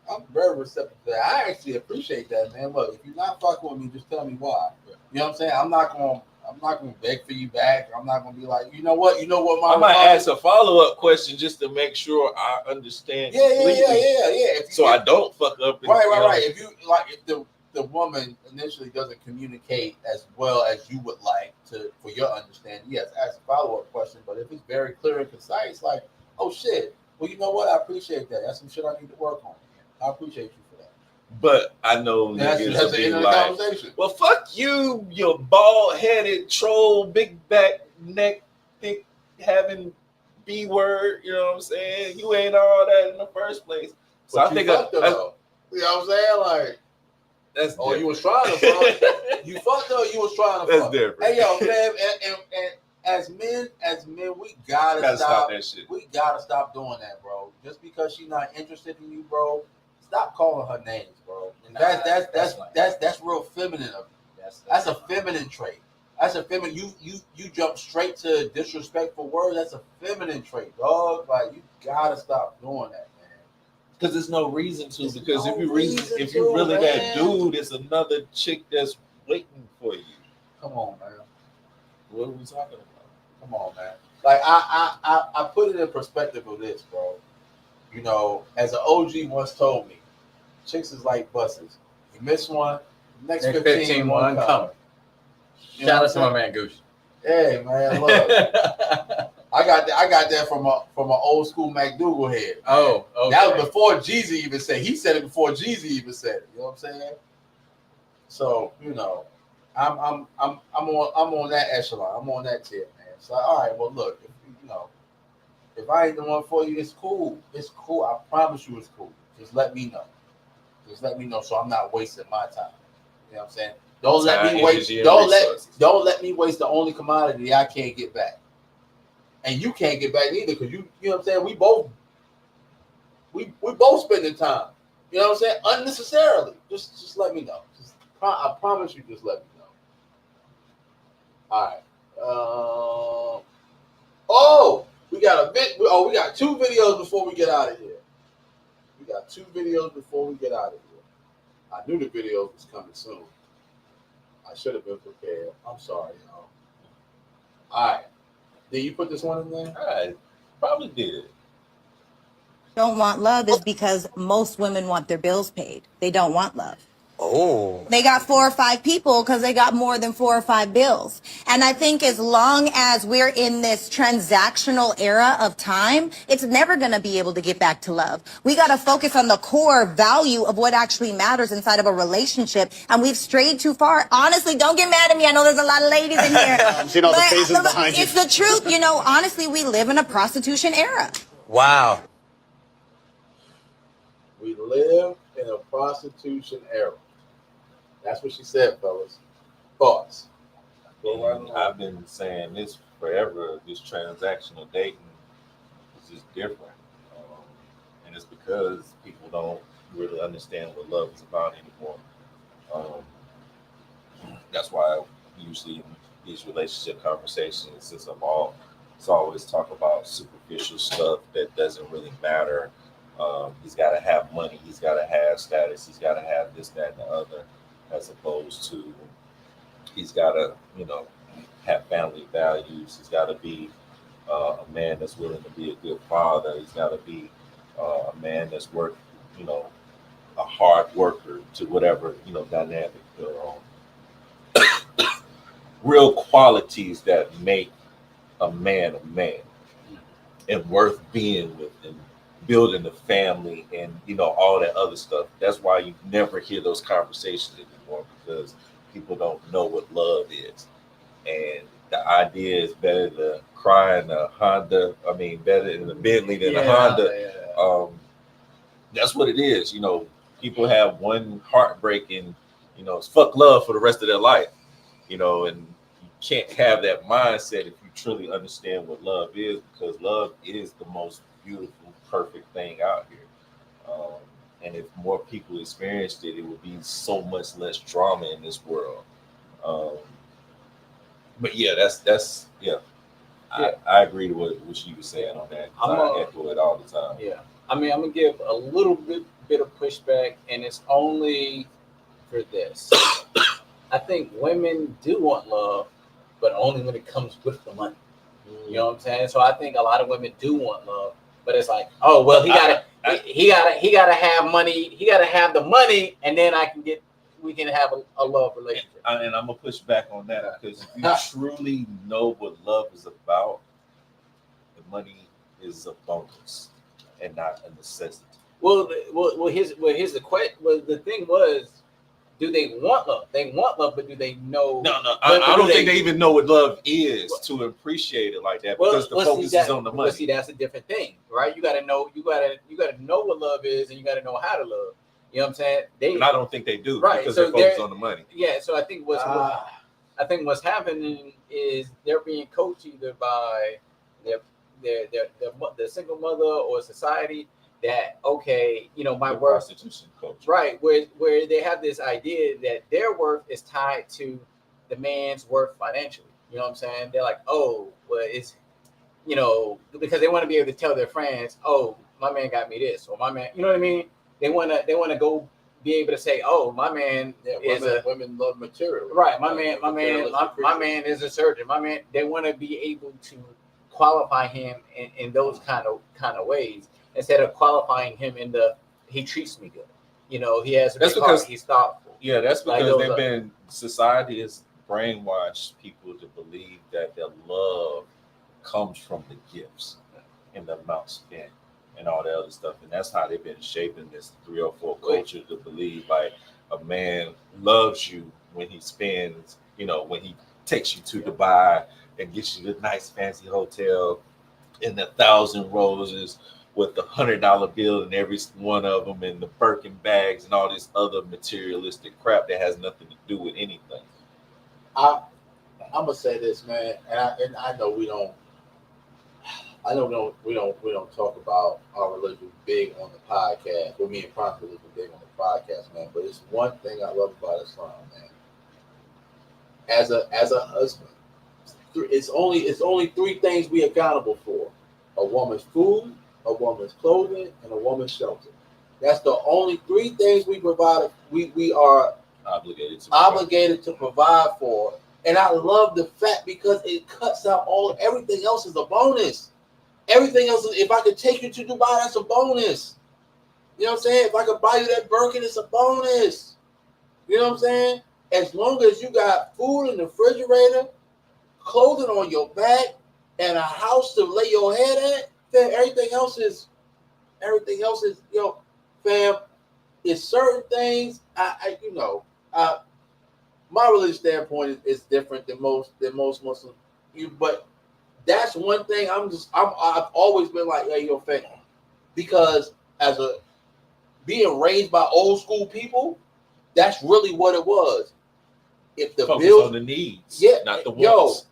I'm very receptive to that. I actually appreciate that, man. Look, if you're not fucking with me, just tell me why. You know what I'm saying? I'm not gonna beg for you back. I'm not gonna be like, you know what,
I might ask a follow-up question just to make sure I understand.
Yeah.
I don't fuck up.
Right. If you like, if the woman initially doesn't communicate as well as you would like for your understanding, yes, ask a follow-up question. But if it's very clear and concise, like, oh shit. Well, you know what? I appreciate that. That's some shit I need to work on. I appreciate you for that.
But I know
that's the end of the conversation.
Well, fuck you, you bald-headed troll, big back, neck, thick, having B-word. You know what I'm saying? You ain't all that in the first place. So
but
I think
you know what I'm saying? Like,
that's different.
You was trying to fuck. You fucked up. You was trying to fuck.
That's different.
Hey, yo, man, and as men, we gotta stop
that shit.
We gotta stop doing that, bro. Just because she's not interested in you, bro, stop calling her names, bro. That's real feminine of you. That's a feminine trait. That's a feminine. You jump straight to disrespectful words. That's a feminine trait, dog. Like you gotta stop doing that, man.
Because there's no reason to. Because if you're really that dude, it's another chick that's waiting for you.
Come on, man.
What are we talking about?
Come on, man. Like I put it in perspective of this, bro. You know, as an OG once told me, chicks is like buses. You miss one, next 15 one coming.
Shout out to my man Gucci.
Hey man, look. I got that from an old school McDougal head.
Oh, okay.
That was before Jeezy even said. He said it before Jeezy even said it. You know what I'm saying? So I'm on that echelon. I'm on that tip, man. So all right, well look, if I ain't the one for you, it's cool. It's cool. I promise you, it's cool. Just let me know. So I'm not wasting my time. You know what I'm saying? Don't let me waste. Don't let me waste the only commodity I can't get back, and you can't get back either because you know what I'm saying. We both spending time. You know what I'm saying? Unnecessarily. Just let me know. I promise you, just let me know. All right. We got 2 videos before we get out of here. I knew the videos was coming soon. I should have been prepared. I'm sorry, y'all. All right. Did you put this one in there?
I probably did.
Don't want love is because most women want their bills paid. They don't want love.
Oh.
They got 4 or 5 people because they got more than 4 or 5 bills. And I think as long as we're in this transactional era of time, it's never going to be able to get back to love. We got to focus on the core value of what actually matters inside of a relationship. And we've strayed too far. Honestly, don't get mad at me. I know there's a lot of ladies in here.
I'm seeing all the faces behind you.
It's the truth. Honestly, we live in a prostitution era.
Wow.
We live in a prostitution era. That's what she said, fellas. Thoughts?
I've been saying this forever. This transactional dating is just different, and it's because people don't really understand what love is about anymore. That's why usually in these relationship conversations, it's always talk about superficial superficial stuff that doesn't really matter. He's got to have money. He's got to have status. He's got to have this, that, and the other, as opposed to he's got to, have family values. He's got to be a man that's willing to be a good father. He's got to be a man that's a hard worker to whatever, dynamic they're on. Real qualities that make a man and worth being with and building a family and all that other stuff. That's why you never hear those conversations anymore, because people don't know what love is. And the idea is better to cry in a Honda, better in a Bentley than a Honda.
Yeah.
That's what it is. People have one heartbreak and it's fuck love for the rest of their life. And you can't have that mindset if you truly understand what love is, because love is the most beautiful, perfect thing out here. And if more people experienced it, it would be so much less drama in this world. But yeah, that's I agree to what she was saying on that. I echo it all the time.
Yeah, I'm gonna give a little bit of pushback, and it's only for this. I think women do want love, but only when it comes with the money. You know what I'm saying? So I think a lot of women do want love, but it's like, oh well, he gotta have money. He gotta have the money, and then we can have a love relationship.
And I'm gonna push back on that, because if you truly know what love is about, the money is a bonus and not a necessity.
Well, here's the question. Well, the thing was, do they want love? They want love, but do they know?
No. I don't think they even know what love is to appreciate it like that, because the focus is on the money.
Well, see, that's a different thing, right? You gotta know what love is, and you gotta know how to love. You know what I'm saying?
And I don't think they do,
right,
because
so
they're focused on the money.
Yeah, so I think what's happening is they're being coached either by their single mother or society that, okay, my
The
worth,
prostitution culture.
right, where they have this idea that their worth is tied to the man's worth financially. You know what I'm saying? They're like, oh, well, it's because they want to be able to tell their friends, oh, my man got me this, or my man, you know what I mean? They want to go be able to say, oh, my man
women love material.
Right, my man is a surgeon. My man, they want to be able to qualify him in those kind of ways, instead of qualifying him in he treats me good. He has a big heart, he's thoughtful.
Yeah, that's because society has brainwashed people to believe that their love comes from the gifts and the amount spent and all that other stuff. And that's how they've been shaping this 304 culture to believe like a man loves you when he spends, when he takes you to Dubai and gets you the nice fancy hotel in 1,000 roses with the $100 bill in every one of them, and the Birkin bags and all this other materialistic crap that has nothing to do with anything.
I'm gonna say this, man, and I know we don't talk about our religion big on the podcast. Well, me and Prime religion big on the podcast, man. But it's one thing I love about Islam, man. As a husband, it's only three things we accountable for: a woman's food, a woman's clothing, and a woman's shelter. That's the only three things we provide. We are obligated to provide for. And I love the fact, because it cuts out everything else is a bonus. Everything else, if I could take you to Dubai, that's a bonus. You know what I'm saying? If I could buy you that Birkin, it's a bonus. You know what I'm saying? As long as you got food in the refrigerator, clothing on your back, and a house to lay your head at, then everything else is, fam. It's certain things. My religious standpoint is different than most Muslims. But that's one thing I've always been like, hey, yo, fam, because being raised by old school people, that's really what it was. If the
focus
bills
on the needs, not the
wants.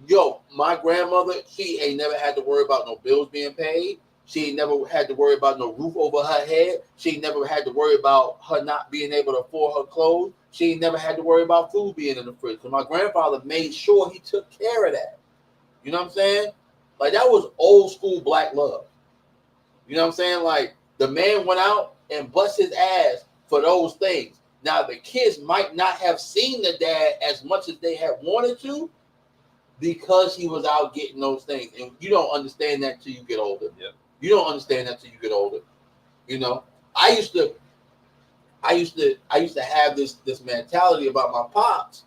Yo,
my grandmother, she ain't never had to worry about no bills being paid. She ain't never had to worry about no roof over her head. She ain't never had to worry about her not being able to afford her clothes. She ain't never had to worry about food being in the fridge. Because my grandfather made sure he took care of that. You know what I'm saying? Like that was old school black love. You know what I'm saying? Like the man went out and bust his ass for those things. Now the kids might not have seen the dad as much as they had wanted to because he was out getting those things. And you don't understand that till you get older.
Yep.
You don't understand that till you get older. You know, I used to have this mentality about my pops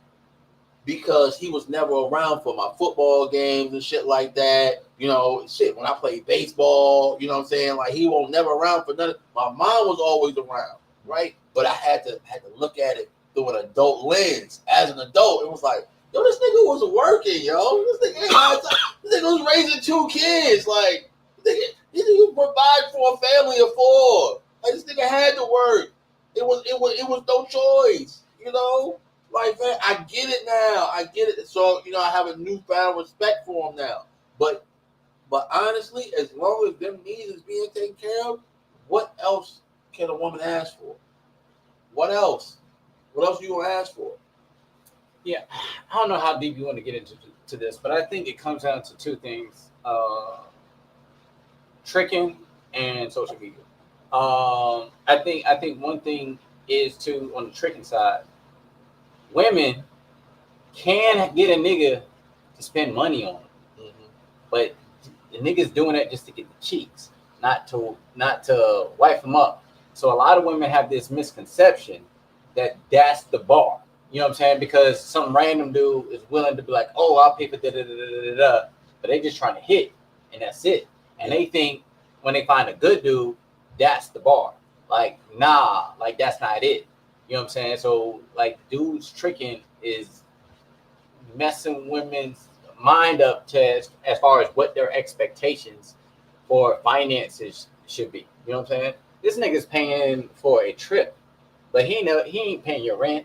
because he was never around for my football games and shit like that. You know, shit, when I played baseball, you know what I'm saying? Like he was never around for nothing. My mom was always around, right? But I had to look at it through an adult lens. As an adult, it was like, yo, this nigga was working, yo. This nigga was raising 2 kids. Like, you provide for a family of 4. Like this nigga had to work. It was no choice, you know. Like, man, I get it now. I get it. So, you know, I have a newfound respect for him now. But honestly, as long as them needs is being taken care of, what else can a woman ask for? What else? What else are you gonna ask for?
Yeah, I don't know how deep you want to get into this, but I think it comes down to 2 things: tricking and social media. I think one thing is too on the tricking side. Women can get a nigga to spend money on them, but the nigga's doing that just to get the cheeks, not to wife them up. So a lot of women have this misconception that that's the bar. You know what I'm saying? Because some random dude is willing to be like, oh, I'll pay for da-da-da-da-da-da. But they just trying to hit, and that's it. And they think when they find a good dude, that's the bar. Like, nah, like that's not it. You know what I'm saying? So, like, dudes tricking is messing women's mind up to as far as what their expectations for finances should be. You know what I'm saying? This nigga's paying for a trip, but he ain't paying your rent.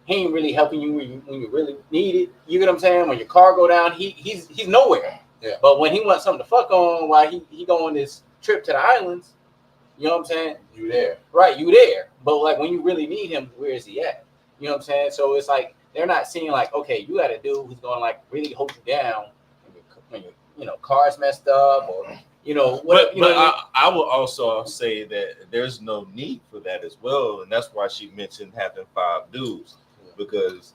He ain't really helping you when you really need it. You get what I'm saying? When your car go down, he's nowhere.
Yeah.
But when he wants something to fuck on while he go on this trip to the islands, you know what I'm saying?
You there.
Right, you there. But like when you really need him, where is he at? You know what I'm saying? So it's like they're not seeing like, okay, you got a dude who's going to like really hold you down when your car's messed up or
I will also say that there's no need for that as well, and that's why she mentioned having 5 dudes, because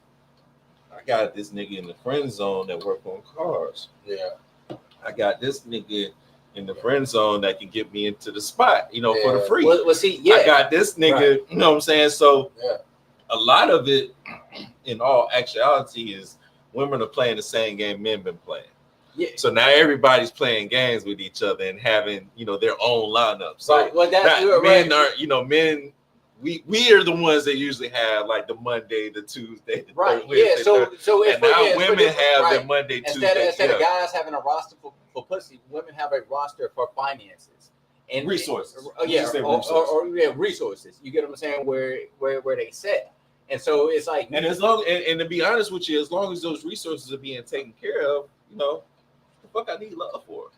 I got this nigga in the friend zone that work on cars.
Yeah.
I got this nigga in the friend zone that can get me into the spot, for the free.
Well, see, yeah.
I got this nigga,
right.
You know what I'm saying? So
yeah.
A lot of it, in all actuality, is women are playing the same game men been playing.
Yeah.
So now everybody's playing games with each other and having, their own lineup. So
right. Well, that's
men
right.
are, men. We are the ones that usually have like the Monday, the Tuesday, the
right.
Thursday,
Yeah. So
and now women have the Monday, Tuesday.
Instead of guys having a roster for pussy, women have a roster for finances and
resources.
Resources. You get what I'm saying? Where they set. And so it's like,
and as long and to be honest with you, as long as those resources are being taken care of, the fuck I need love for.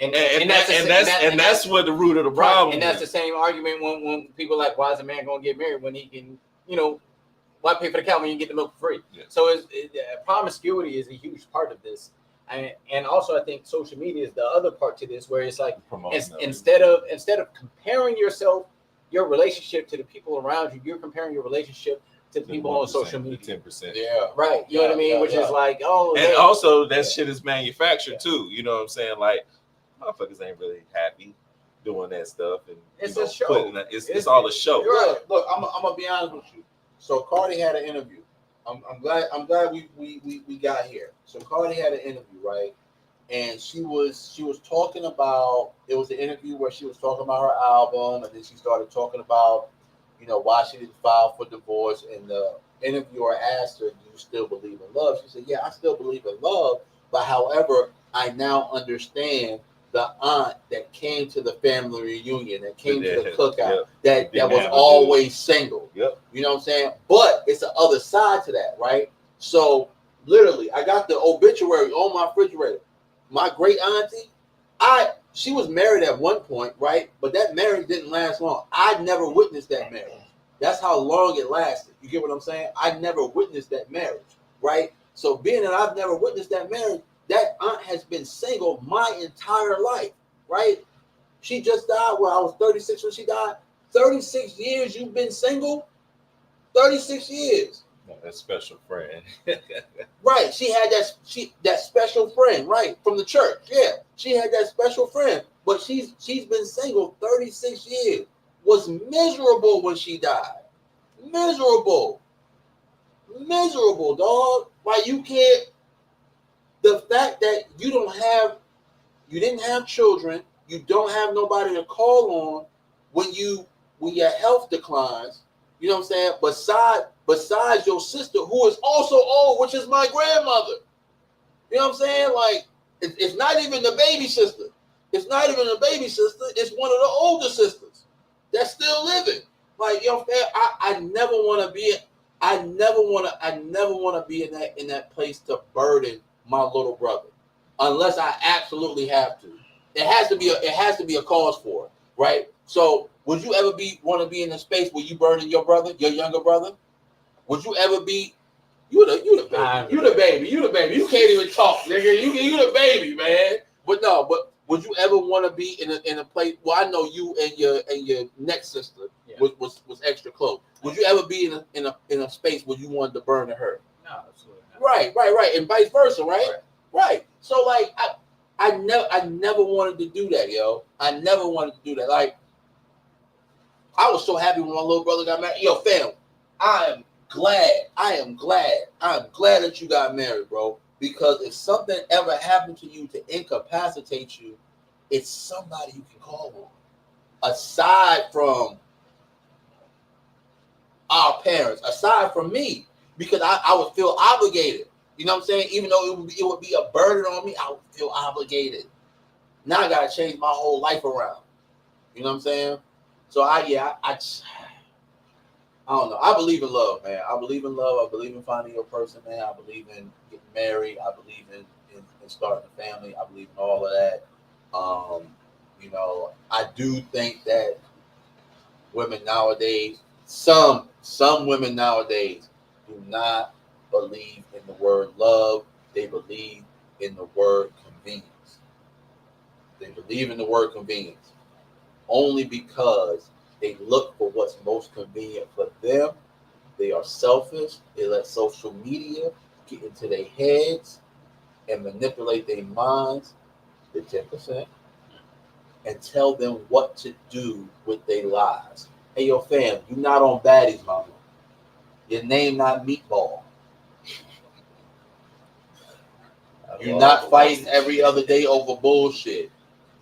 And that's what the root of the problem.
Right. And that's the same argument when people are like, why is a man gonna get married when he can, why pay for the cow when you get the milk for free? Yeah. So promiscuity is a huge part of this. And also I think social media is the other part to this, where it's like instead of comparing your relationship to the people around you, you're comparing your relationship to the people on social media.
10%.
Yeah.
Right. You know what I mean? Which is like,
and also that shit is manufactured too. You know what I'm saying? Like, motherfuckers ain't really happy doing that stuff, and
it's a show.
It's all a show.
Right. Look, I'm gonna be honest with you. So Cardi had an interview. I'm glad we got here. So Cardi had an interview, right? And she was talking about, it was an interview where she was talking about her album, and then she started talking about, why she didn't file for divorce. And the interviewer asked her, do you still believe in love? She said, yeah, I still believe in love. But however, I now understand the aunt that came to the family reunion, that came to the cookout, that was always single.
Yep.
You know what I'm saying? But it's the other side to that, right? So literally, I got the obituary on my refrigerator. My great auntie, she was married at one point, right? But that marriage didn't last long. I never witnessed that marriage. That's how long it lasted. You get what I'm saying? I never witnessed that marriage, right? So being that I've never witnessed that marriage, that aunt has been single my entire life, right? She just died when I was 36 when she died. 36 years you've been single? 36 years.
That special friend.
Right. She had that special friend, right, from the church. Yeah. She had that special friend. But she's been single 36 years. Was miserable when she died. Miserable, dog. Like you can't. The fact that you didn't have children, you don't have nobody to call on when your health declines. You know what I'm saying? Besides your sister, who is also old, which is my grandmother. You know what I'm saying? Like it's not even the baby sister. It's not even a baby sister. It's one of the older sisters that's still living. Like, you know what I'm saying? I never want to be in that place to burden my little brother, unless I absolutely have to. It has to be a cause for it, right? So, would you ever want to be in a space where you burden your brother, your younger brother? Would you ever be? You the baby. You can't even talk, nigga. You the baby, man. But would you ever want to be in a place? Well, I know you and your next sister was extra close. Would you ever be in a space where you wanted to burden her?
No, absolutely not.
Right, and vice versa, right. So like, I never wanted to do that, yo. I never wanted to do that. Like, I was so happy when my little brother got married. Yo, fam, I am glad that you got married, bro. Because if something ever happened to you to incapacitate you, it's somebody you can call on. Aside from our parents, aside from me, because I would feel obligated. You know what I'm saying? Even though it would be a burden on me, I would feel obligated. Now I gotta change my whole life around. You know what I'm saying? So I don't know. I believe in love, man. I believe in love. I believe in finding your person, man. I believe in getting married. I believe in starting a family. I believe in all of that. You know, I do think that women nowadays, some women nowadays do not believe in the word love. They believe in the word convenience. They believe in the word convenience only because they look for what's most convenient for them. They are selfish. They let social media get into their heads and manipulate their minds, the 10%, and tell them what to do with their lives. Hey, yo, fam, you not on baddies, mama. Your name not Meatball. You're not fighting every other day over bullshit.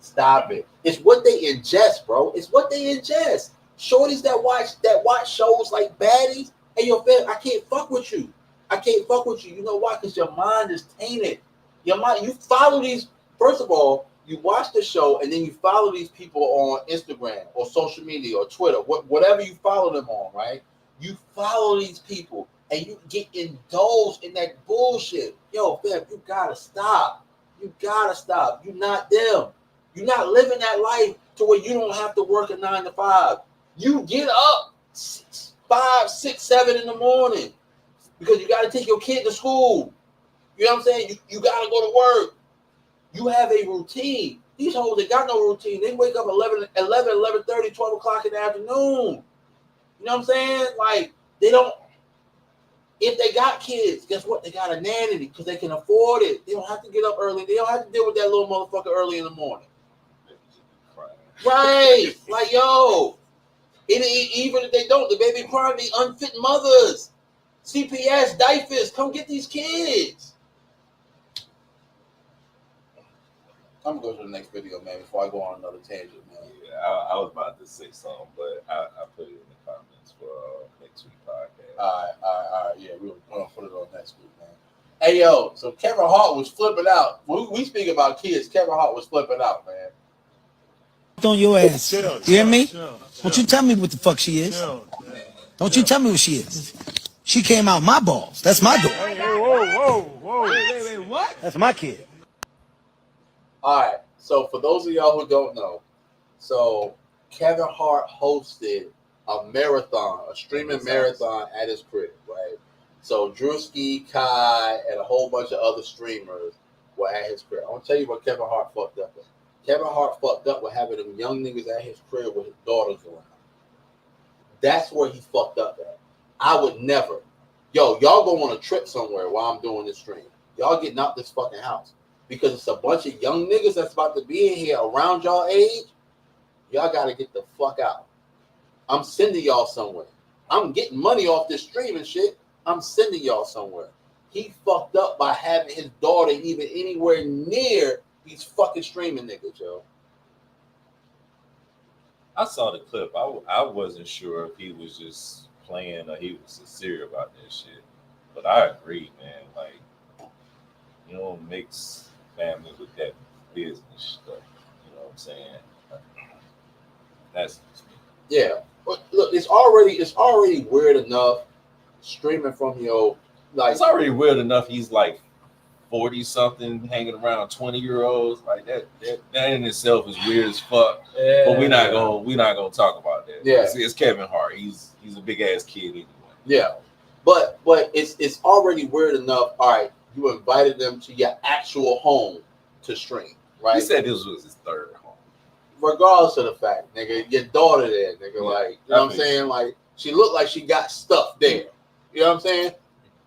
Stop it. It's what they ingest, bro. It's what they ingest. Shorties that watch shows like baddies. Hey, yo, fam, I can't fuck with you. You know why? Because your mind is tainted. Your mind, you follow these. First of all, you watch the show and then you follow these people on Instagram or social media or Twitter, whatever you follow them on, right? You follow these people and you get indulged in that bullshit. Yo, fam, you gotta stop. You're not them. You're not living that life to where you don't have to work a 9 to 5. You get up 5, 6, 7 in the morning because you got to take your kid to school. You know what I'm saying? You got to go to work. You have a routine. These hoes, they got no routine. They wake up 11:30, 12 o'clock in the afternoon. You know what I'm saying? Like, they don't, if they got kids, guess what? They got a nanny because they can afford it. They don't have to get up early. They don't have to deal with that little motherfucker early in the morning. Right. Like, yo, even if they don't, the baby crying, they unfit mothers. CPS, diapers, come get these kids. I'm going to go to the next video, man, before I go on another tangent, man.
Yeah, I was about to say something, but I put it in the comments for next week's podcast.
All right. Yeah, we're going to put it on next week, man. Hey, yo, so Kevin Hart was flipping out. We speak about kids. Kevin Hart was flipping out, man.
On your ass. You hear me? Don't you tell me what the fuck she is. Don't you tell me what she is. She came out my balls. That's my daughter.
Hey, whoa. Wait, what?
That's my kid.
All right. So for those of y'all who don't know, so Kevin Hart hosted a streaming marathon at his crib, right? So Drewski, Kai, and a whole bunch of other streamers were at his crib. I'm gonna tell you what Kevin Hart fucked up with. Kevin Hart fucked up with having them young niggas at his crib with his daughters around. That's where he fucked up at. I would never. Yo, y'all go on a trip somewhere while I'm doing this stream. Y'all getting out this fucking house. Because it's a bunch of young niggas that's about to be in here around y'all age. Y'all got to get the fuck out. I'm sending y'all somewhere. I'm getting money off this stream and shit. I'm sending y'all somewhere. He fucked up by having his daughter even anywhere near these fucking streaming niggas, yo.
I saw the clip. I wasn't sure if he was just playing or he was sincere about that shit. But I agree, man. Like, you don't mix family with that business stuff. You know what I'm saying? That's
yeah. But look, it's already weird enough streaming from your like.
It's already weird enough. He's like 40 something, hanging around 20-year-olds. Like that in itself is weird as fuck.
Yeah.
But we're not gonna talk about that.
Yeah.
It's Kevin Hart. He's a big ass kid anyway.
Yeah. But it's already weird enough. All right, you invited them to your actual home to stream, right?
He said this was his third home.
Regardless of the fact, nigga, your daughter there, nigga, like, you know what I'm saying? Like, she looked like she got stuff there. You know what I'm saying?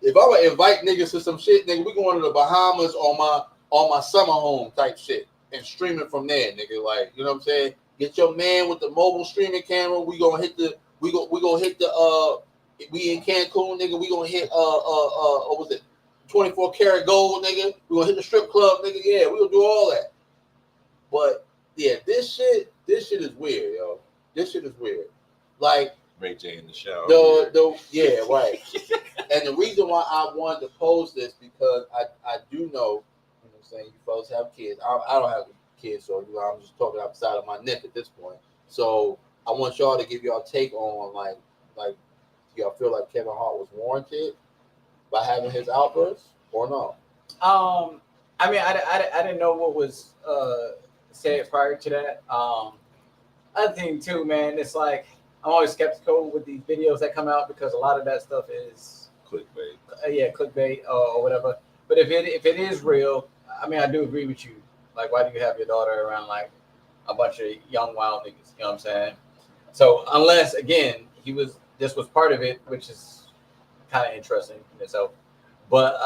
If I would invite niggas to some shit, nigga, we going to the Bahamas on my summer home type shit and streaming from there, nigga. Like, you know what I'm saying? Get your man with the mobile streaming camera. We in Cancun, nigga. We gonna hit what was it? 24 karat gold, nigga. We gonna hit the strip club, nigga. Yeah, we gonna do all that. But yeah, this shit is weird, yo. This shit is weird. Like
Ray J in the shower.
Yeah, right. And the reason why I wanted to pose this because I do know, you know what I'm saying, you fellas have kids. I don't have kids, so you know I'm just talking outside of my neck at this point. So I want y'all to give y'all take on like y'all feel like Kevin Hart was warranted by having his outbursts or no?
I mean, I didn't know what was said prior to that. Other thing too, man, it's like I'm always skeptical with these videos that come out because a lot of that stuff is
clickbait.
Clickbait or whatever. But if it is real, I mean, I do agree with you. Like, why do you have your daughter around like a bunch of young wild niggas? You know what I'm saying? So unless again this was part of it, which is kind of interesting in itself. But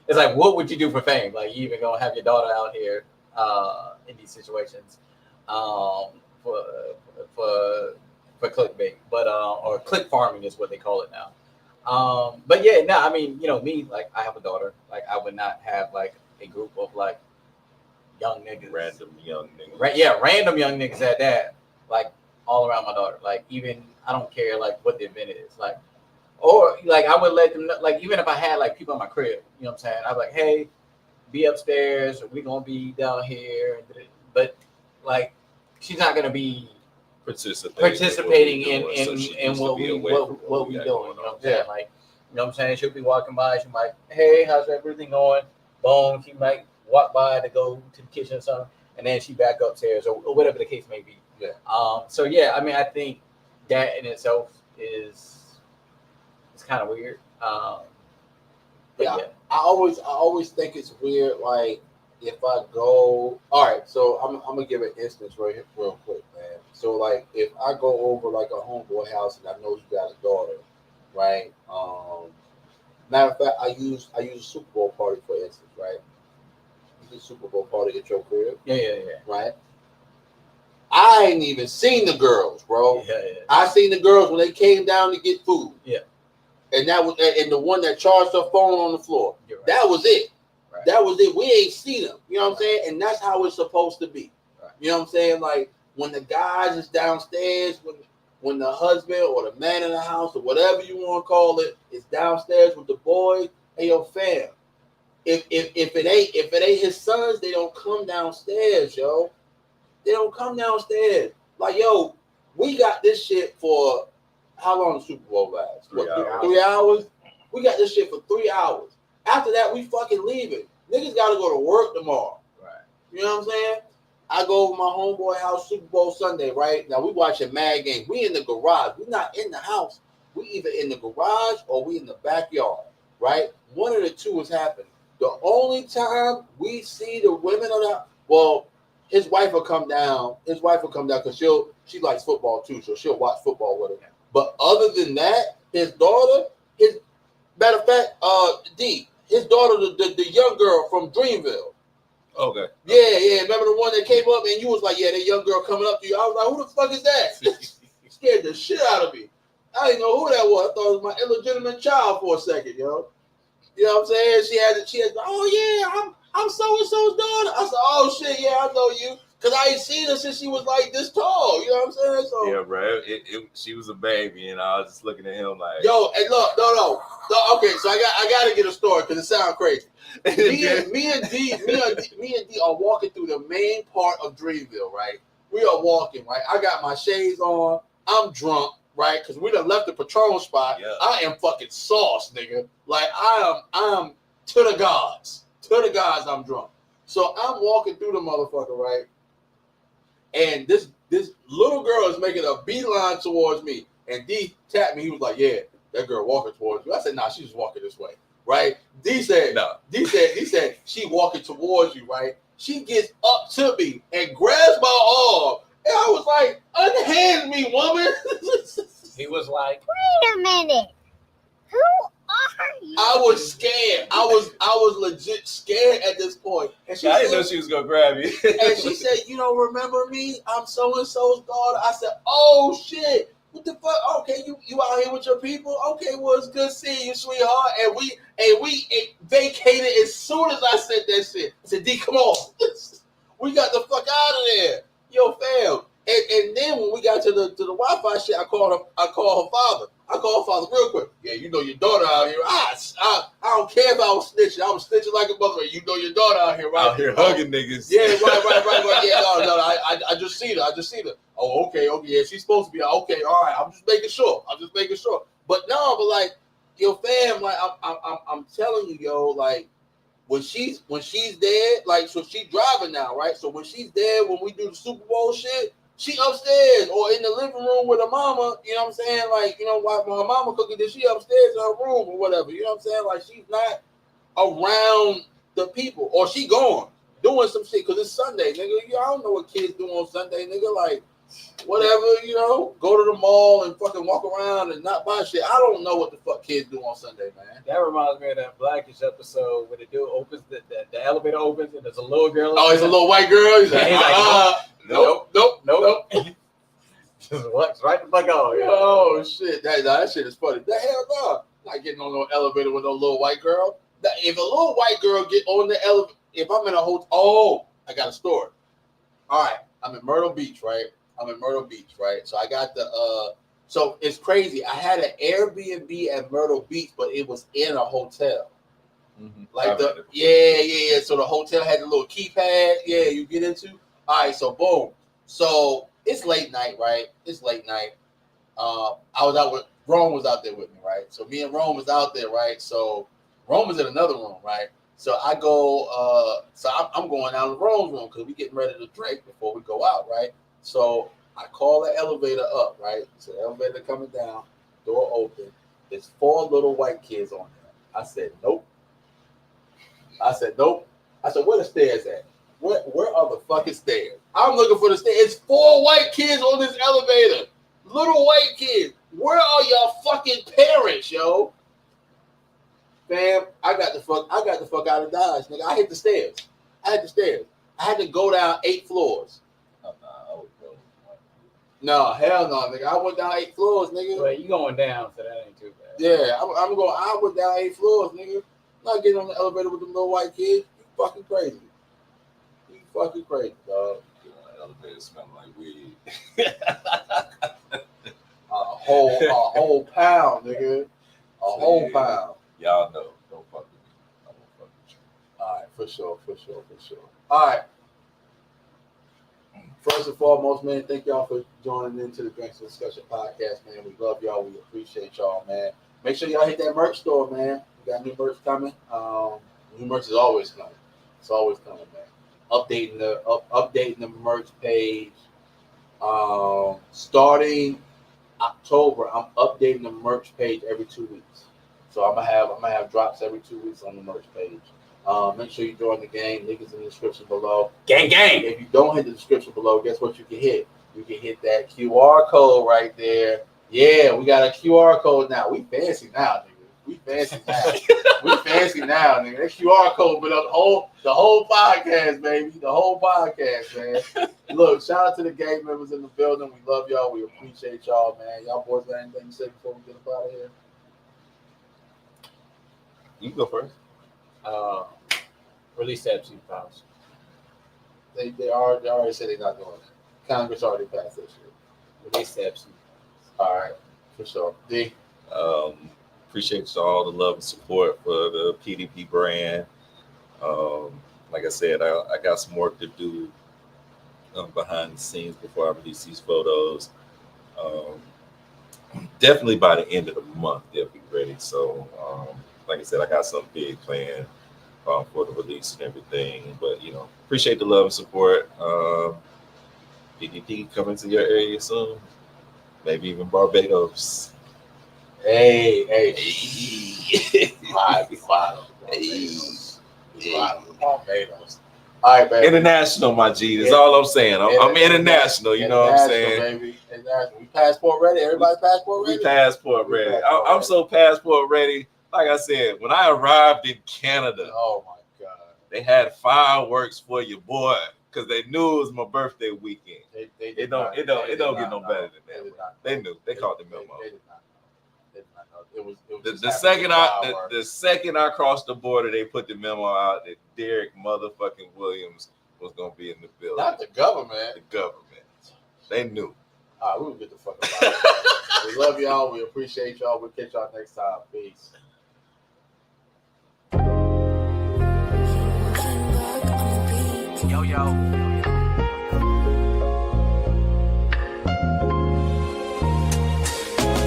it's like, what would you do for fame? Like, you even gonna have your daughter out here in these situations for clickbait, but or click farming is what they call it now. But yeah, no, I mean, you know, me, like, I have a daughter. Like, I would not have like a group of like young niggas,
random young niggas,
random young niggas at that, like all around my daughter. Like, even I don't care like what the event is, like, or like I would let them know, like, even if I had like people in my crib, you know what I'm saying? I'd be like, hey, be upstairs, or we gonna be down here, but like she's not gonna be participating in what we doing. You know what I'm saying? Like, you know what I'm saying? She'll be walking by, she might, hey, how's everything going? Boom, she might walk by to go to the kitchen or something, and then she back upstairs or whatever the case may be.
Yeah.
So yeah, I mean, I think that in itself is kind of weird.
Yeah. I always think it's weird. Like, if I go, all right, so I'm gonna give an instance right here real quick, man. So like, if I go over like a homeboy house and I know you got a daughter, right? Matter of fact, I use a Super Bowl party for instance, right? You do Super Bowl party at your crib,
yeah,
right? I ain't even seen the girls, bro.
Yeah.
I seen the girls when they came down to get food.
Yeah.
And that was the one that charged her phone on the floor.
Right.
That was it.
Right.
That was it. We ain't seen them. You know what I'm saying? And that's how it's supposed to be.
Right.
You know what I'm saying? Like, when the guys is downstairs, when the husband or the man in the house or whatever you want to call it is downstairs with the boys, hey, yo, fam. If it ain't his sons, they don't come downstairs, yo. They don't come downstairs. Like, yo, we got this shit for how long the Super Bowl lasts? 3 hours? We got this shit for 3 hours. After that, we fucking leaving. Niggas got to go to work tomorrow.
Right.
You know what I'm saying? I go over my homeboy house Super Bowl Sunday, right? Now, we watching mad games. We in the garage. We not in the house. We either in the garage or we in the backyard, right? One of the two is happening. The only time we see the women on that, well, his wife will come down. His wife will come down because she likes football too, so she'll watch football with him. But other than that, his daughter, matter of fact, his daughter, the young girl from Dreamville.
Okay.
Yeah. Remember the one that came up and you was like, yeah, that young girl coming up to you. I was like, who the fuck is that? Scared the shit out of me. I didn't know who that was. I thought it was my illegitimate child for a second, yo. You know what I'm saying? She had, oh yeah, I'm so and so's daughter. I said, oh shit, yeah, I know you. Cause I ain't seen her since she was like this tall. You know what I'm saying? So
yeah, bro. She was a baby, and I was just looking at him like,
yo, and look, no. Okay, so I gotta get a story because it sounds crazy. Me and D are walking through the main part of Dreamville, right? We are walking, right? I got my shades on. I'm drunk, right? Because we done left the Patron spot.
Yeah.
I am fucking sauce, nigga. Like I am to the gods. To the gods, I'm drunk. So I'm walking through the motherfucker, right? And this little girl is making a beeline towards me. And D tapped me. He was like, yeah, that girl walking towards you. I said, nah, she's just walking this way. Right? D said, no. D said, she walking towards you, right? She gets up to me and grabs my arm. And I was like, unhand me, woman.
He was like,
wait a minute. Who are you?
I was scared. I was legit scared at this point. And
I didn't know she was gonna grab you.
And she said, you don't remember me? I'm so-and-so's daughter. I said, oh shit. What the fuck? Okay, you out here with your people? Okay, well, it's good seeing you, sweetheart. And we vacated as soon as I said that shit. I said, D, come on. We got the fuck out of there. Yo, fam. And then when we got to the Wi-Fi shit, I called her father. I called her father real quick. Yeah, you know your daughter out here. I don't care if I was snitching. I was snitching like a mother. You know your daughter out here, right?
Out here hugging niggas.
Yeah, right. Yeah, no. I just seen her. Oh, okay. Yeah, she's supposed to be okay. All right. I'm just making sure. But no, but like, yo, fam, like I'm telling you, yo, like when she's there, like so she's driving now, right? So when she's there, when we do the Super Bowl shit. She upstairs or in the living room with her mama, you know what I'm saying? Like, you know, while her mama cooking, then she upstairs in her room or whatever. You know what I'm saying? Like, she's not around the people. Or she gone doing some shit because it's Sunday, nigga. I don't know what kids do on Sunday, nigga. Like, whatever, you know, go to the mall and fucking walk around and not buy shit. I don't know what the fuck kids do on Sunday, man.
That reminds me of that Blackish episode where the dude opens, the elevator opens and there's a little girl.
Oh, it's a little white girl? He's like, Nope.
Just walks right the fuck out. Yeah.
Oh shit, that shit is funny. The hell no, not getting on no elevator with no little white girl. If a little white girl get on the elevator, if I'm in a hotel, I got a story. All right, I'm in Myrtle Beach, right? So I got so it's crazy. I had an Airbnb at Myrtle Beach, but it was in a hotel. Mm-hmm. Like yeah. So the hotel had the little keypad. Yeah, you get into. All right, so boom. So it's late night, right? I was out with Rome was out there with me, right? So me and Rome was out there, right? So Rome was in another room, right? So I go, I'm going down to Rome's room because we getting ready to drink before we go out, right? So I call the elevator up, right? So the elevator coming down, door open. There's 4 little white kids on there. I said, nope. I said, where the stairs at? Where are the fucking stairs? I'm looking for the stairs. It's 4 white kids on this elevator. Little white kids. Where are y'all fucking parents, yo? Fam, I got the fuck out of Dodge, nigga. I hit the stairs. I had to go down 8 floors. No, hell no, nigga. I went down 8 floors, nigga.
Well, you going down, so that ain't too bad.
Yeah, I went down 8 floors, nigga. I'm not getting on the elevator with them little white kids. You fucking crazy. Fucking crazy, dog.
Elevator smell like weed.
a whole pound, nigga. A whole pound.
Y'all know. Don't fuck with me. I won't fuck with you.
All right, for sure. All right. First and foremost, man, thank y'all for joining into the Gangster Discussion Podcast, man. We love y'all. We appreciate y'all, man. Make sure y'all hit that merch store, man. We got new merch coming. New merch is always coming. It's always coming, man. Updating the merch page. Starting October, I'm updating the merch page every 2 weeks. So I'm gonna have drops every 2 weeks on the merch page. Make sure you join the game. Link is in the description below.
Gang, gang.
If you don't hit the description below, guess what you can hit? You can hit that QR code right there. Yeah, we got a QR code now. We fancy now, nigga. We fancy now. We fancy now, nigga. That QR code been up the whole podcast, baby. The whole podcast, man. Look, shout out to the gang members in the building. We love y'all. We appreciate y'all, man. Y'all boys got anything to say before we get up out of here?
You go first.
Release that 2 pounds.
They already said they're not doing that. Congress already passed that shit.
Release that 2 pounds.
All right, for sure. D.
Appreciate y'all the love and support for the PDP brand. Like I said, I got some work to do behind the scenes before I release these photos. Definitely by the end of the month, they'll be ready. So, like I said, I got something big planned for the release and everything. But, appreciate the love and support. PDP coming to your area soon. Maybe even Barbados.
Hey. Be quiet. Barbados. All right, baby.
International, my G. That's all I'm saying. I'm international. You know what I'm saying?
Baby. International. We passport ready. Everybody passport ready.
We passport ready. I'm so passport ready. Like I said, when I arrived in Canada,
oh my God,
they had fireworks for your boy because they knew it was my birthday weekend. It don't get no better than that. They knew. They caught the memo.
They did not. It was
the second I crossed the border, they put the memo out that Derek motherfucking Williams was gonna be in the building.
Not the government.
The government. They knew.
All right, we'll get the fuck out of here. We love y'all. We appreciate y'all. We'll catch y'all next time. Peace.
Yo.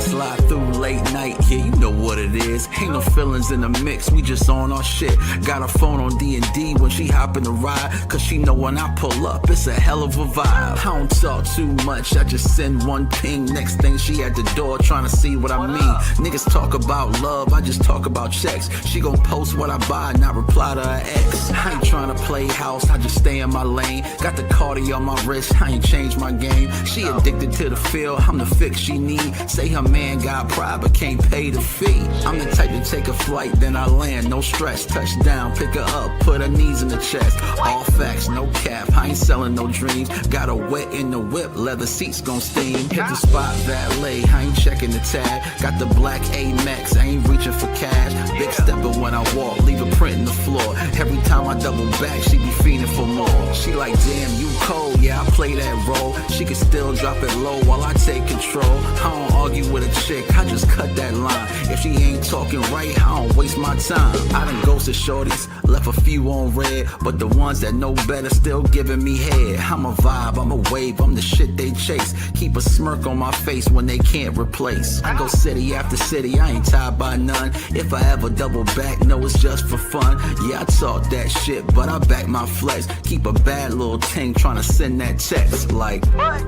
Slide through late night, yeah, you know what it is. Ain't no feelings in the mix, we just on our shit. Got her phone on D&D when she hop in the ride, cause she know when I pull up, it's a hell of a vibe. I don't talk too much, I just send one ping. Next thing she at the door trying to see what I mean. Niggas talk about love, I just talk about checks. She gon' post what I buy, not reply to her ex. I ain't trying to play house, I just stay in my lane. Got the Cardi on my wrist, I ain't changed my game. She addicted to the feel, I'm the fix she need. Say her man got pride but can't pay the fee. I'm the type to take a flight, then I land, no stress. Touchdown, pick her up, put her knees in the chest. All facts, no cap, I ain't selling no dreams. Got her wet in the whip, leather seats gon' steam. Hit the spot, valet, I ain't checking the tag. Got the black A-Max, I ain't reaching for cash. Big stepper when I walk, leave a print in the floor. Every time I double back, she be fiending for more. She like, damn, you cold, yeah, I play that role. She can still drop it low while I take control. I don't argue with a chick, I just cut that line. If she ain't talking right, I don't waste my time. I done ghosted shorties, left a few on red, but the ones that know better still giving me head. I'm a vibe, I'm a wave, I'm the shit they chase. Keep a smirk on my face when they can't replace. I go city after city, I ain't tied by none. If I ever double back, no, it's just for fun. Yeah, I talk that shit, but I back my flex. Keep a bad little ting trying to send that text like, what?